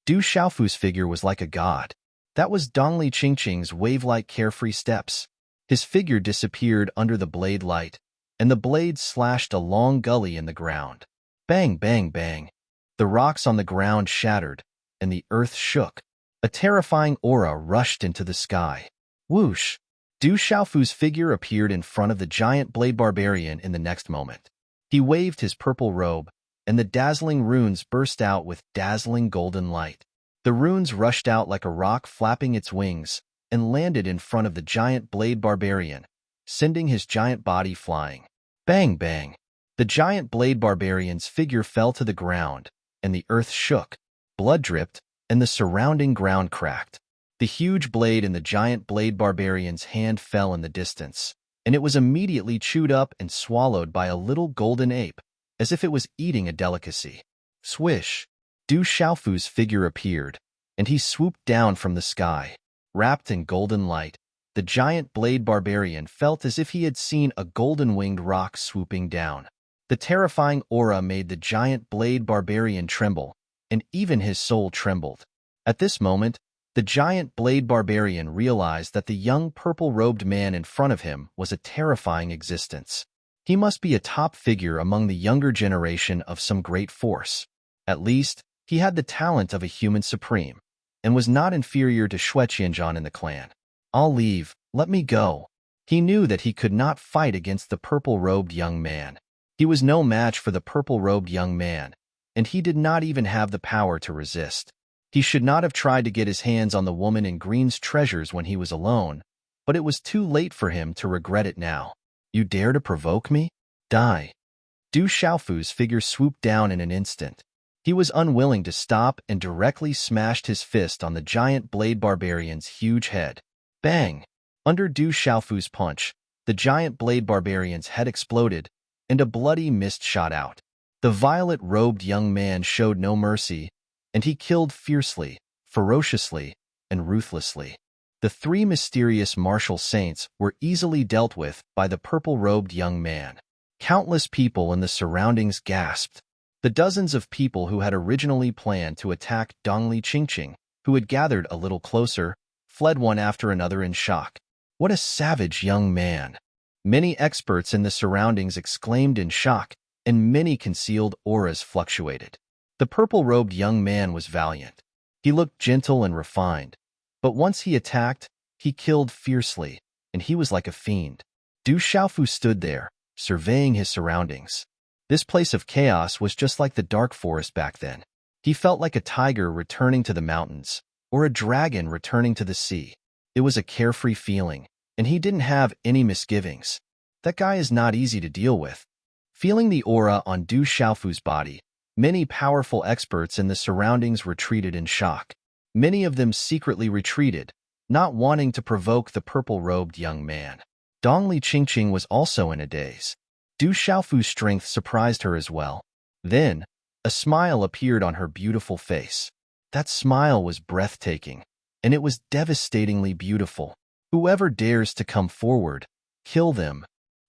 Du Xiaofu's figure was like a god. That was Dongli Qingqing's wave-like carefree steps. His figure disappeared under the blade light, and the blade slashed a long gully in the ground. Bang, bang, bang. The rocks on the ground shattered, and the earth shook. A terrifying aura rushed into the sky. Whoosh! Du Xiaofu's figure appeared in front of the giant blade barbarian in the next moment. He waved his purple robe, and the dazzling runes burst out with dazzling golden light. The runes rushed out like a rock flapping its wings and landed in front of the giant blade barbarian, sending his giant body flying. Bang, bang! The giant blade barbarian's figure fell to the ground, and the earth shook. Blood dripped, and the surrounding ground cracked. The huge blade in the giant blade barbarian's hand fell in the distance, and it was immediately chewed up and swallowed by a little golden ape, as if it was eating a delicacy. Swish! Du Xiaofu's figure appeared, and he swooped down from the sky. Wrapped in golden light, the giant blade barbarian felt as if he had seen a golden-winged rock swooping down. The terrifying aura made the giant blade barbarian tremble, and even his soul trembled. At this moment, the giant blade barbarian realized that the young purple-robed man in front of him was a terrifying existence. He must be a top figure among the younger generation of some great force. At least, he had the talent of a human supreme, and was not inferior to Xue Qianzhan in the clan. I'll leave, let me go. He knew that he could not fight against the purple-robed young man. He was no match for the purple-robed young man, and he did not even have the power to resist. He should not have tried to get his hands on the woman in green's treasures when he was alone, but it was too late for him to regret it now. You dare to provoke me? Die! Du Xiaofu's figure swooped down in an instant. He was unwilling to stop and directly smashed his fist on the giant blade barbarian's huge head. Bang! Under Du Xiaofu's punch, the giant blade barbarian's head exploded, and a bloody mist shot out. The violet-robed young man showed no mercy, and he killed fiercely, ferociously, and ruthlessly. The three mysterious martial saints were easily dealt with by the purple-robed young man. Countless people in the surroundings gasped. The dozens of people who had originally planned to attack Dongli Qingqing, who had gathered a little closer, fled one after another in shock. What a savage young man! Many experts in the surroundings exclaimed in shock, and many concealed auras fluctuated. The purple-robed young man was valiant. He looked gentle and refined, but once he attacked, he killed fiercely, and he was like a fiend. Du Xiaofu stood there, surveying his surroundings. This place of chaos was just like the dark forest back then. He felt like a tiger returning to the mountains, or a dragon returning to the sea. It was a carefree feeling, and he didn't have any misgivings. That guy is not easy to deal with. Feeling the aura on Du Xiaofu's body, many powerful experts in the surroundings retreated in shock. Many of them secretly retreated, not wanting to provoke the purple-robed young man. Dongli Qingqing was also in a daze. Du Xiaofu's strength surprised her as well. Then, a smile appeared on her beautiful face. That smile was breathtaking, and it was devastatingly beautiful. Whoever dares to come forward, kill them,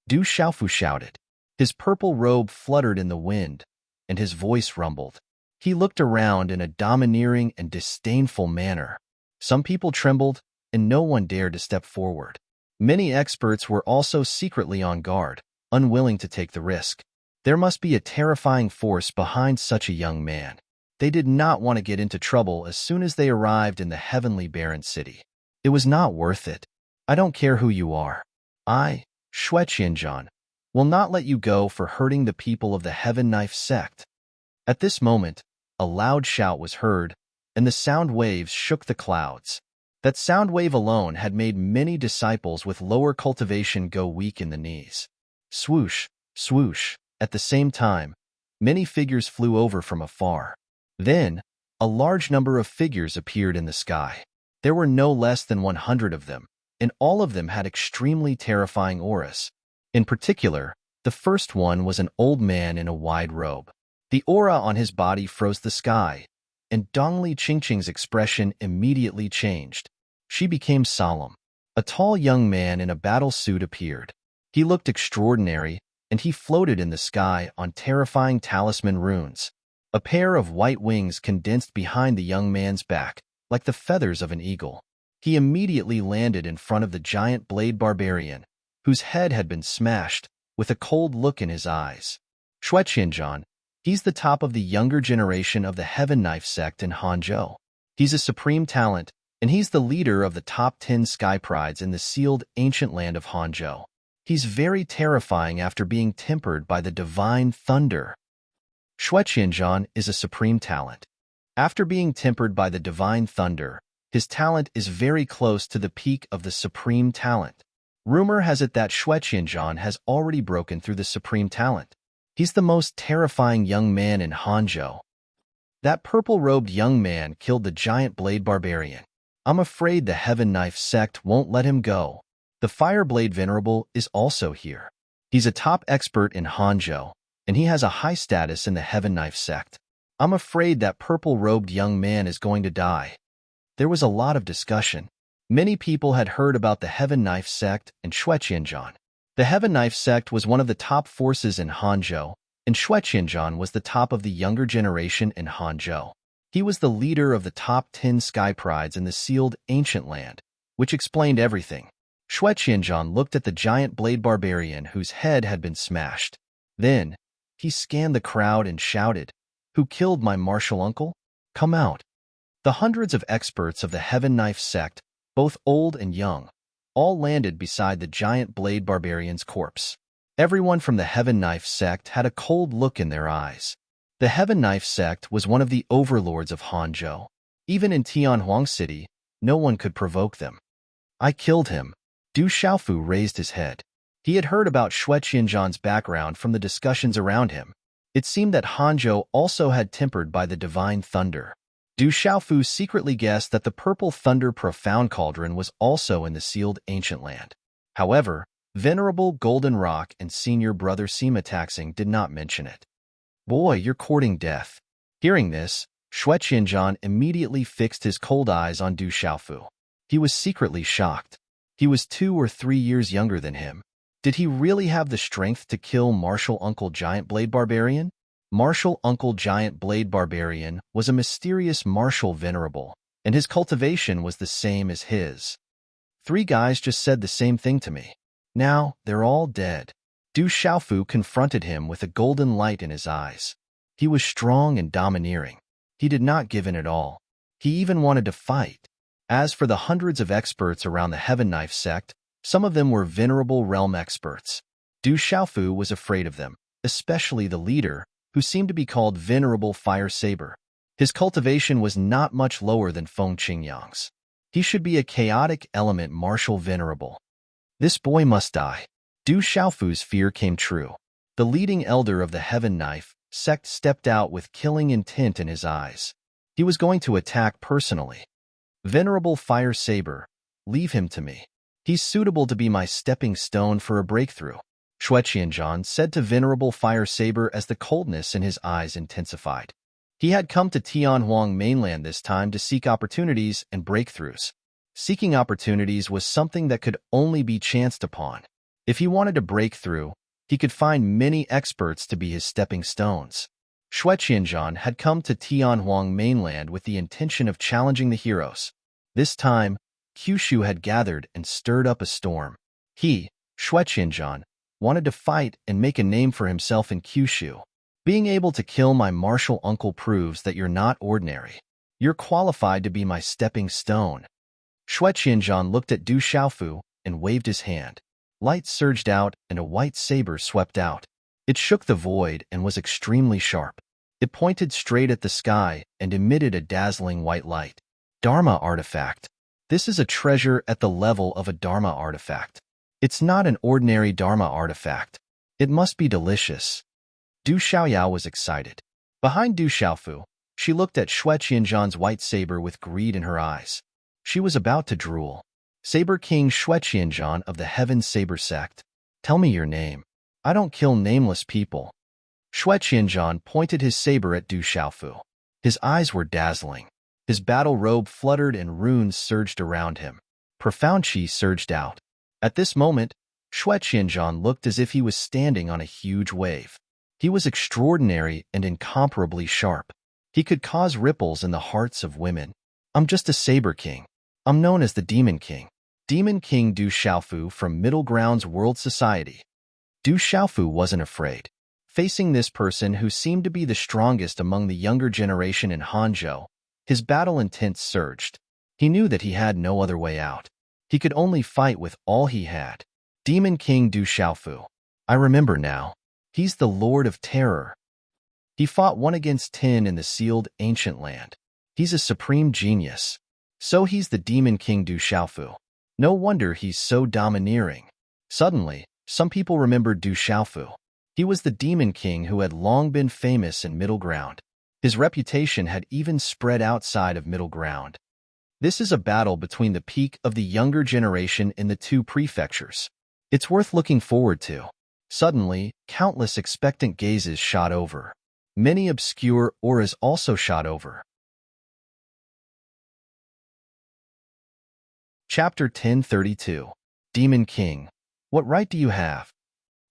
Du Xiaofu shouted. His purple robe fluttered in the wind, and his voice rumbled. He looked around in a domineering and disdainful manner. Some people trembled, and no one dared to step forward. Many experts were also secretly on guard, unwilling to take the risk. There must be a terrifying force behind such a young man. They did not want to get into trouble as soon as they arrived in the heavenly barren city. It was not worth it. I don't care who you are. I, Xue Qianzhan, will not let you go for hurting the people of the Heaven Knife sect. At this moment, a loud shout was heard, and the sound waves shook the clouds. That sound wave alone had made many disciples with lower cultivation go weak in the knees. Swoosh, swoosh, at the same time, many figures flew over from afar. Then, a large number of figures appeared in the sky. There were no less than 100 of them, and all of them had extremely terrifying auras. In particular, the first one was an old man in a wide robe. The aura on his body froze the sky, and Dongli Qingqing's expression immediately changed. She became solemn. A tall young man in a battle suit appeared. He looked extraordinary, and he floated in the sky on terrifying talisman runes. A pair of white wings condensed behind the young man's back, like the feathers of an eagle. He immediately landed in front of the giant blade barbarian, whose head had been smashed, with a cold look in his eyes. Xue Qianzhan, he's the top of the younger generation of the Heaven Knife sect in Hangzhou. He's a supreme talent, and he's the leader of the top 10 sky prides in the sealed ancient land of Hangzhou. He's very terrifying after being tempered by the divine thunder. Xue Qianzhan is a supreme talent. After being tempered by the divine thunder, his talent is very close to the peak of the supreme talent. Rumor has it that Xue Qianzhan has already broken through the supreme talent. He's the most terrifying young man in Hangzhou. That purple-robed young man killed the giant blade barbarian. I'm afraid the Heaven Knife sect won't let him go. The Fireblade Venerable is also here. He's a top expert in Hangzhou, and he has a high status in the Heaven Knife sect. I'm afraid that purple-robed young man is going to die. There was a lot of discussion. Many people had heard about the Heaven Knife sect and Xue Qianzhan. The Heaven Knife sect was one of the top forces in Hangzhou, and Xue Qianzhan was the top of the younger generation in Hangzhou. He was the leader of the top 10 sky prides in the sealed ancient land, which explained everything. Xue Qianzhan looked at the giant blade barbarian whose head had been smashed. Then, he scanned the crowd and shouted, "Who killed my martial uncle? Come out." The hundreds of experts of the Heaven Knife sect, both old and young, all landed beside the giant blade barbarian's corpse. Everyone from the Heaven Knife sect had a cold look in their eyes. The Heaven Knife sect was one of the overlords of Hangzhou. Even in Tianhuang City, no one could provoke them. I killed him. Du Xiaofu raised his head. He had heard about Xue Qianzhan's background from the discussions around him. It seemed that Hangzhou also had tempered by the divine thunder. Du Xiaofu secretly guessed that the purple thunder profound cauldron was also in the sealed ancient land. However, Venerable Golden Rock and senior brother Sima Taxing did not mention it. Boy, you're courting death. Hearing this, Xue Qianzhan immediately fixed his cold eyes on Du Xiaofu. He was secretly shocked. He was 2 or 3 years younger than him. Did he really have the strength to kill Martial Uncle Giant Blade Barbarian? Martial Uncle Giant Blade Barbarian was a mysterious martial venerable, and his cultivation was the same as his. 3 guys just said the same thing to me. Now, they're all dead. Du Xiaofu confronted him with a golden light in his eyes. He was strong and domineering. He did not give in at all. He even wanted to fight. As for the hundreds of experts around the Heaven Knife sect, some of them were venerable realm experts. Du Xiaofu was afraid of them, especially the leader, who seemed to be called Venerable Fire Saber. His cultivation was not much lower than Feng Qingyang's. He should be a chaotic element martial venerable. This boy must die. Du Xiaofu's fear came true. The leading elder of the Heaven Knife sect stepped out with killing intent in his eyes. He was going to attack personally. Venerable Fire Saber, leave him to me. He's suitable to be my stepping stone for a breakthrough, Shui Qianzhan said to Venerable Fire Saber as the coldness in his eyes intensified. He had come to Tianhuang mainland this time to seek opportunities and breakthroughs. Seeking opportunities was something that could only be chanced upon. If he wanted to break through, he could find many experts to be his stepping stones. Shui Qianzhan had come to Tianhuang mainland with the intention of challenging the heroes. This time, Kyushu had gathered and stirred up a storm. He, Shui Qianzhan, wanted to fight and make a name for himself in Kyushu. Being able to kill my martial uncle proves that you're not ordinary. You're qualified to be my stepping stone. Shui Qianzhan looked at Du Xiaofu and waved his hand. Light surged out and a white saber swept out. It shook the void and was extremely sharp. It pointed straight at the sky and emitted a dazzling white light. Dharma artifact. This is a treasure at the level of a Dharma artifact. It's not an ordinary Dharma artifact. It must be delicious. Du Xiaoyao was excited. Behind Du Xiaofu, she looked at Shui Qianzhan's white saber with greed in her eyes. She was about to drool. Saber King Shui Qianzhan of the Heaven Saber sect. Tell me your name. I don't kill nameless people. Shui Qianzhan pointed his saber at Du Xiaofu. His eyes were dazzling. His battle robe fluttered and runes surged around him. Profound chi surged out. At this moment, Shui Qianzhan looked as if he was standing on a huge wave. He was extraordinary and incomparably sharp. He could cause ripples in the hearts of women. I'm just a Saber King. I'm known as the Demon King. Demon King Du Xiaofu from Middle Grounds World Society. Du Xiaofu wasn't afraid. Facing this person who seemed to be the strongest among the younger generation in Hanzhou, his battle intent surged. He knew that he had no other way out. He could only fight with all he had. Demon King Du Xiaofu. I remember now. He's the Lord of Terror. He fought 1 against 10 in the sealed ancient land. He's a supreme genius. So he's the Demon King Du Xiaofu. No wonder he's so domineering. Suddenly, some people remembered Du Xiaofu. He was the Demon King who had long been famous in Middle Ground. His reputation had even spread outside of Middle Ground. This is a battle between the peak of the younger generation in the 2 prefectures. It's worth looking forward to. Suddenly, countless expectant gazes shot over. Many obscure auras also shot over. Chapter 1032. Demon King. What right do you have?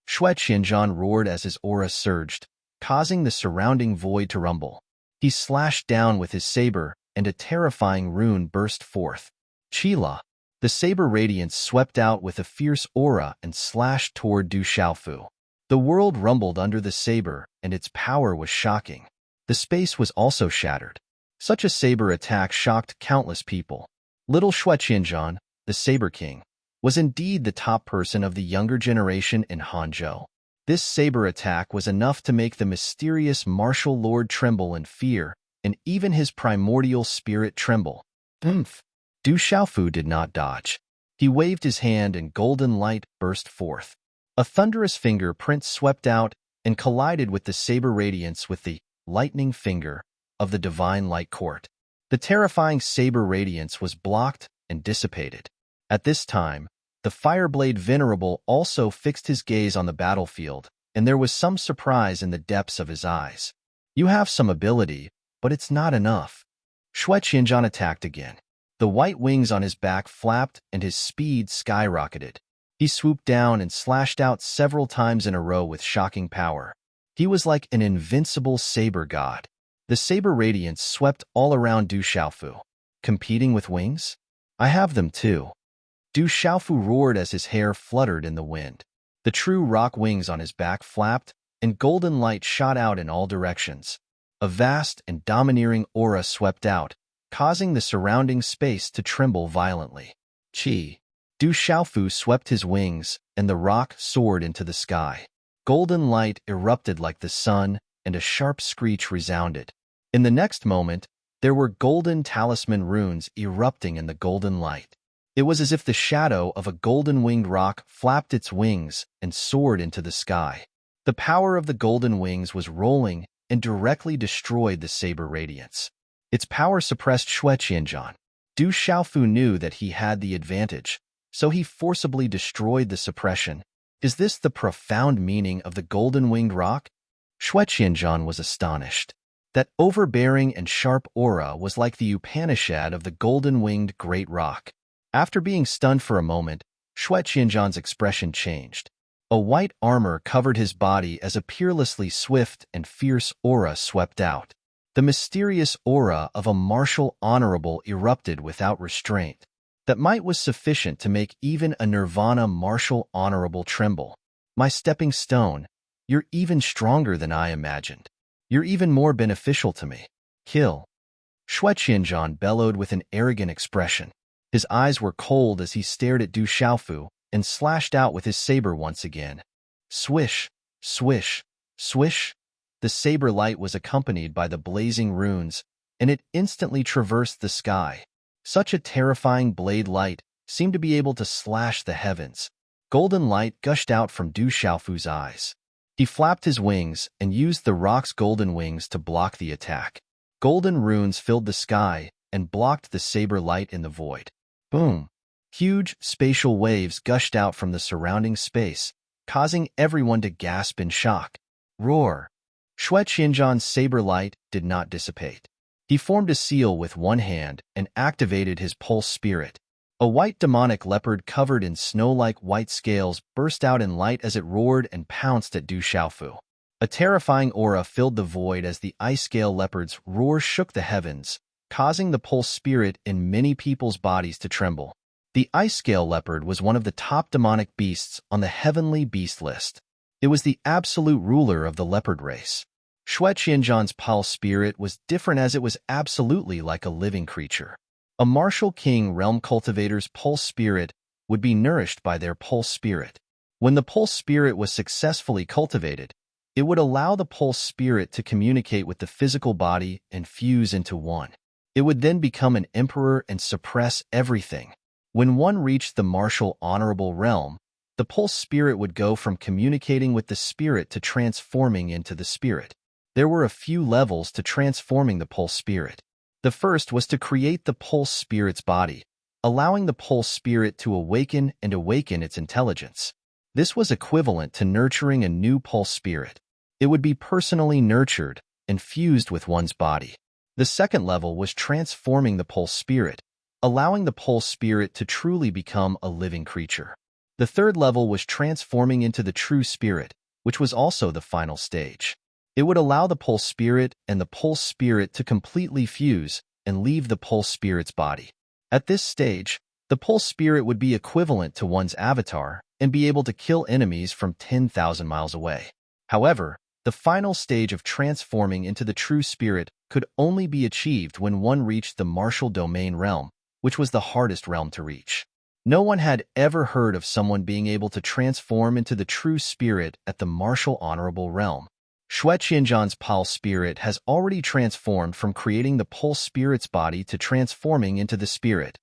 Shui Qianzhan roared as his aura surged, causing the surrounding void to rumble. He slashed down with his saber, and a terrifying rune burst forth. Qila. The saber radiance swept out with a fierce aura and slashed toward Du Xiaofu. The world rumbled under the saber, and its power was shocking. The space was also shattered. Such a saber attack shocked countless people. Little Shui Qianzhan, the Saber King, was indeed the top person of the younger generation in Hanzhou. This saber attack was enough to make the mysterious martial lord tremble in fear, and even his primordial spirit tremble. Oomph! Du Xiaofu did not dodge. He waved his hand and golden light burst forth. A thunderous fingerprint swept out and collided with the saber radiance with the lightning finger of the divine light court. The terrifying saber radiance was blocked and dissipated. At this time, the Fireblade Venerable also fixed his gaze on the battlefield, and there was some surprise in the depths of his eyes. You have some ability, but it's not enough. Shui Qianzhan attacked again. The white wings on his back flapped and his speed skyrocketed. He swooped down and slashed out several times in a row with shocking power. He was like an invincible saber god. The saber radiance swept all around Du Xiaofu. Competing with wings? I have them too. Du Xiaofu roared as his hair fluttered in the wind. The true rock wings on his back flapped, and golden light shot out in all directions. A vast and domineering aura swept out, causing the surrounding space to tremble violently. Qi. Du Xiaofu swept his wings, and the rock soared into the sky. Golden light erupted like the sun, and a sharp screech resounded. In the next moment, there were golden talisman runes erupting in the golden light. It was as if the shadow of a golden-winged rock flapped its wings and soared into the sky. The power of the golden wings was rolling and directly destroyed the saber radiance. Its power suppressed Xue Qianzhan. Du Xiaofu knew that he had the advantage, so he forcibly destroyed the suppression. Is this the profound meaning of the golden-winged rock? Xue Qianzhan was astonished. That overbearing and sharp aura was like the Upanishad of the golden-winged great rock. After being stunned for a moment, Xue Qianzhan's expression changed. A white armor covered his body as a peerlessly swift and fierce aura swept out. The mysterious aura of a martial honorable erupted without restraint. That might was sufficient to make even a nirvana martial honorable tremble. My stepping stone, you're even stronger than I imagined. You're even more beneficial to me. Kill. Xue Qianzhan bellowed with an arrogant expression. His eyes were cold as he stared at Du Xiaofu and slashed out with his saber once again. Swish, swish, swish. The saber light was accompanied by the blazing runes, and it instantly traversed the sky. Such a terrifying blade light seemed to be able to slash the heavens. Golden light gushed out from Du Xiaofu's eyes. He flapped his wings and used the rock's golden wings to block the attack. Golden runes filled the sky and blocked the saber light in the void. Boom! Huge spatial waves gushed out from the surrounding space, causing everyone to gasp in shock. Roar! Xue Qianzhan's saber light did not dissipate. He formed a seal with one hand and activated his pulse spirit. A white demonic leopard covered in snow-like white scales burst out in light as it roared and pounced at Du Xiaofu. A terrifying aura filled the void as the ice-scale leopard's roar shook the heavens, causing the pulse spirit in many people's bodies to tremble. The ice-scale leopard was one of the top demonic beasts on the heavenly beast list. It was the absolute ruler of the leopard race. Xue Qianzhan's pulse spirit was different as it was absolutely like a living creature. A martial king realm cultivator's pulse spirit would be nourished by their pulse spirit. When the pulse spirit was successfully cultivated, it would allow the pulse spirit to communicate with the physical body and fuse into one. It would then become an emperor and suppress everything. When one reached the martial honorable realm, the pulse spirit would go from communicating with the spirit to transforming into the spirit. There were a few levels to transforming the pulse spirit. The first was to create the pulse spirit's body, allowing the pulse spirit to awaken its intelligence. This was equivalent to nurturing a new pulse spirit. It would be personally nurtured and fused with one's body. The second level was transforming the pulse spirit, allowing the pulse spirit to truly become a living creature. The third level was transforming into the true spirit, which was also the final stage. It would allow the pulse spirit and the pulse spirit to completely fuse and leave the pulse spirit's body. At this stage, the pulse spirit would be equivalent to one's avatar and be able to kill enemies from 10,000 miles away. However, the final stage of transforming into the true spirit could only be achieved when one reached the martial domain realm, which was the hardest realm to reach. No one had ever heard of someone being able to transform into the true spirit at the martial honorable realm. Xue Qianzhan's pulse spirit has already transformed from creating the pulse spirit's body to transforming into the spirit.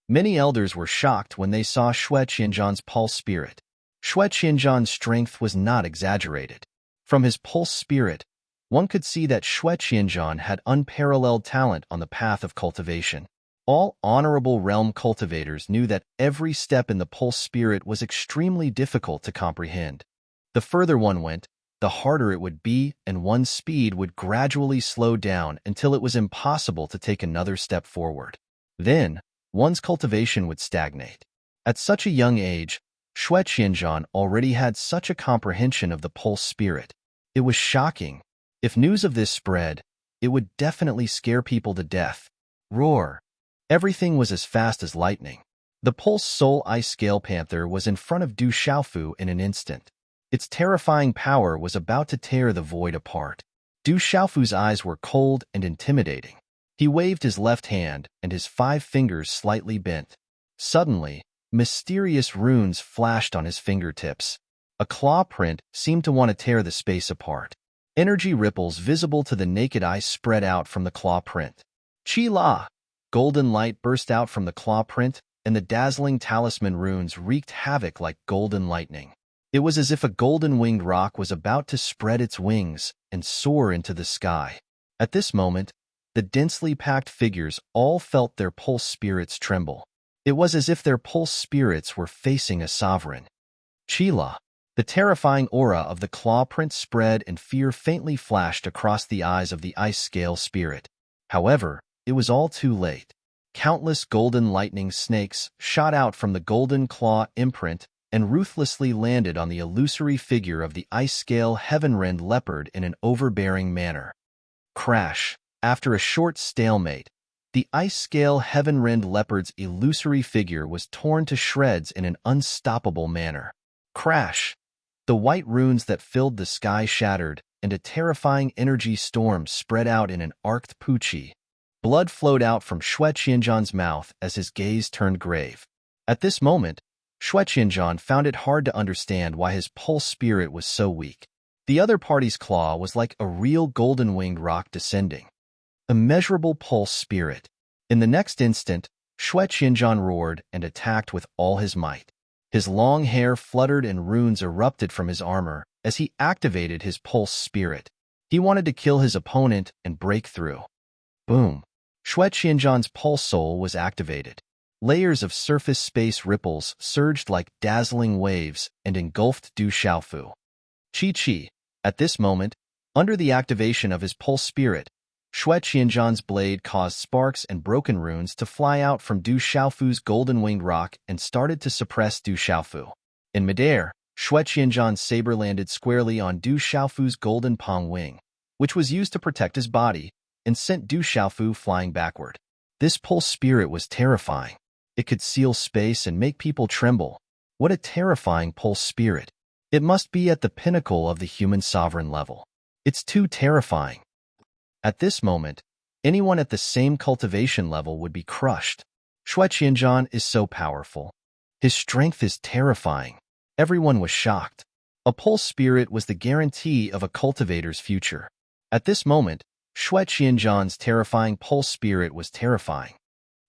Many elders were shocked when they saw Xue Qianzhan's pulse spirit. Xue Qianzhan's strength was not exaggerated. From his pulse spirit, one could see that Xue Qianzhan had unparalleled talent on the path of cultivation. All honorable realm cultivators knew that every step in the pulse spirit was extremely difficult to comprehend. The further one went, the harder it would be, and one's speed would gradually slow down until it was impossible to take another step forward. Then, one's cultivation would stagnate. At such a young age, Xue Qianzhan already had such a comprehension of the pulse spirit. It was shocking. If news of this spread, it would definitely scare people to death. Roar! Everything was as fast as lightning. The pulse soul ice scale panther was in front of Du Xiaofu in an instant. Its terrifying power was about to tear the void apart. Du Xiaofu's eyes were cold and intimidating. He waved his left hand, and his 5 fingers slightly bent. Suddenly, mysterious runes flashed on his fingertips. A claw print seemed to want to tear the space apart. Energy ripples visible to the naked eye spread out from the claw print. Chi La! Golden light burst out from the claw print, and the dazzling talisman runes wreaked havoc like golden lightning. It was as if a golden-winged rock was about to spread its wings and soar into the sky. At this moment, the densely packed figures all felt their pulse spirits tremble. It was as if their pulse spirits were facing a sovereign. Chila. The terrifying aura of the claw print spread and fear faintly flashed across the eyes of the ice scale spirit. However, it was all too late. Countless golden lightning snakes shot out from the golden claw imprint and ruthlessly landed on the illusory figure of the ice-scale heaven-rend leopard in an overbearing manner. Crash! After a short stalemate, the ice-scale heaven-rend leopard's illusory figure was torn to shreds in an unstoppable manner. Crash! The white runes that filled the sky shattered, and a terrifying energy storm spread out in an arced pucci. Blood flowed out from Xue Qianzhan's mouth as his gaze turned grave. At this moment, Xue Qianzhan found it hard to understand why his pulse spirit was so weak. The other party's claw was like a real golden-winged rock descending. Immeasurable pulse spirit. In the next instant, Xue Qianzhan roared and attacked with all his might. His long hair fluttered and runes erupted from his armor as he activated his pulse spirit. He wanted to kill his opponent and break through. Boom! Xue Qianzhan's pulse soul was activated. Layers of surface space ripples surged like dazzling waves and engulfed Du Xiaofu. Chi. At this moment, under the activation of his pulse spirit, Xue Qianzhan's blade caused sparks and broken runes to fly out from Du Xiaofu's golden-winged rock and started to suppress Du Xiaofu. In midair, Xue Qianzhan's saber landed squarely on Du Xiaofu's golden pong wing, which was used to protect his body, and sent Du Xiaofu flying backward. This pulse spirit was terrifying. It could seal space and make people tremble. What a terrifying pulse spirit. It must be at the pinnacle of the human sovereign level. It's too terrifying. At this moment, anyone at the same cultivation level would be crushed. Xue Qianzhan is so powerful. His strength is terrifying. Everyone was shocked. A pulse spirit was the guarantee of a cultivator's future. At this moment, Xue Qianzhan's terrifying pulse spirit was terrifying.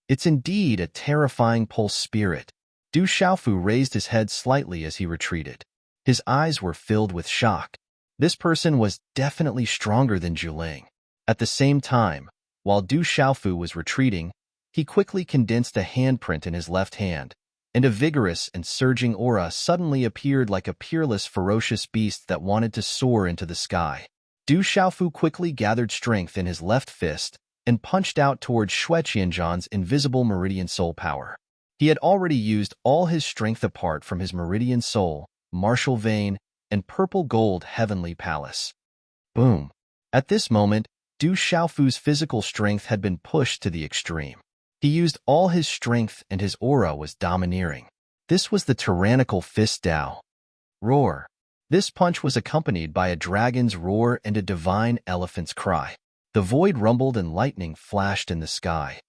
It's indeed a terrifying pulse spirit. Du Xiaofu raised his head slightly as he retreated. His eyes were filled with shock. This person was definitely stronger than Zhuling. At the same time, while Du Xiaofu was retreating, he quickly condensed a handprint in his left hand, and a vigorous and surging aura suddenly appeared like a peerless, ferocious beast that wanted to soar into the sky. Du Xiaofu quickly gathered strength in his left fist and punched out towards Xue Qianzhan's invisible meridian soul power. He had already used all his strength apart from his meridian soul, martial vein, and purple gold heavenly palace. Boom! At this moment, Du Xiaofu's physical strength had been pushed to the extreme. He used all his strength and his aura was domineering. This was the tyrannical fist Dao. Roar! This punch was accompanied by a dragon's roar and a divine elephant's cry. The void rumbled and lightning flashed in the sky.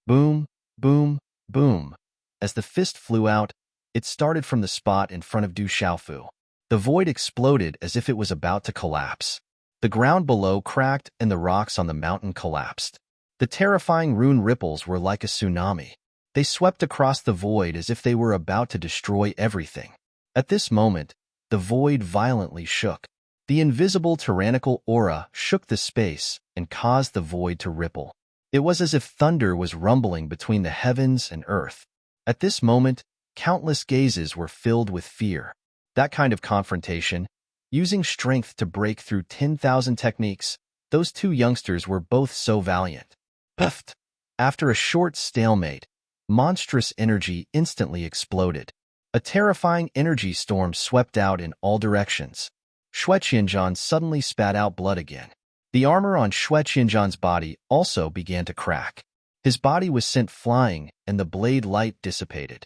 Boom, boom, boom. As the fist flew out, it started from the spot in front of Du Xiaofu. The void exploded as if it was about to collapse. The ground below cracked and the rocks on the mountain collapsed. The terrifying rune ripples were like a tsunami. They swept across the void as if they were about to destroy everything. At this moment, the void violently shook. The invisible tyrannical aura shook the space and caused the void to ripple. It was as if thunder was rumbling between the heavens and earth. At this moment, countless gazes were filled with fear. That kind of confrontation, using strength to break through 10,000 techniques, those two youngsters were both so valiant. Puffed! After a short stalemate, monstrous energy instantly exploded. A terrifying energy storm swept out in all directions. Xue Qianzhan suddenly spat out blood again. The armor on Xue Qianzhan's body also began to crack. His body was sent flying, and the blade light dissipated.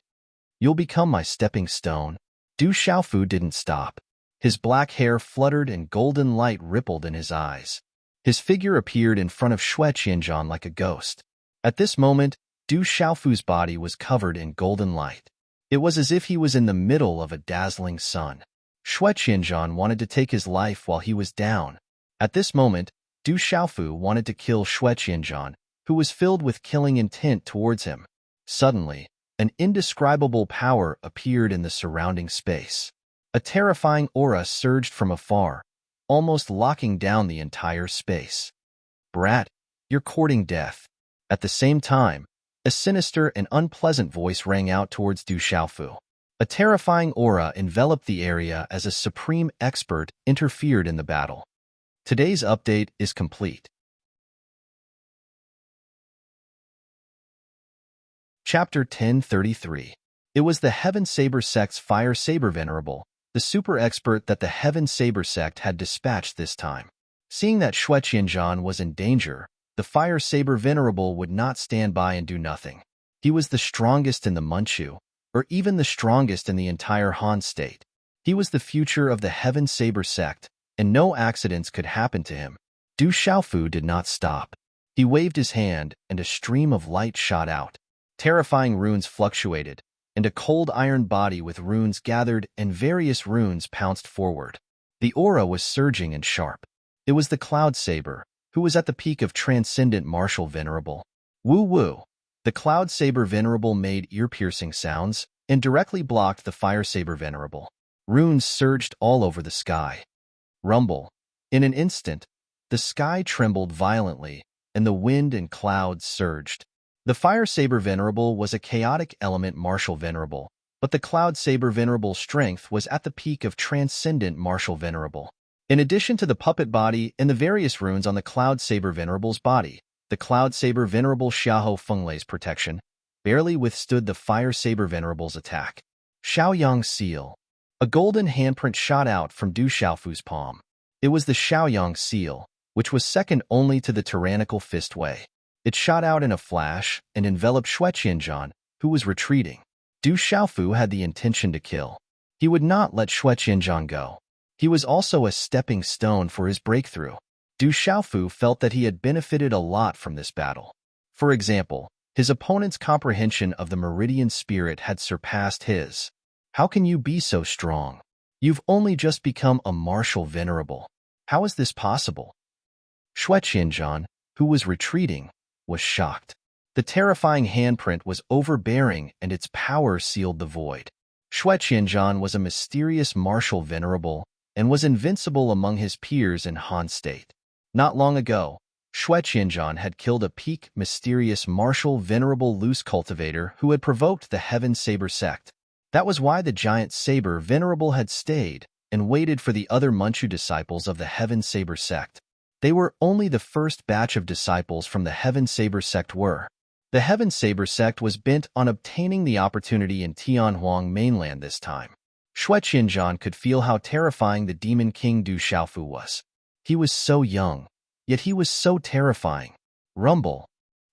"You'll become my stepping stone." Du Xiaofu didn't stop. His black hair fluttered and golden light rippled in his eyes. His figure appeared in front of Xue Qianzhan like a ghost. At this moment, Du Xiaofu's body was covered in golden light. It was as if he was in the middle of a dazzling sun. Xue Qianzhan wanted to take his life while he was down. At this moment, Du Xiaofu wanted to kill Xue Qianzhan, who was filled with killing intent towards him. Suddenly, an indescribable power appeared in the surrounding space. A terrifying aura surged from afar, almost locking down the entire space. "Brat, you're courting death." At the same time, a sinister and unpleasant voice rang out towards Du Xiaofu. A terrifying aura enveloped the area as a supreme expert interfered in the battle. Today's update is complete. Chapter 1033. It was the Heaven Saber sect's Fire Saber Venerable, the super expert that the Heaven Saber sect had dispatched this time. Seeing that Xue Qianzhan was in danger, the Fire Saber Venerable would not stand by and do nothing. He was the strongest in the Manchu, or even the strongest in the entire Han state. He was the future of the Heaven Saber sect, and no accidents could happen to him. Du Xiaofu did not stop. He waved his hand, and a stream of light shot out. Terrifying runes fluctuated, and a cold iron body with runes gathered and various runes pounced forward. The aura was surging and sharp. It was the Cloud Saber, who was at the peak of Transcendent Martial Venerable. Woo woo! The Cloud Saber Venerable made ear-piercing sounds and directly blocked the Fire Saber Venerable. Runes surged all over the sky. Rumble. In an instant, the sky trembled violently, and the wind and clouds surged. The Fire Saber Venerable was a chaotic element martial venerable, but the Cloud Saber Venerable's strength was at the peak of Transcendent Martial Venerable. In addition to the puppet body and the various runes on the Cloud Saber Venerable's body, the Cloud Saber Venerable Xiahou Fenglei's protection barely withstood the Fire Saber Venerable's attack. Xiaoyang Seal. A golden handprint shot out from Du Xiaofu's palm. It was the Xiaoyang Seal, which was second only to the tyrannical fist way. It shot out in a flash and enveloped Xue Qianzhan, who was retreating. Du Xiaofu had the intention to kill. He would not let Xue Qianzhan go. He was also a stepping stone for his breakthrough. Du Xiaofu felt that he had benefited a lot from this battle. For example, his opponent's comprehension of the Meridian Spirit had surpassed his. How can you be so strong? You've only just become a martial venerable. How is this possible? Xue Qianzhan, who was retreating, was shocked. The terrifying handprint was overbearing and its power sealed the void. Xue Qianzhan was a mysterious martial venerable and was invincible among his peers in Han state. Not long ago, Xue Qianzhan had killed a peak mysterious martial venerable loose cultivator who had provoked the Heaven Saber sect. That was why the giant saber venerable had stayed and waited for the other Manchu disciples of the Heaven Saber sect. They were only the first batch of disciples from the Heaven Saber sect were. The Heaven Saber sect was bent on obtaining the opportunity in Tianhuang mainland this time. Xue Qianzhan could feel how terrifying the Demon King Du Xiaofu was. He was so young, yet he was so terrifying. Rumble.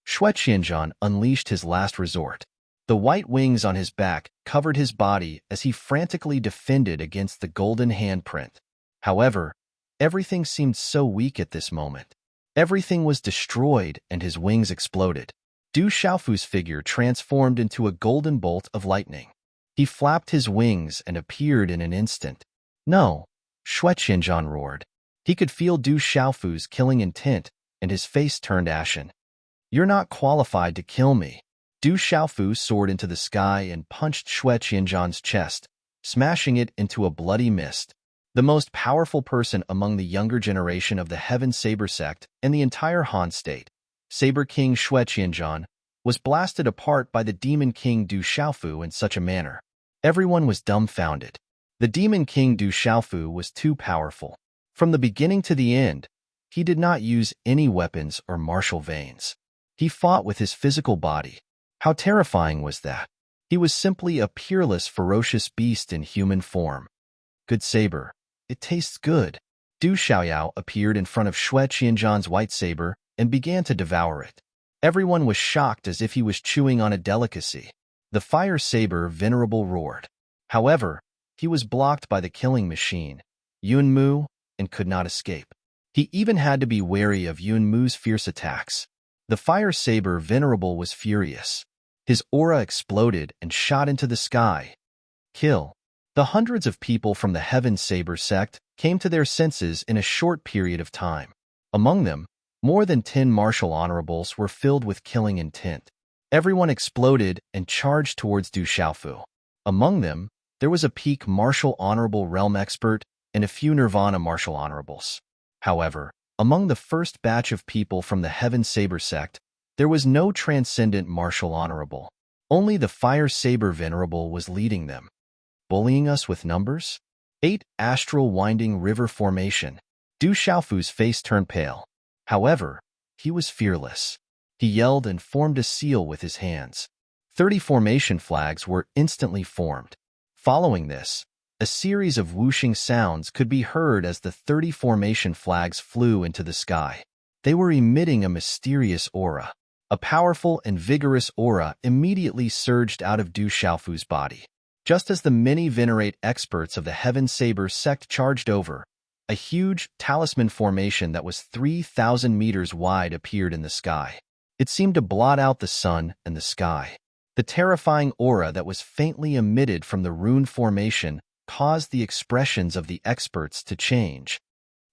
Xue Qianzhan unleashed his last resort. The white wings on his back covered his body as he frantically defended against the golden handprint. However, everything seemed so weak at this moment. Everything was destroyed and his wings exploded. Du Xiaofu's figure transformed into a golden bolt of lightning. He flapped his wings and appeared in an instant. No, Xue Qianzhan roared. He could feel Du Xiaofu's killing intent, and his face turned ashen. You're not qualified to kill me. Du Xiaofu soared into the sky and punched Xue Qianzhan's chest, smashing it into a bloody mist. The most powerful person among the younger generation of the Heaven Saber sect and the entire Han state, Saber King Xue Qianzhan, was blasted apart by the Demon King Du Xiaofu in such a manner. Everyone was dumbfounded. The Demon King Du Xiaofu was too powerful. From the beginning to the end, he did not use any weapons or martial veins. He fought with his physical body. How terrifying was that? He was simply a peerless, ferocious beast in human form. Good saber. It tastes good. Du Xiaoyao appeared in front of Xue Qianzhan's white saber and began to devour it. Everyone was shocked as if he was chewing on a delicacy. The fire saber venerable roared. However, he was blocked by the killing machine, Yun Mu, and could not escape. He even had to be wary of Yun Mu's fierce attacks. The fire saber venerable was furious. His aura exploded and shot into the sky. Kill. The hundreds of people from the Heaven Saber sect came to their senses in a short period of time. Among them, more than 10 martial honorables were filled with killing intent. Everyone exploded and charged towards Du Xiaofu. Among them, there was a peak martial honorable realm expert and a few nirvana martial honorables. However, among the first batch of people from the Heaven Saber sect, there was no transcendent martial honorable. Only the Fire Saber Venerable was leading them. Bullying us with numbers? 8 Astral Winding River Formation. Du Xiaofu's face turned pale. However, he was fearless. He yelled and formed a seal with his hands. 30 formation flags were instantly formed. Following this, a series of whooshing sounds could be heard as the 30 formation flags flew into the sky. They were emitting a mysterious aura. A powerful and vigorous aura immediately surged out of Du Xiaofu's body. Just as the many venerate experts of the Heaven Saber sect charged over, a huge talisman formation that was 3,000 meters wide appeared in the sky. It seemed to blot out the sun and the sky. The terrifying aura that was faintly emitted from the rune formation caused the expressions of the experts to change.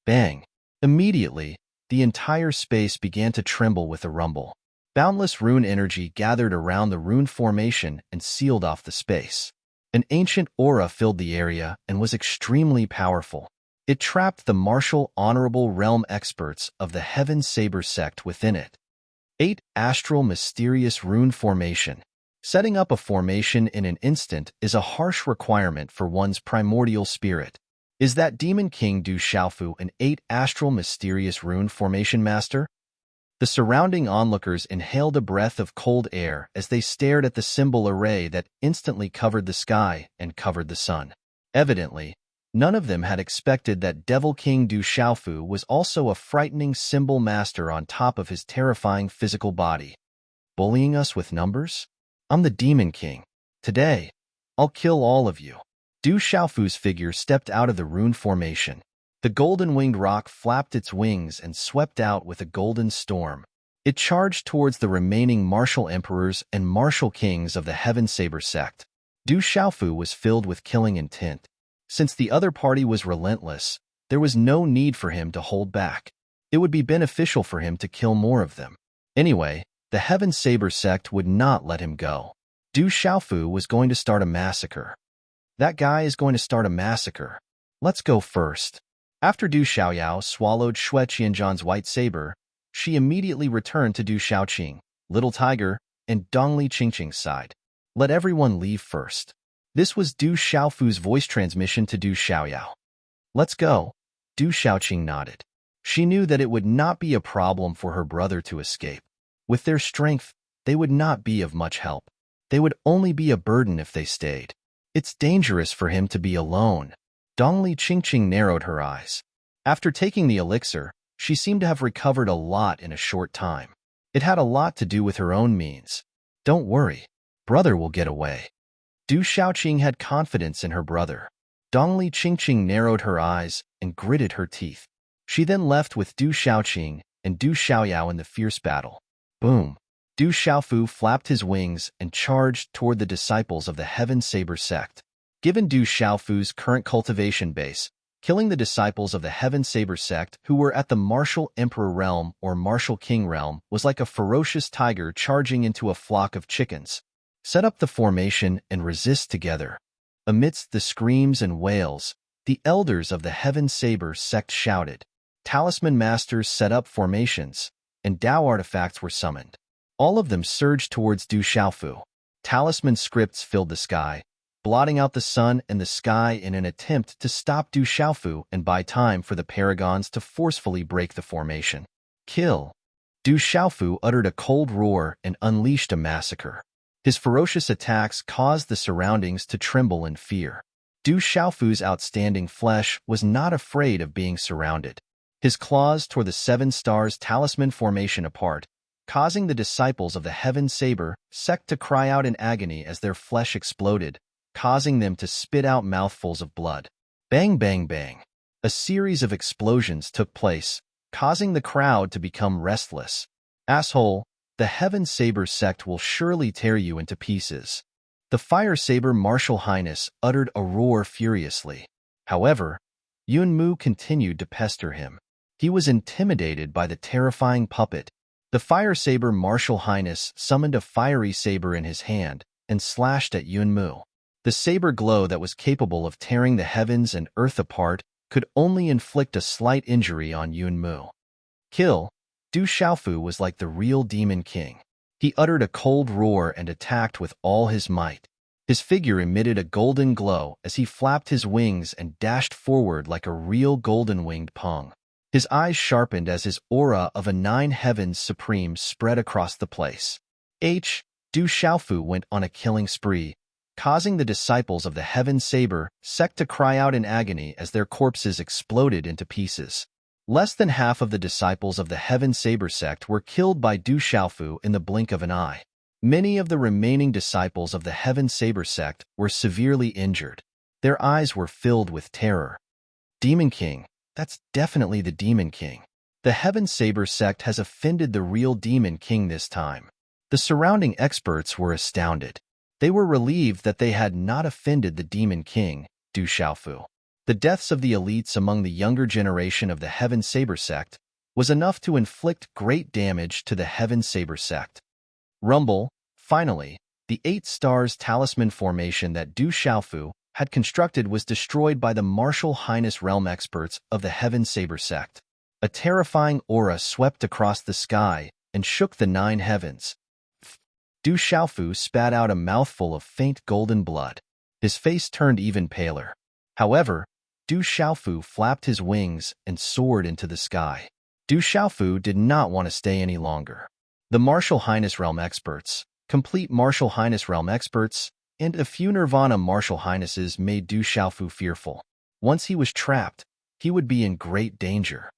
Bang! Immediately, the entire space began to tremble with a rumble. Boundless rune energy gathered around the rune formation and sealed off the space. An ancient aura filled the area and was extremely powerful. It trapped the martial honorable realm experts of the Heaven Saber sect within it. 8 Astral Mysterious Rune Formation. Setting up a formation in an instant is a harsh requirement for one's primordial spirit. Is that Demon King Du Xiaofu an 8 Astral Mysterious Rune Formation master? The surrounding onlookers inhaled a breath of cold air as they stared at the symbol array that instantly covered the sky and covered the sun. Evidently, none of them had expected that Devil King Du Xiaofu was also a frightening symbol master on top of his terrifying physical body. Bullying us with numbers? I'm the Demon King. Today, I'll kill all of you. Du Xiaofu's figure stepped out of the rune formation. The golden-winged rock flapped its wings and swept out with a golden storm. It charged towards the remaining martial emperors and martial kings of the Heaven Saber sect. Du Xiaofu was filled with killing intent. Since the other party was relentless, there was no need for him to hold back. It would be beneficial for him to kill more of them. Anyway, the Heaven Saber sect would not let him go. Du Xiaofu was going to start a massacre. That guy is going to start a massacre. Let's go first. After Du Xiaoyao swallowed Xue Qianzhan's white saber, she immediately returned to Du Xiaoqing, Little Tiger, and Dongli Qingqing's side. Let everyone leave first. This was Du Xiaofu's voice transmission to Du Xiaoyao. Let's go. Du Xiaoqing nodded. She knew that it would not be a problem for her brother to escape. With their strength, they would not be of much help. They would only be a burden if they stayed. It's dangerous for him to be alone. Dongli Qingqing narrowed her eyes. After taking the elixir, she seemed to have recovered a lot in a short time. It had a lot to do with her own means. Don't worry, brother will get away. Du Xiaoqing had confidence in her brother. Dongli Qingqing narrowed her eyes and gritted her teeth. She then left with Du Xiaoqing and Du Xiaoyao in the fierce battle. Boom! Du Xiaofu flapped his wings and charged toward the disciples of the Heaven Saber sect. Given Du Xiaofu's current cultivation base, killing the disciples of the Heaven Saber sect who were at the Martial Emperor realm or Martial King realm was like a ferocious tiger charging into a flock of chickens. Set up the formation and resist together. Amidst the screams and wails, the elders of the Heaven Saber sect shouted. Talisman masters set up formations, and Dao artifacts were summoned. All of them surged towards Du Xiaofu. Talisman scripts filled the sky, blotting out the sun and the sky in an attempt to stop Du Xiaofu and buy time for the paragons to forcefully break the formation. Kill! Du Xiaofu uttered a cold roar and unleashed a massacre. His ferocious attacks caused the surroundings to tremble in fear. Du Xiaofu's outstanding flesh was not afraid of being surrounded. His claws tore the seven stars talisman formation apart, causing the disciples of the Heaven Saber sect to cry out in agony as their flesh exploded, causing them to spit out mouthfuls of blood. Bang, bang, bang. A series of explosions took place, causing the crowd to become restless. Asshole, the Heaven Saber sect will surely tear you into pieces. The Fire Saber Martial Highness uttered a roar furiously. However, Yunmu continued to pester him. He was intimidated by the terrifying puppet. The Fire Saber Martial Highness summoned a fiery saber in his hand and slashed at Yunmu. The saber glow that was capable of tearing the heavens and earth apart could only inflict a slight injury on Yunmu. Kill. Du Xiaofu was like the real Demon King. He uttered a cold roar and attacked with all his might. His figure emitted a golden glow as he flapped his wings and dashed forward like a real golden-winged pong. His eyes sharpened as his aura of a nine heavens supreme spread across the place. Du Xiaofu went on a killing spree, causing the disciples of the Heaven Saber sect to cry out in agony as their corpses exploded into pieces. Less than half of the disciples of the Heaven Saber sect were killed by Du Xiaofu in the blink of an eye. Many of the remaining disciples of the Heaven Saber sect were severely injured. Their eyes were filled with terror. Demon King, that's definitely the Demon King. The Heaven Saber sect has offended the real Demon King this time. The surrounding experts were astounded. They were relieved that they had not offended the Demon King, Du Xiaofu. The deaths of the elites among the younger generation of the Heaven Saber sect was enough to inflict great damage to the Heaven Saber sect. Rumble, finally, the 8 stars talisman formation that Du Xiaofu had constructed was destroyed by the Martial Highness realm experts of the Heaven Saber sect. A terrifying aura swept across the sky and shook the 9 heavens. Du Xiaofu spat out a mouthful of faint golden blood. His face turned even paler. However, Du Xiaofu flapped his wings and soared into the sky. Du Xiaofu did not want to stay any longer. The Martial Highness realm experts, complete Martial Highness realm experts, and a few Nirvana Martial Highnesses made Du Xiaofu fearful. Once he was trapped, he would be in great danger.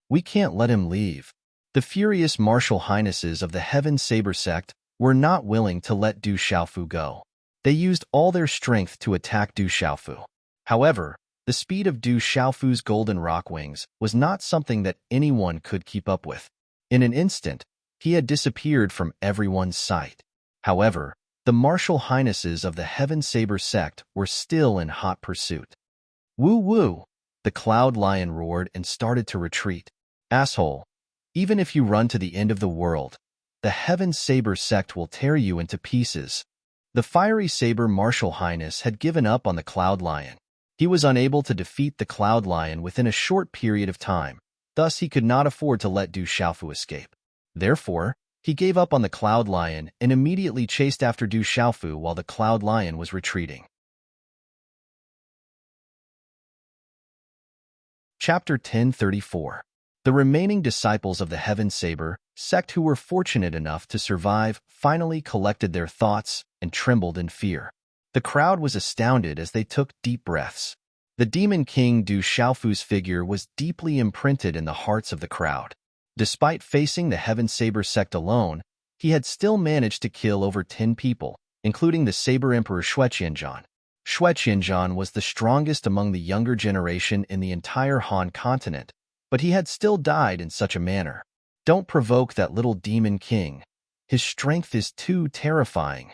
We can't let him leave. The furious Martial Highnesses of the Heaven Saber sect were not willing to let Du Xiaofu go. They used all their strength to attack Du Xiaofu. However, the speed of Du Xiaofu's golden rock wings was not something that anyone could keep up with. In an instant, he had disappeared from everyone's sight. However, the Martial Highnesses of the Heaven Saber sect were still in hot pursuit. Woo woo! The Cloud Lion roared and started to retreat. Asshole! Even if you run to the end of the world, the Heaven Saber sect will tear you into pieces. The Fiery Saber Martial Highness had given up on the Cloud Lion. He was unable to defeat the Cloud Lion within a short period of time, thus he could not afford to let Du Xiaofu escape. Therefore, he gave up on the Cloud Lion and immediately chased after Du Xiaofu while the Cloud Lion was retreating. Chapter 1034. The remaining disciples of the Heaven Saber sect who were fortunate enough to survive finally collected their thoughts and trembled in fear. The crowd was astounded as they took deep breaths. The Demon King Du Xiaofu's figure was deeply imprinted in the hearts of the crowd. Despite facing the Heaven Saber sect alone, he had still managed to kill over 10 people, including the Saber Emperor Xueqianzhan. Xueqianzhan was the strongest among the younger generation in the entire Han continent, but he had still died in such a manner. Don't provoke that little Demon King. His strength is too terrifying.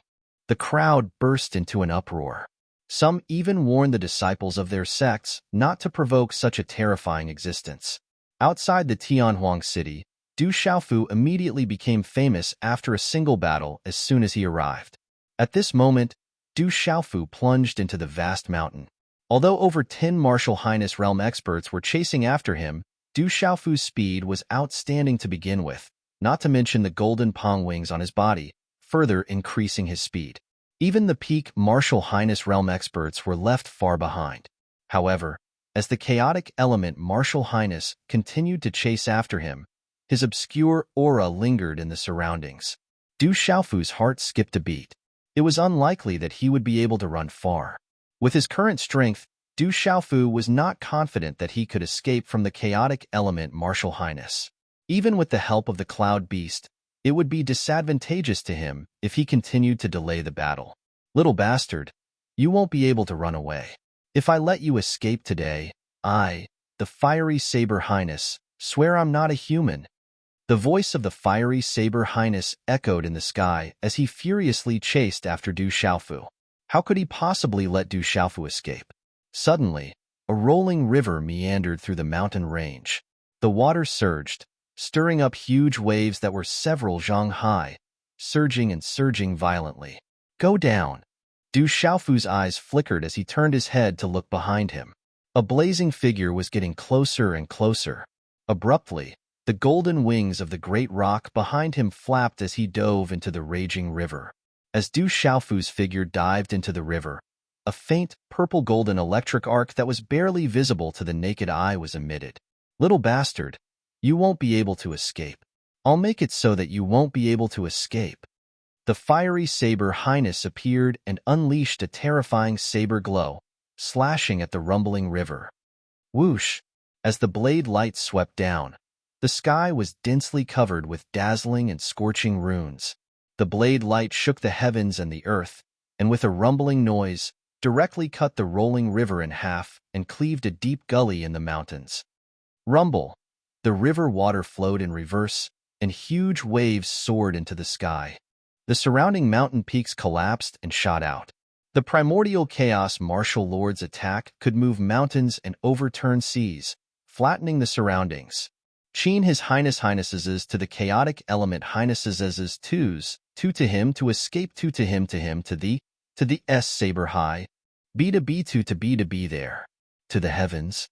The crowd burst into an uproar. Some even warned the disciples of their sects not to provoke such a terrifying existence. Outside the Tianhuang city, Du Xiaofu immediately became famous after a single battle as soon as he arrived. At this moment, Du Xiaofu plunged into the vast mountain. Although over 10 Martial Highness realm experts were chasing after him, Du Xiaofu's speed was outstanding to begin with, not to mention the golden pong wings on his body, further increasing his speed. Even the peak Martial Highness realm experts were left far behind. However, as the chaotic element Martial Highness continued to chase after him, his obscure aura lingered in the surroundings. Du Xiaofu's heart skipped a beat. It was unlikely that he would be able to run far. With his current strength, Du Xiaofu was not confident that he could escape from the chaotic element Martial Highness. Even with the help of the Cloud Beast, it would be disadvantageous to him if he continued to delay the battle. Little bastard, you won't be able to run away. If I let you escape today, I, the Fiery Saber Highness, swear I'm not a human. The voice of the Fiery Saber Highness echoed in the sky as he furiously chased after Du Xiaofu. How could he possibly let Du Xiaofu escape? Suddenly, a rolling river meandered through the mountain range. The water surged, stirring up huge waves that were several zhang high, surging and surging violently. Go down! Du Xiaofu's eyes flickered as he turned his head to look behind him. A blazing figure was getting closer and closer. Abruptly, the golden wings of the great rock behind him flapped as he dove into the raging river. As Du Xiaofu's figure dived into the river, a faint, purple-golden electric arc that was barely visible to the naked eye was emitted. Little bastard, you won't be able to escape. I'll make it so that you won't be able to escape. The Fiery Saber Highness appeared and unleashed a terrifying saber glow, slashing at the rumbling river. Whoosh! As the blade light swept down, the sky was densely covered with dazzling and scorching runes. The blade light shook the heavens and the earth, and with a rumbling noise, directly cut the rolling river in half and cleaved a deep gully in the mountains. Rumble! The river water flowed in reverse, and huge waves soared into the sky. The surrounding mountain peaks collapsed and shot out. The primordial chaos martial lord's attack could move mountains and overturn seas, flattening the surroundings. Chain his highnesses to the chaotic element highnesses twos, two to him to escape, two to him to the S saber high, B to B two to B there, to the heavens.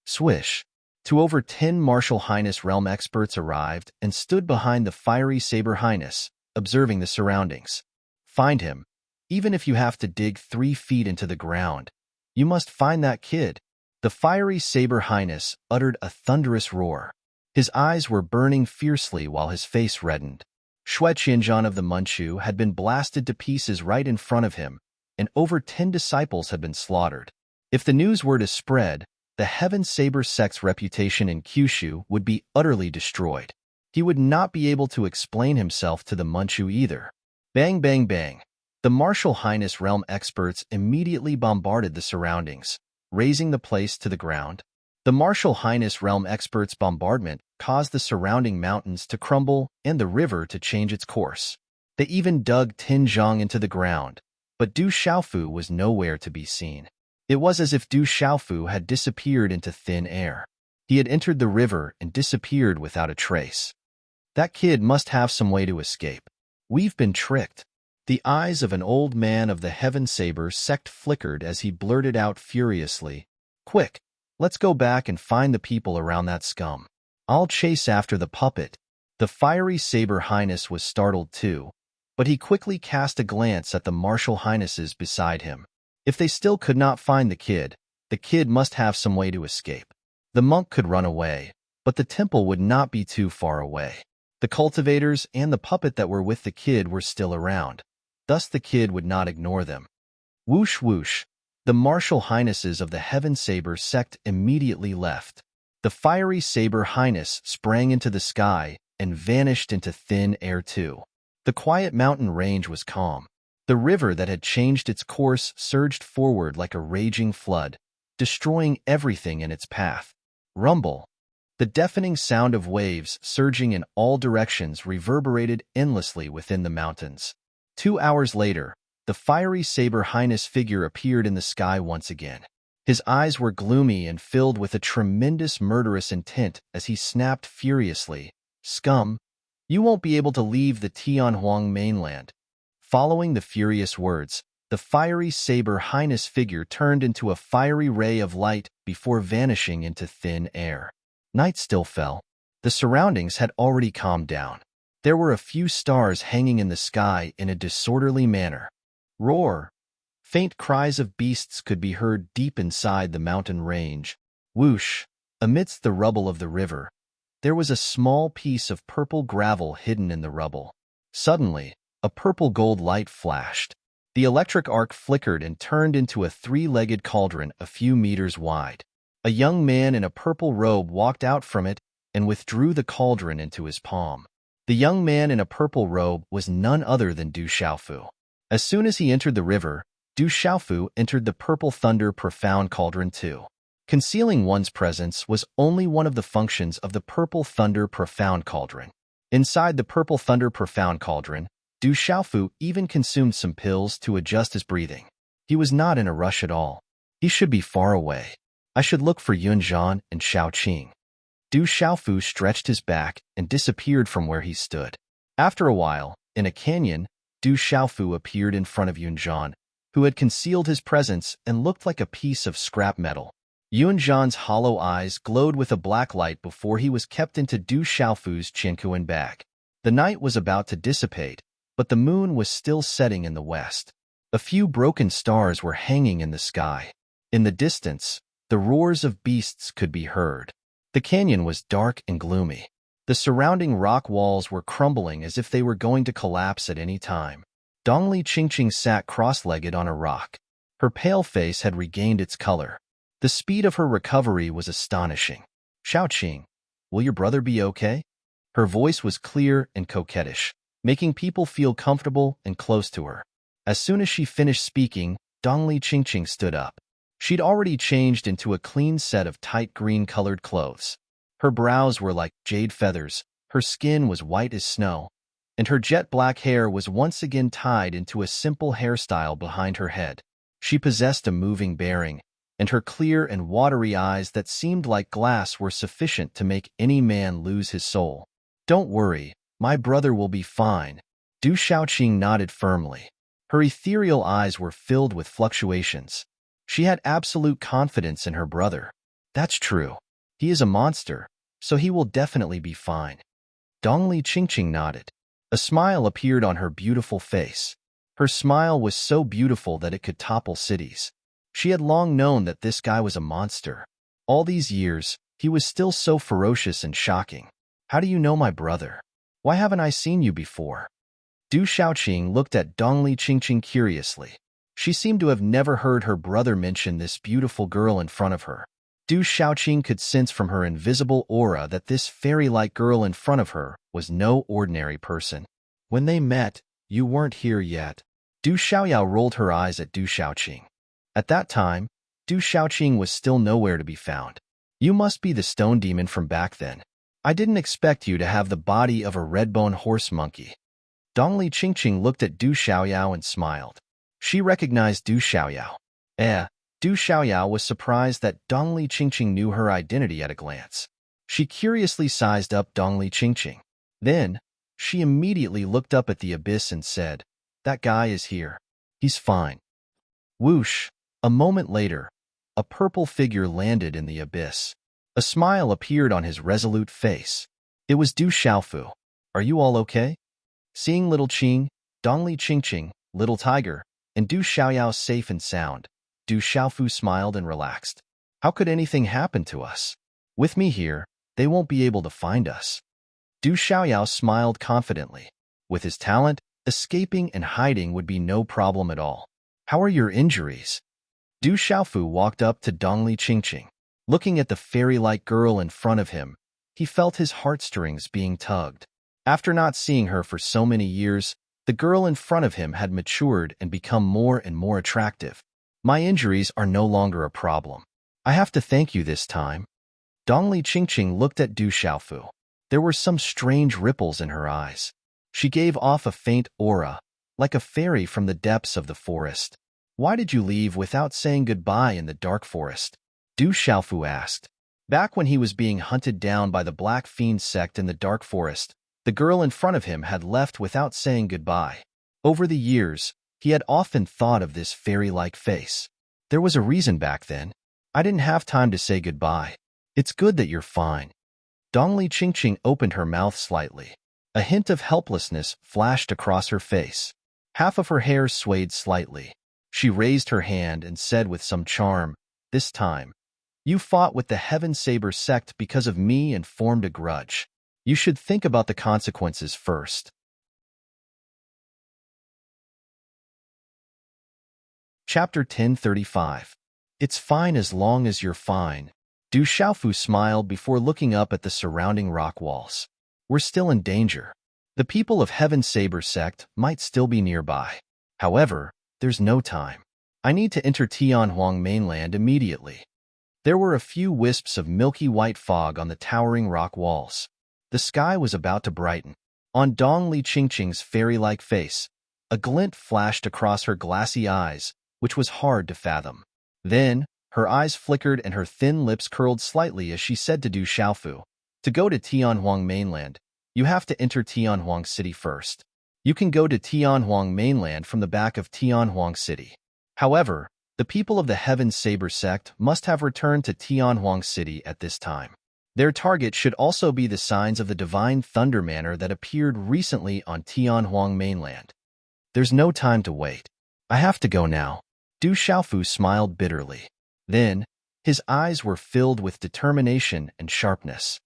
Swish! To over 10 martial highness realm experts arrived and stood behind the Fiery Saber Highness, observing the surroundings. Find him. Even if you have to dig 3 feet into the ground, you must find that kid. The Fiery Saber Highness uttered a thunderous roar. His eyes were burning fiercely while his face reddened. Xue Qianzhan of the Manchu had been blasted to pieces right in front of him, and over 10 disciples had been slaughtered. If the news were to spread, the Heaven Saber sect's reputation in Kyushu would be utterly destroyed. He would not be able to explain himself to the Manchu either. Bang, bang, bang. The Martial Highness realm experts immediately bombarded the surroundings, razing the place to the ground. The Martial Highness realm experts' bombardment caused the surrounding mountains to crumble and the river to change its course. They even dug Tinzhong into the ground, but Du Xiaofu was nowhere to be seen. It was as if Du Xiaofu had disappeared into thin air. He had entered the river and disappeared without a trace. That kid must have some way to escape. We've been tricked. The eyes of an old man of the Heaven Saber sect flickered as he blurted out furiously, "Quick, let's go back and find the people around that scum. I'll chase after the puppet." The Fiery Saber Highness was startled too, but he quickly cast a glance at the Martial Highnesses beside him. If they still could not find the kid must have some way to escape. The monk could run away, but the temple would not be too far away. The cultivators and the puppet that were with the kid were still around. Thus the kid would not ignore them. Whoosh whoosh! The Martial Highnesses of the Heaven Saber sect immediately left. The Fiery Saber Highness sprang into the sky and vanished into thin air too. The quiet mountain range was calm. The river that had changed its course surged forward like a raging flood, destroying everything in its path. Rumble! The deafening sound of waves surging in all directions reverberated endlessly within the mountains. 2 hours later, the Fiery Saber Highness figure appeared in the sky once again. His eyes were gloomy and filled with a tremendous murderous intent as he snapped furiously, "Scum! You won't be able to leave the Tianhuang mainland." Following the furious words, the Fiery Saber Highness figure turned into a fiery ray of light before vanishing into thin air. Night still fell. The surroundings had already calmed down. There were a few stars hanging in the sky in a disorderly manner. Roar! Faint cries of beasts could be heard deep inside the mountain range. Whoosh! Amidst the rubble of the river, there was a small piece of purple gravel hidden in the rubble. Suddenly, A purple gold light flashed. The electric arc flickered and turned into a three-legged cauldron a few meters wide. A young man in a purple robe walked out from it and withdrew the cauldron into his palm. The young man in a purple robe was none other than Du Xiaofu. As soon as he entered the river, Du Xiaofu entered the purple thunder profound cauldron too. Concealing one's presence was only one of the functions of the purple thunder profound cauldron. Inside the purple thunder profound cauldron, Du Xiaofu even consumed some pills to adjust his breathing. He was not in a rush at all. He should be far away. I should look for Yunzhan and Shaoqing. Du Xiaofu stretched his back and disappeared from where he stood. After a while, in a canyon, Du Xiaofu appeared in front of Yunzhan, who had concealed his presence and looked like a piece of scrap metal. Yunzhan's hollow eyes glowed with a black light before he was kept into Du Xiaofu's Qianquan bag. The night was about to dissipate, but the moon was still setting in the west. A few broken stars were hanging in the sky. In the distance, the roars of beasts could be heard. The canyon was dark and gloomy. The surrounding rock walls were crumbling as if they were going to collapse at any time. Dongli Qingqing sat cross-legged on a rock. Her pale face had regained its color. The speed of her recovery was astonishing. Shaoqing, will your brother be okay? Her voice was clear and coquettish, making people feel comfortable and close to her. As soon as she finished speaking, Dongli Qingqing stood up. She'd already changed into a clean set of tight green-colored clothes. Her brows were like jade feathers, her skin was white as snow, and her jet-black hair was once again tied into a simple hairstyle behind her head. She possessed a moving bearing, and her clear and watery eyes that seemed like glass were sufficient to make any man lose his soul. Don't worry, my brother will be fine. Du Shaoqing nodded firmly. Her ethereal eyes were filled with fluctuations. She had absolute confidence in her brother. That's true. He is a monster, so he will definitely be fine. Dongli Qingqing nodded. A smile appeared on her beautiful face. Her smile was so beautiful that it could topple cities. She had long known that this guy was a monster. All these years, he was still so ferocious and shocking. How do you know my brother? Why haven't I seen you before? Du Shaoqing looked at Dongli Qingqing curiously. She seemed to have never heard her brother mention this beautiful girl in front of her. Du Shaoqing could sense from her invisible aura that this fairy-like girl in front of her was no ordinary person. When they met, you weren't here yet. Du Xiaoyao rolled her eyes at Du Shaoqing. At that time, Du Shaoqing was still nowhere to be found. You must be the stone demon from back then. I didn't expect you to have the body of a red-bone horse monkey. Dongli Qingqing looked at Du Xiaoyao and smiled. She recognized Du Xiaoyao. Du Xiaoyao was surprised that Dongli Qingqing knew her identity at a glance. She curiously sized up Dongli Qingqing. Then, she immediately looked up at the abyss and said, "That guy is here. He's fine." Whoosh! A moment later, a purple figure landed in the abyss. A smile appeared on his resolute face. It was Du Xiaofu. Are you all okay? Seeing little Qing, Dongli Qingqing, little tiger, and Du Xiaoyao safe and sound, Du Xiaofu smiled and relaxed. How could anything happen to us? With me here, they won't be able to find us. Du Xiaoyao smiled confidently. With his talent, escaping and hiding would be no problem at all. How are your injuries? Du Xiaofu walked up to Dongli Qingqing. Looking at the fairy-like girl in front of him, he felt his heartstrings being tugged. After not seeing her for so many years, the girl in front of him had matured and become more and more attractive. My injuries are no longer a problem. I have to thank you this time. Dongli Qingqing looked at Du Xiaofu. There were some strange ripples in her eyes. She gave off a faint aura, like a fairy from the depths of the forest. Why did you leave without saying goodbye in the dark forest? Du Xiaofu asked. Back when he was being hunted down by the Black Fiend sect in the dark forest, the girl in front of him had left without saying goodbye. Over the years, he had often thought of this fairy-like face. There was a reason back then. I didn't have time to say goodbye. It's good that you're fine. Dongli Qingqing opened her mouth slightly. A hint of helplessness flashed across her face. Half of her hair swayed slightly. She raised her hand and said with some charm, "This time, you fought with the Heaven Saber sect because of me and formed a grudge. You should think about the consequences first." Chapter 1035. It's fine as long as you're fine. Du Xiaofu smiled before looking up at the surrounding rock walls. We're still in danger. The people of Heaven Saber sect might still be nearby. However, there's no time. I need to enter Tianhuang mainland immediately. There were a few wisps of milky white fog on the towering rock walls. The sky was about to brighten. On Dong Li Qingqing's fairy-like face, a glint flashed across her glassy eyes, which was hard to fathom. Then, her eyes flickered and her thin lips curled slightly as she said to Du Xiaofu, to go to Tianhuang mainland, you have to enter Tianhuang city first. You can go to Tianhuang mainland from the back of Tianhuang city. However, the people of the Heaven Saber sect must have returned to Tianhuang city at this time. Their target should also be the signs of the divine thunder manor that appeared recently on Tianhuang mainland. There's no time to wait. I have to go now. Du Xiaofu smiled bitterly. Then, his eyes were filled with determination and sharpness.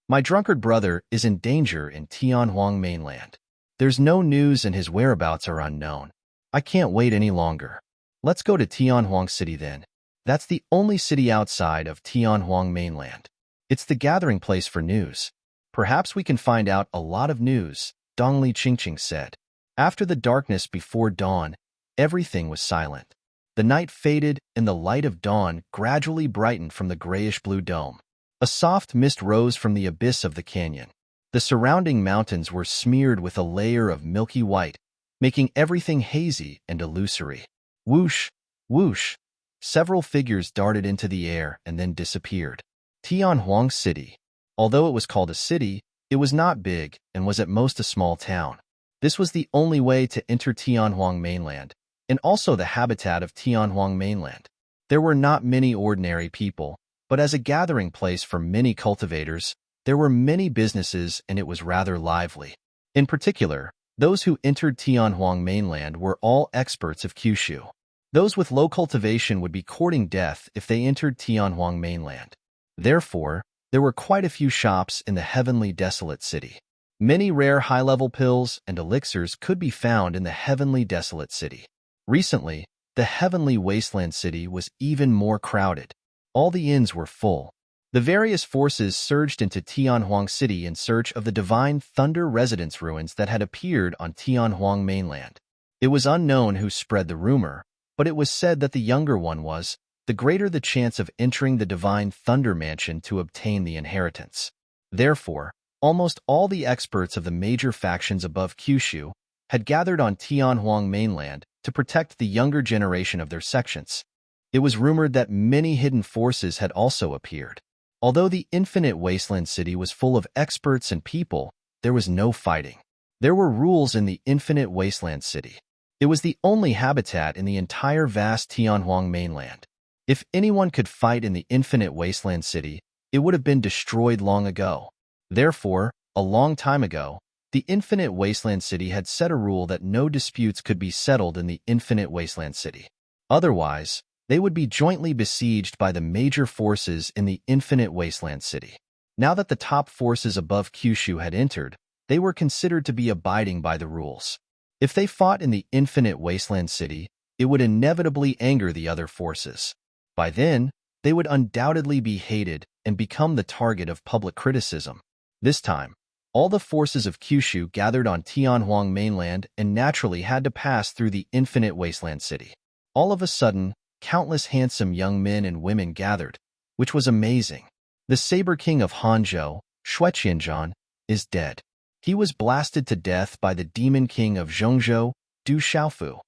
My drunkard brother is in danger in Tianhuang mainland. There's no news and his whereabouts are unknown. I can't wait any longer. Let's go to Tianhuang city then. That's the only city outside of Tianhuang mainland. It's the gathering place for news. Perhaps we can find out a lot of news, Dong Li Qingqing said. After the darkness before dawn, everything was silent. The night faded and the light of dawn gradually brightened from the grayish-blue dome. A soft mist rose from the abyss of the canyon. The surrounding mountains were smeared with a layer of milky white, making everything hazy and illusory. Whoosh, whoosh. Several figures darted into the air and then disappeared. Tianhuang City. Although it was called a city, it was not big and was at most a small town. This was the only way to enter Tianhuang mainland, and also the habitat of Tianhuang mainland. There were not many ordinary people, but as a gathering place for many cultivators, there were many businesses and it was rather lively. In particular, those who entered Tianhuang mainland were all experts of Kyushu. Those with low cultivation would be courting death if they entered Tianhuang mainland. Therefore, there were quite a few shops in the heavenly desolate city. Many rare high-level pills and elixirs could be found in the heavenly desolate city. Recently, the heavenly wasteland city was even more crowded. All the inns were full. The various forces surged into Tianhuang city in search of the divine thunder residence ruins that had appeared on Tianhuang mainland. It was unknown who spread the rumor, but it was said that the younger one was, the greater the chance of entering the divine thunder mansion to obtain the inheritance. Therefore, almost all the experts of the major factions above Kyushu had gathered on Tianhuang mainland to protect the younger generation of their sections. It was rumored that many hidden forces had also appeared. Although the infinite wasteland city was full of experts and people, there was no fighting. There were rules in the infinite wasteland city. It was the only habitat in the entire vast Tianhuang mainland. If anyone could fight in the infinite wasteland city, it would have been destroyed long ago. Therefore, a long time ago, the infinite wasteland city had set a rule that no disputes could be settled in the infinite wasteland city. Otherwise, they would be jointly besieged by the major forces in the infinite wasteland city. Now that the top forces above Kyushu had entered, they were considered to be abiding by the rules. If they fought in the infinite wasteland city, it would inevitably anger the other forces. By then, they would undoubtedly be hated and become the target of public criticism. This time, all the forces of Kyushu gathered on Tianhuang mainland and naturally had to pass through the infinite wasteland city. All of a sudden, countless handsome young men and women gathered, which was amazing. The Saber King of Hanzhou, Shueqianzhan, is dead. He was blasted to death by the Demon King of Zhongzhou, Du Xiaofu.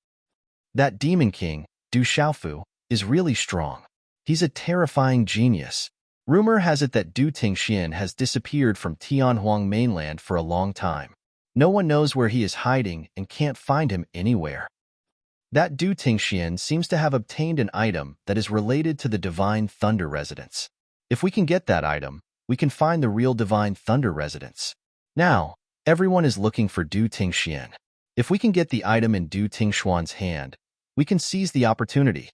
That Demon King, Du Xiaofu, is really strong. He's a terrifying genius. Rumor has it that Du Tingxian has disappeared from Tianhuang mainland for a long time. No one knows where he is hiding and can't find him anywhere. That Du Tingxian seems to have obtained an item that is related to the Divine Thunder Residence. If we can get that item, we can find the real Divine Thunder Residence. Now, everyone is looking for Du Tingxian. If we can get the item in Du Tingshuan's hand, we can seize the opportunity.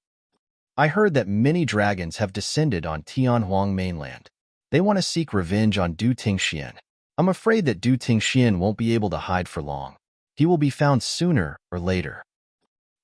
I heard that many dragons have descended on Tianhuang mainland. They want to seek revenge on Du Tingxian. I'm afraid that Du Tingxian won't be able to hide for long. He will be found sooner or later.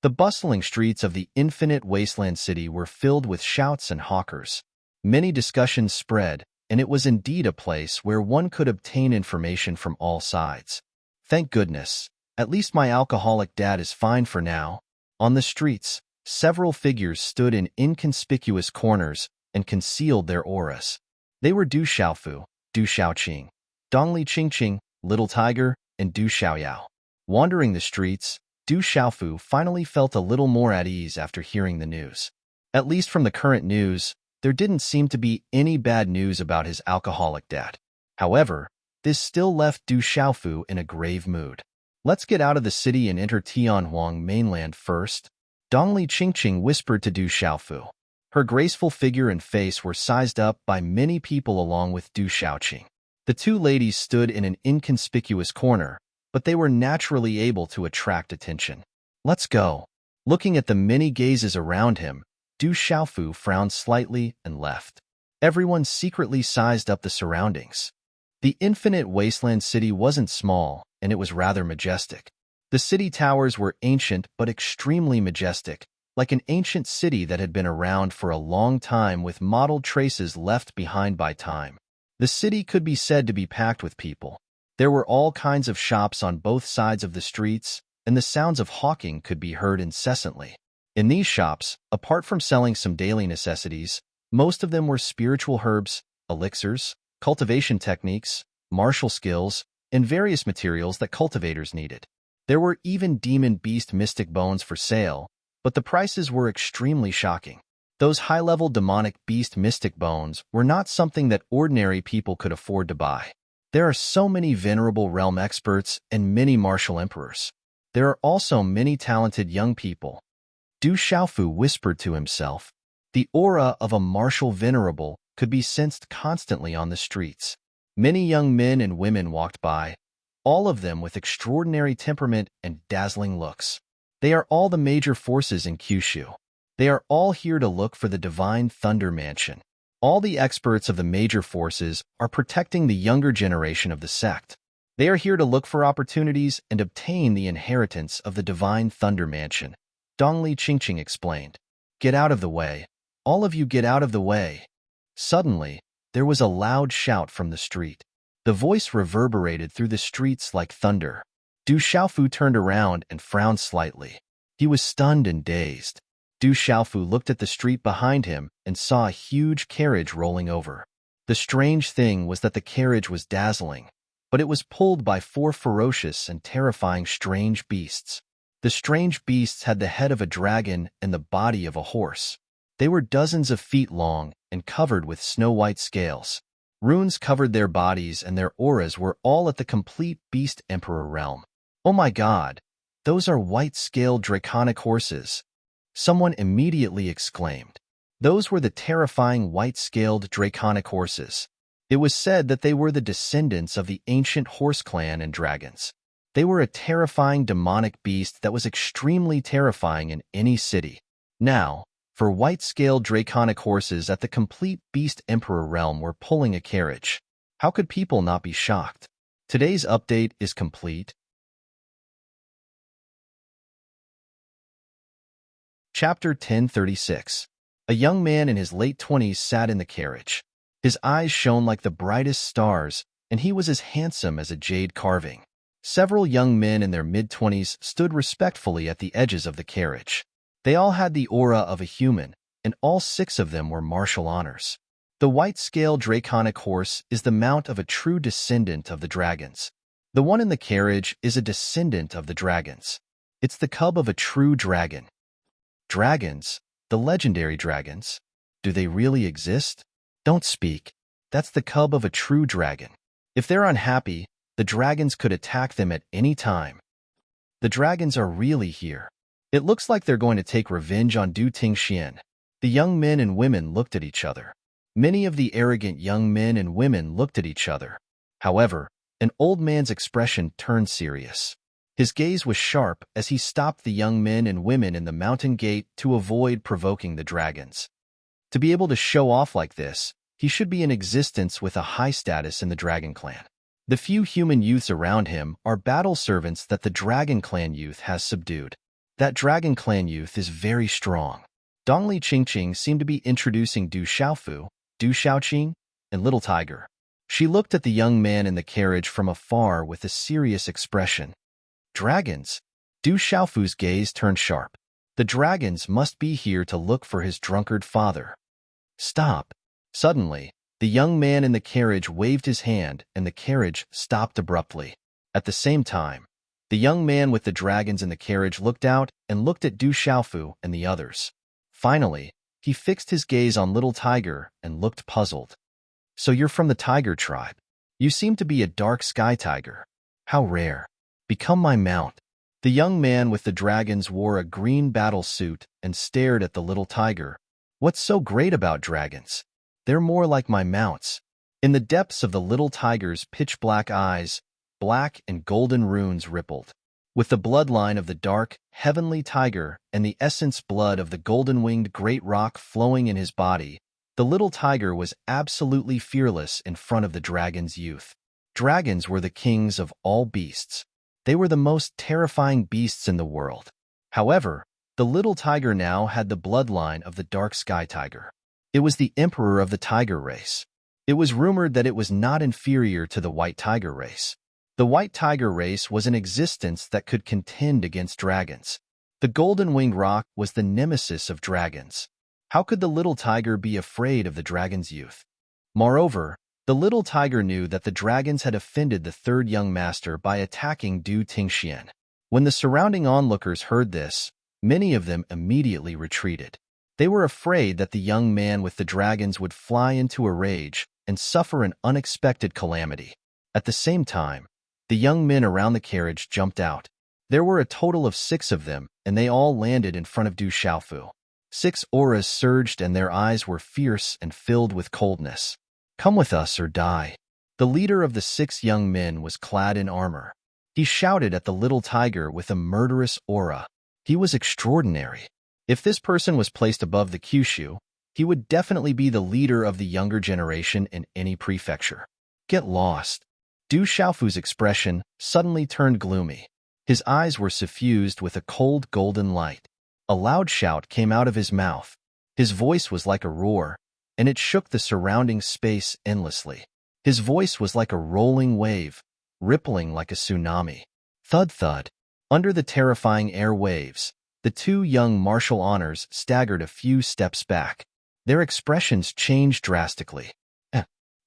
The bustling streets of the infinite wasteland city were filled with shouts and hawkers. Many discussions spread, and it was indeed a place where one could obtain information from all sides. Thank goodness, at least my alcoholic dad is fine for now. On the streets, several figures stood in inconspicuous corners and concealed their auras. They were Du Xiaofu, Du Xiaoqing, Dongli Qingqing, Little Tiger, and Du Xiaoyao. Wandering the streets, Du Xiaofu finally felt a little more at ease after hearing the news. At least from the current news, there didn't seem to be any bad news about his alcoholic dad. However, this still left Du Xiaofu in a grave mood. Let's get out of the city and enter Tianhuang mainland first, Dongli Qingqing whispered to Du Xiaofu. Her graceful figure and face were sized up by many people along with Du Xiaoqing. The two ladies stood in an inconspicuous corner, but they were naturally able to attract attention. Let's go. Looking at the many gazes around him, Du Xiaofu frowned slightly and left. Everyone secretly sized up the surroundings. The infinite wasteland city wasn't small, and it was rather majestic. The city towers were ancient but extremely majestic, like an ancient city that had been around for a long time with mottled traces left behind by time. The city could be said to be packed with people. There were all kinds of shops on both sides of the streets, and the sounds of hawking could be heard incessantly. In these shops, apart from selling some daily necessities, most of them were spiritual herbs, elixirs, cultivation techniques, martial skills, and various materials that cultivators needed. There were even demon beast mystic bones for sale, but the prices were extremely shocking. Those high-level demonic beast mystic bones were not something that ordinary people could afford to buy. There are so many venerable realm experts and many martial emperors. There are also many talented young people. Du Xiaofu whispered to himself. The aura of a martial venerable could be sensed constantly on the streets. Many young men and women walked by, all of them with extraordinary temperament and dazzling looks. They are all the major forces in Kyushu. They are all here to look for the divine Thunder Mansion. All the experts of the major forces are protecting the younger generation of the sect. They are here to look for opportunities and obtain the inheritance of the divine Thunder Mansion, Dongli Qingqing explained. Get out of the way. All of you get out of the way. Suddenly, there was a loud shout from the street. The voice reverberated through the streets like thunder. Du Xiaofu turned around and frowned slightly. He was stunned and dazed. Du Xiaofu looked at the street behind him and saw a huge carriage rolling over. The strange thing was that the carriage was dazzling, but it was pulled by 4 ferocious and terrifying strange beasts. The strange beasts had the head of a dragon and the body of a horse. They were dozens of feet long and covered with snow-white scales. Runes covered their bodies and their auras were all at the complete Beast Emperor realm. Oh my god, those are white-scaled draconic horses. Someone immediately exclaimed. Those were the terrifying white-scaled draconic horses. It was said that they were the descendants of the ancient horse clan and dragons. They were a terrifying demonic beast that was extremely terrifying in any city. Now, for white-scaled draconic horses at the complete Beast Emperor realm were pulling a carriage. How could people not be shocked? Today's update is complete. Chapter 1036. A young man in his late 20s sat in the carriage. His eyes shone like the brightest stars, and he was as handsome as a jade carving. Several young men in their mid-20s stood respectfully at the edges of the carriage. They all had the aura of a human, and all 6 of them were martial honors. The white-scaled draconic horse is the mount of a true descendant of the dragons. The one in the carriage is a descendant of the dragons. It's the cub of a true dragon. Dragons, the legendary dragons, do they really exist? Don't speak. That's the cub of a true dragon. If they're unhappy, the dragons could attack them at any time. The dragons are really here. It looks like they're going to take revenge on Du Tingxian. The young men and women looked at each other. Many of the arrogant young men and women looked at each other. However, an old man's expression turned serious. His gaze was sharp as he stopped the young men and women in the mountain gate to avoid provoking the dragons. To be able to show off like this, he should be in existence with a high status in the Dragon Clan. The few human youths around him are battle servants that the Dragon Clan youth has subdued. That Dragon Clan youth is very strong. Dongli Qingqing seemed to be introducing Du Xiaofu, Du Xiaoqing, and Little Tiger. She looked at the young man in the carriage from afar with a serious expression. Dragons? Du Xiaofu's gaze turned sharp. The dragons must be here to look for his drunkard father. Stop. Suddenly, the young man in the carriage waved his hand and the carriage stopped abruptly. At the same time, the young man with the dragons in the carriage looked out and looked at Du Xiaofu and the others. Finally, he fixed his gaze on Little Tiger and looked puzzled. So you're from the tiger tribe. You seem to be a dark sky tiger. How rare. Become my mount. The young man with the dragons wore a green battle suit and stared at the little tiger. What's so great about dragons? They're more like my mounts. In the depths of the little tiger's pitch-black eyes, black and golden runes rippled. With the bloodline of the dark, heavenly tiger and the essence blood of the golden-winged great rock flowing in his body, the little tiger was absolutely fearless in front of the dragon's youth. Dragons were the kings of all beasts. They were the most terrifying beasts in the world. However, the little tiger now had the bloodline of the dark sky tiger. It was the emperor of the tiger race. It was rumored that it was not inferior to the white tiger race. The white tiger race was an existence that could contend against dragons. The golden-winged rock was the nemesis of dragons. How could the little tiger be afraid of the dragon's youth? Moreover, the little tiger knew that the dragons had offended the third young master by attacking Du Tingxian. When the surrounding onlookers heard this, many of them immediately retreated. They were afraid that the young man with the dragons would fly into a rage and suffer an unexpected calamity. At the same time, the young men around the carriage jumped out. There were a total of 6 of them, and they all landed in front of Du Xiaofu. 6 auras surged and their eyes were fierce and filled with coldness. Come with us or die. The leader of the 6 young men was clad in armor. He shouted at the little tiger with a murderous aura. He was extraordinary. If this person was placed above the Kyushu, he would definitely be the leader of the younger generation in any prefecture. Get lost. Du Xiaofu's expression suddenly turned gloomy. His eyes were suffused with a cold golden light. A loud shout came out of his mouth. His voice was like a roar, and it shook the surrounding space endlessly. His voice was like a rolling wave, rippling like a tsunami. Thud thud. Under the terrifying air waves, the 2 young martial honors staggered a few steps back. Their expressions changed drastically.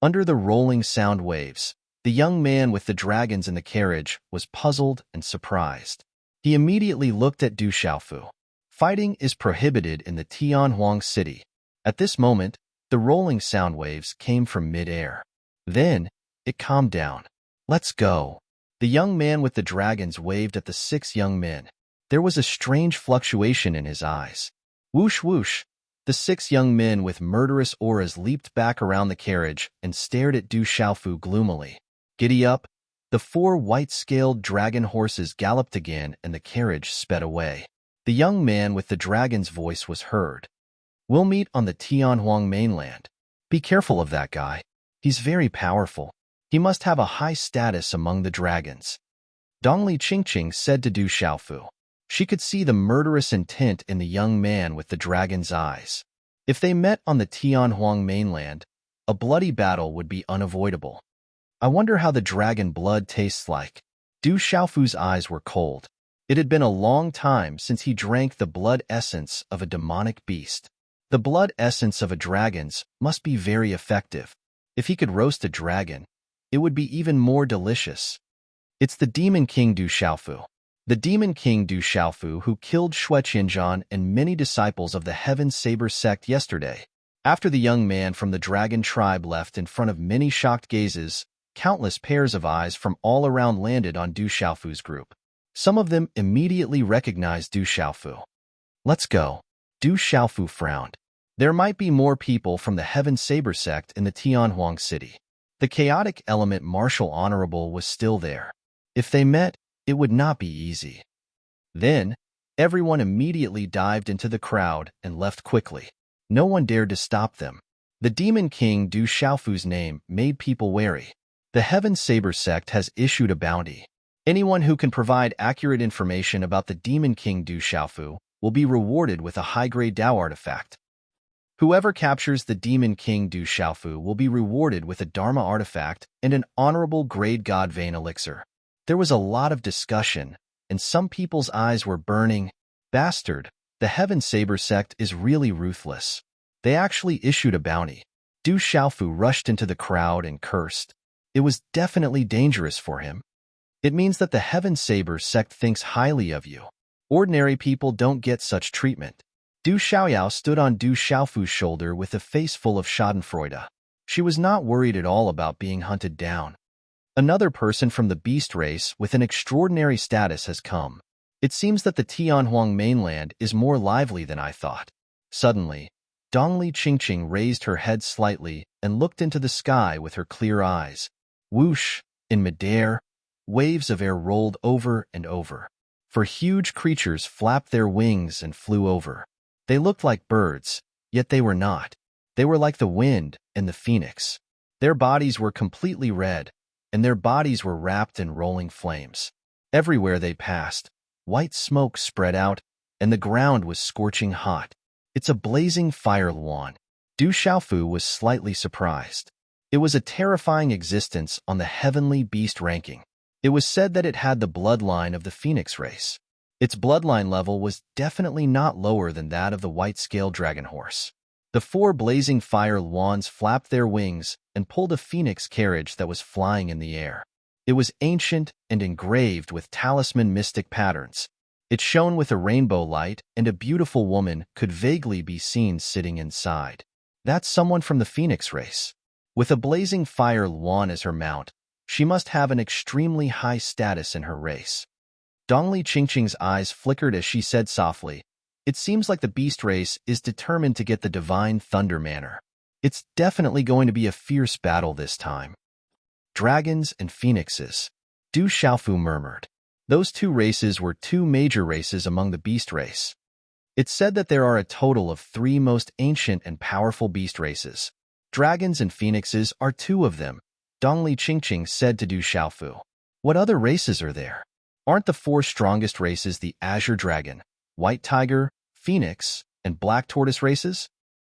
Under the rolling sound waves, the young man with the dragons in the carriage was puzzled and surprised. He immediately looked at Du Xiaofu. Fighting is prohibited in the Tianhuang city. At this moment, the rolling sound waves came from mid-air. Then, it calmed down. Let's go. The young man with the dragons waved at the 6 young men. There was a strange fluctuation in his eyes. Whoosh whoosh. The 6 young men with murderous auras leaped back around the carriage and stared at Du Xiaofu gloomily. Giddy up. The 4 white-scaled dragon horses galloped again and the carriage sped away. The young man with the dragon's voice was heard. We'll meet on the Tianhuang mainland. Be careful of that guy. He's very powerful. He must have a high status among the dragons. Dongli Qingqing said to Du Xiaofu. She could see the murderous intent in the young man with the dragon's eyes. If they met on the Tianhuang mainland, a bloody battle would be unavoidable. I wonder how the dragon blood tastes like. Du Xiaofu's eyes were cold. It had been a long time since he drank the blood essence of a demonic beast. The blood essence of a dragon's must be very effective. If he could roast a dragon, it would be even more delicious. It's the Demon King Du Xiaofu. The Demon King Du Xiaofu who killed Shui Qianzhan and many disciples of the Heaven Saber sect yesterday. After the young man from the dragon tribe left in front of many shocked gazes, countless pairs of eyes from all around landed on Du Xiaofu's group. Some of them immediately recognized Du Xiaofu. Let's go. Du Xiaofu frowned. There might be more people from the Heaven Saber sect in the Tianhuang city. The chaotic element martial honorable was still there. If they met, it would not be easy. Then, everyone immediately dived into the crowd and left quickly. No one dared to stop them. The Demon King Du Xiaofu's name made people wary. The Heaven Saber sect has issued a bounty. Anyone who can provide accurate information about the Demon King Du Xiaofu will be rewarded with a high-grade Dao artifact. Whoever captures the Demon King Du Xiaofu will be rewarded with a Dharma artifact and an honorable grade God Vein elixir. There was a lot of discussion, and some people's eyes were burning. Bastard, the Heaven Saber sect is really ruthless. They actually issued a bounty. Du Xiaofu rushed into the crowd and cursed. It was definitely dangerous for him. It means that the Heaven Saber sect thinks highly of you. Ordinary people don't get such treatment. Du Xiaoyao stood on Du Xiaofu's shoulder with a face full of schadenfreude. She was not worried at all about being hunted down. Another person from the beast race with an extraordinary status has come. It seems that the Tianhuang mainland is more lively than I thought. Suddenly, Dongli Qingqing raised her head slightly and looked into the sky with her clear eyes. Whoosh! In midair, waves of air rolled over and over. For huge creatures flapped their wings and flew over. They looked like birds, yet they were not. They were like the wind and the phoenix. Their bodies were completely red, and their bodies were wrapped in rolling flames. Everywhere they passed, white smoke spread out, and the ground was scorching hot. It's a blazing fire Luan. Du Xiaofu was slightly surprised. It was a terrifying existence on the heavenly beast ranking. It was said that it had the bloodline of the phoenix race. Its bloodline level was definitely not lower than that of the white-scaled dragon horse. The four blazing fire Luans flapped their wings and pulled a phoenix carriage that was flying in the air. It was ancient and engraved with talisman mystic patterns. It shone with a rainbow light, and a beautiful woman could vaguely be seen sitting inside. That's someone from the phoenix race. With a blazing fire Luan as her mount, she must have an extremely high status in her race. Dongli Qingqing's eyes flickered as she said softly, "It seems like the beast race is determined to get the divine thunder manor. It's definitely going to be a fierce battle this time." Dragons and phoenixes, Du Xiaofu murmured. Those two races were two major races among the beast race. It's said that there are a total of 3 most ancient and powerful beast races. Dragons and phoenixes are 2 of them, Dongli Qingqing said to Du Xiaofu. What other races are there? Aren't the 4 strongest races the Azure Dragon, White Tiger, Phoenix, and Black Tortoise races?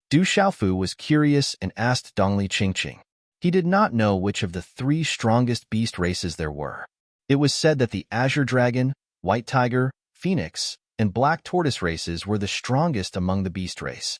Du Xiaofu was curious and asked Dongli Qingqing. He did not know which of the 3 strongest beast races there were. It was said that the Azure Dragon, White Tiger, Phoenix, and Black Tortoise races were the strongest among the beast race.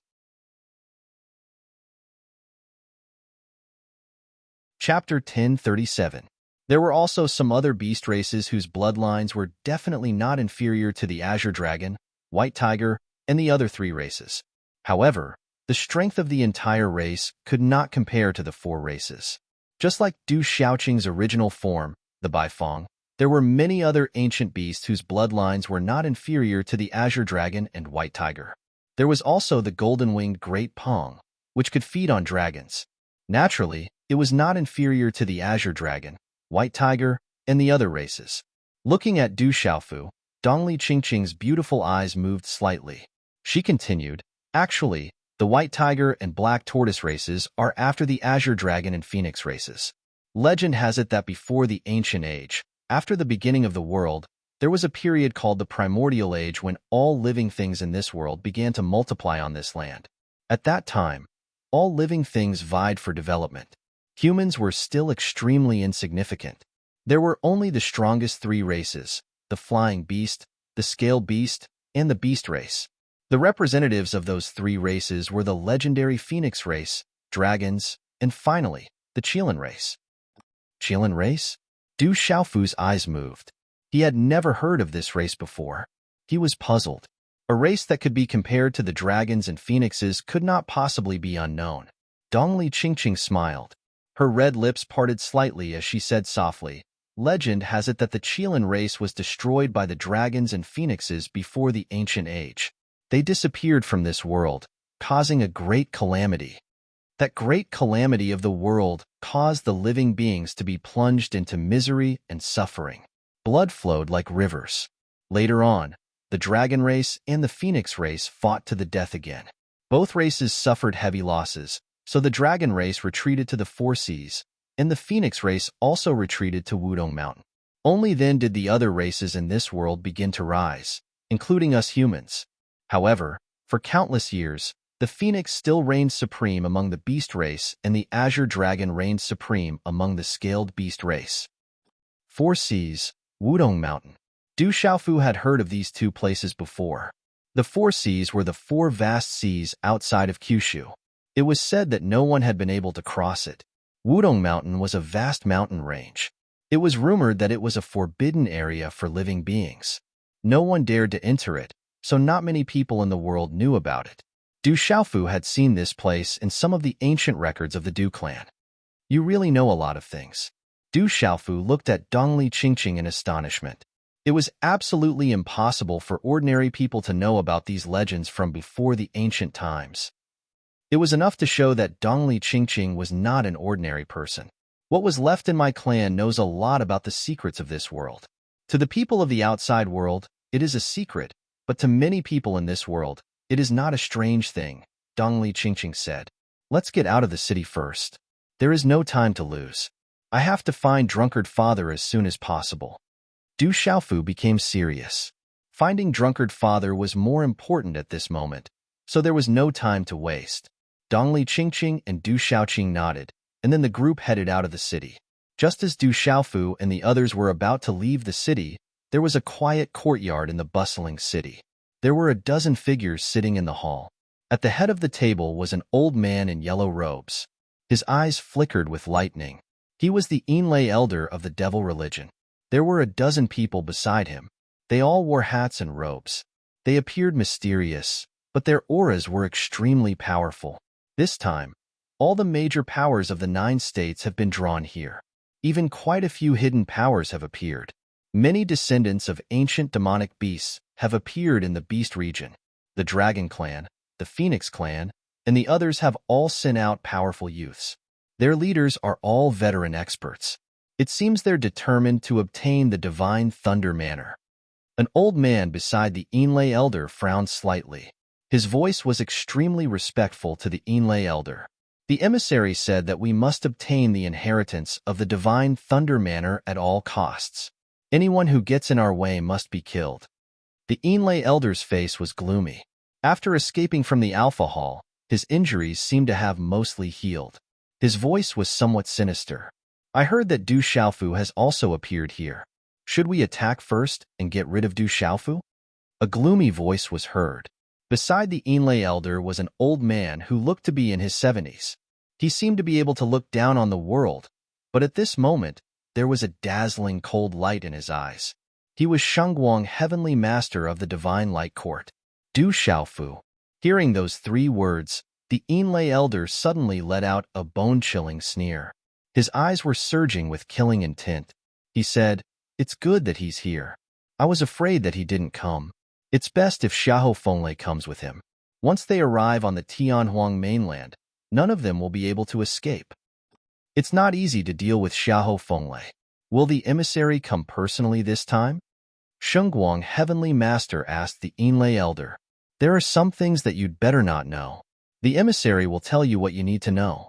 Chapter 1037. There were also some other beast races whose bloodlines were definitely not inferior to the Azure Dragon, White Tiger, and the other 3 races. However, the strength of the entire race could not compare to the 4 races. Just like Du Xiaoqing's original form, the Baifeng, there were many other ancient beasts whose bloodlines were not inferior to the Azure Dragon and White Tiger. There was also the golden-winged Great Pong, which could feed on dragons. Naturally, it was not inferior to the Azure Dragon, White Tiger, and the other races. Looking at Du Xiaofu, Dongli Qingqing's beautiful eyes moved slightly. She continued, "Actually, the White Tiger and Black Tortoise races are after the Azure Dragon and Phoenix races. Legend has it that before the Ancient Age, after the beginning of the world, there was a period called the Primordial Age when all living things in this world began to multiply on this land. At that time, all living things vied for development. Humans were still extremely insignificant. There were only the strongest 3 races, the Flying Beast, the Scale Beast, and the Beast race. The representatives of those 3 races were the legendary Phoenix race, dragons, and finally, the Qilin race." Qilin race? Du Xiaofu's eyes moved. He had never heard of this race before. He was puzzled. A race that could be compared to the dragons and phoenixes could not possibly be unknown. Dongli Qingqing smiled. Her red lips parted slightly as she said softly, "Legend has it that the Qilin race was destroyed by the dragons and phoenixes before the Ancient Age. They disappeared from this world, causing a great calamity. That great calamity of the world caused the living beings to be plunged into misery and suffering. Blood flowed like rivers. Later on, the dragon race and the phoenix race fought to the death again. Both races suffered heavy losses, so the dragon race retreated to the Four Seas, and the phoenix race also retreated to Wudong Mountain. Only then did the other races in this world begin to rise, including us humans. However, for countless years, the phoenix still reigned supreme among the beast race and the azure dragon reigned supreme among the scaled beast race. 4 Seas, Wudong Mountain. Du Xiaofu had heard of these two places before. The 4 Seas were the 4 vast seas outside of Kyushu. It was said that no one had been able to cross it. Wudong Mountain was a vast mountain range. It was rumored that it was a forbidden area for living beings. No one dared to enter it, so not many people in the world knew about it. Du Xiaofu had seen this place in some of the ancient records of the Du clan. You really know a lot of things. Du Xiaofu looked at Dongli Qingqing in astonishment. It was absolutely impossible for ordinary people to know about these legends from before the ancient times. It was enough to show that Dongli Qingqing was not an ordinary person. What was left in my clan knows a lot about the secrets of this world. To the people of the outside world, it is a secret, but to many people in this world, it is not a strange thing, Dongli Qingqing said. Let's get out of the city first. There is no time to lose. I have to find drunkard father as soon as possible. Du Xiaofu became serious. Finding drunkard father was more important at this moment, so there was no time to waste. Dongli Qingqing and Du Xiaoqing nodded, and then the group headed out of the city. Just as Du Xiaofu and the others were about to leave the city, there was a quiet courtyard in the bustling city. There were a dozen figures sitting in the hall. At the head of the table was an old man in yellow robes. His eyes flickered with lightning. He was the Yinlei elder of the devil religion. There were a dozen people beside him. They all wore hats and robes. They appeared mysterious, but their auras were extremely powerful. This time, all the major powers of the 9 states have been drawn here. Even quite a few hidden powers have appeared. Many descendants of ancient demonic beasts have appeared in the beast region. The Dragon Clan, the Phoenix Clan, and the others have all sent out powerful youths. Their leaders are all veteran experts. It seems they're determined to obtain the divine thunder manor. An old man beside the Yinlei elder frowned slightly. His voice was extremely respectful to the Yinlei elder. The emissary said that we must obtain the inheritance of the divine thunder manor at all costs. Anyone who gets in our way must be killed. The Yinlei elder's face was gloomy. After escaping from the Alpha Hall, his injuries seemed to have mostly healed. His voice was somewhat sinister. I heard that Du Xiaofu has also appeared here. Should we attack first and get rid of Du Xiaofu? A gloomy voice was heard. Beside the Yinlei elder was an old man who looked to be in his 70s. He seemed to be able to look down on the world, but at this moment, there was a dazzling cold light in his eyes. He was Shengguang, heavenly master of the divine light court. Du Xiaofu. Hearing those 3 words, the Yinlei elder suddenly let out a bone-chilling sneer. His eyes were surging with killing intent. He said, "It's good that he's here. I was afraid that he didn't come. It's best if Xiahou Fenglei comes with him. Once they arrive on the Tianhuang mainland, none of them will be able to escape." It's not easy to deal with Xiahou Fenglei. Will the emissary come personally this time? Shengguang, heavenly master, asked the Yinlei elder. There are some things that you'd better not know. The emissary will tell you what you need to know.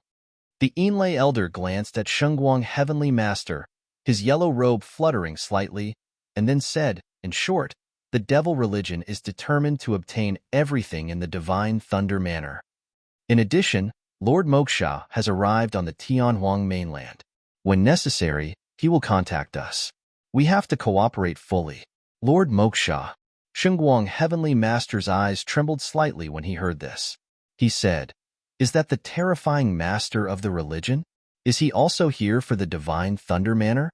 The Yinlei elder glanced at Shengguang, heavenly master, his yellow robe fluttering slightly, and then said, in short, the devil religion is determined to obtain everything in the divine thunder manor. In addition, Lord Moksha has arrived on the Tianhuang mainland. When necessary, he will contact us. We have to cooperate fully. Lord Moksha. Shengguang, heavenly master's eyes trembled slightly when he heard this. He said, "Is that the terrifying master of the religion? Is he also here for the divine thunder manor?"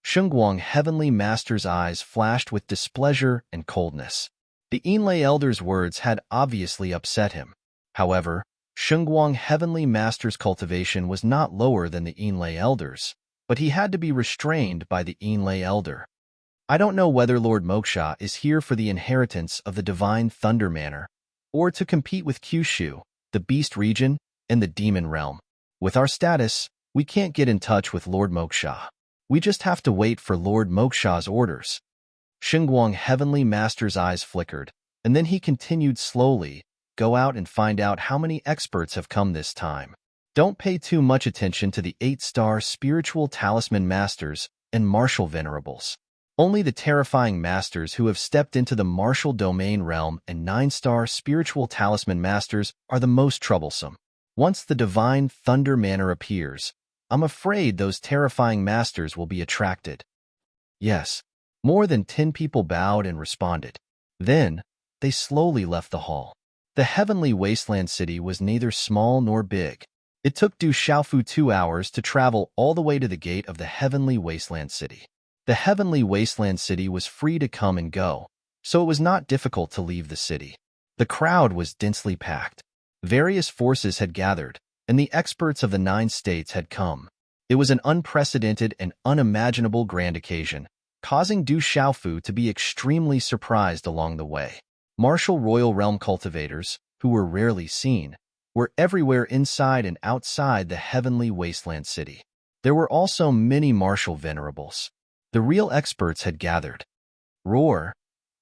Shengguang, heavenly master's eyes flashed with displeasure and coldness. The Yinlei elder's words had obviously upset him. However, Shengguang, heavenly master's cultivation was not lower than the Yinlei elder's, but he had to be restrained by the Yinlei elder. I don't know whether Lord Moksha is here for the inheritance of the divine thunder manor, or to compete with Kyushu, the beast region, and the demon realm. With our status, we can't get in touch with Lord Moksha. We just have to wait for Lord Moksha's orders. Shengguang, heavenly master's eyes flickered, and then he continued slowly, "Go out and find out how many experts have come this time. Don't pay too much attention to the 8-star spiritual talisman masters and martial venerables. Only the terrifying masters who have stepped into the martial domain realm and 9-star spiritual talisman masters are the most troublesome. Once the divine thunder manner appears, I'm afraid those terrifying masters will be attracted. Yes, more than 10 people bowed and responded. Then, they slowly left the hall. The heavenly wasteland city was neither small nor big. It took Du Xiaofu 2 hours to travel all the way to the gate of the heavenly wasteland city. The heavenly wasteland city was free to come and go, so it was not difficult to leave the city. The crowd was densely packed. Various forces had gathered, and the experts of the 9 states had come. It was an unprecedented and unimaginable grand occasion, causing Du Xiaofu to be extremely surprised along the way. Martial royal realm cultivators, who were rarely seen, were everywhere inside and outside the heavenly wasteland city. There were also many martial venerables. The real experts had gathered. Roar!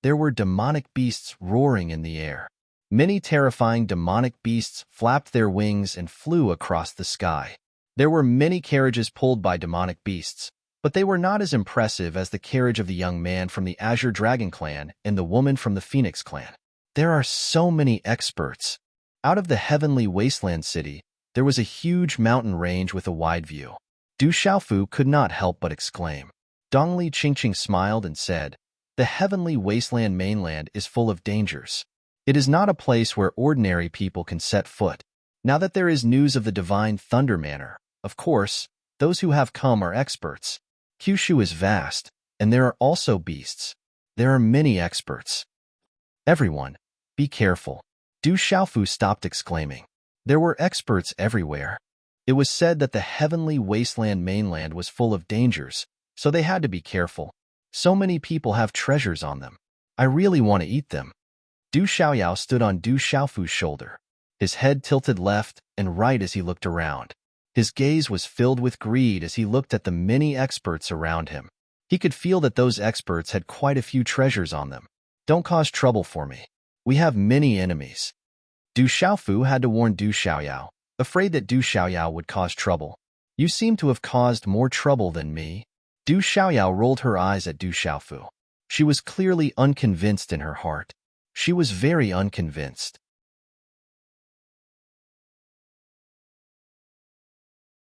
There were demonic beasts roaring in the air. Many terrifying demonic beasts flapped their wings and flew across the sky. There were many carriages pulled by demonic beasts, but they were not as impressive as the carriage of the young man from the Azure Dragon clan and the woman from the Phoenix clan. There are so many experts. Out of the heavenly wasteland city, there was a huge mountain range with a wide view. Du Xiaofu could not help but exclaim. Dongli Qingqing smiled and said, "The heavenly wasteland mainland is full of dangers. It is not a place where ordinary people can set foot. Now that there is news of the divine thunder manor, of course, those who have come are experts. Kyushu is vast, and there are also beasts. There are many experts. Everyone, be careful." Du Xiaofu stopped exclaiming. There were experts everywhere. It was said that the heavenly wasteland mainland was full of dangers, so they had to be careful. So many people have treasures on them. I really want to eat them. Du Xiaoyao stood on Du Xiaofu's shoulder. His head tilted left and right as he looked around. His gaze was filled with greed as he looked at the many experts around him. He could feel that those experts had quite a few treasures on them. Don't cause trouble for me. We have many enemies. Du Xiaofu had to warn Du Xiaoyao, afraid that Du Xiaoyao would cause trouble. You seem to have caused more trouble than me. Du Xiaoyao rolled her eyes at Du Xiaofu. She was clearly unconvinced in her heart. She was very unconvinced.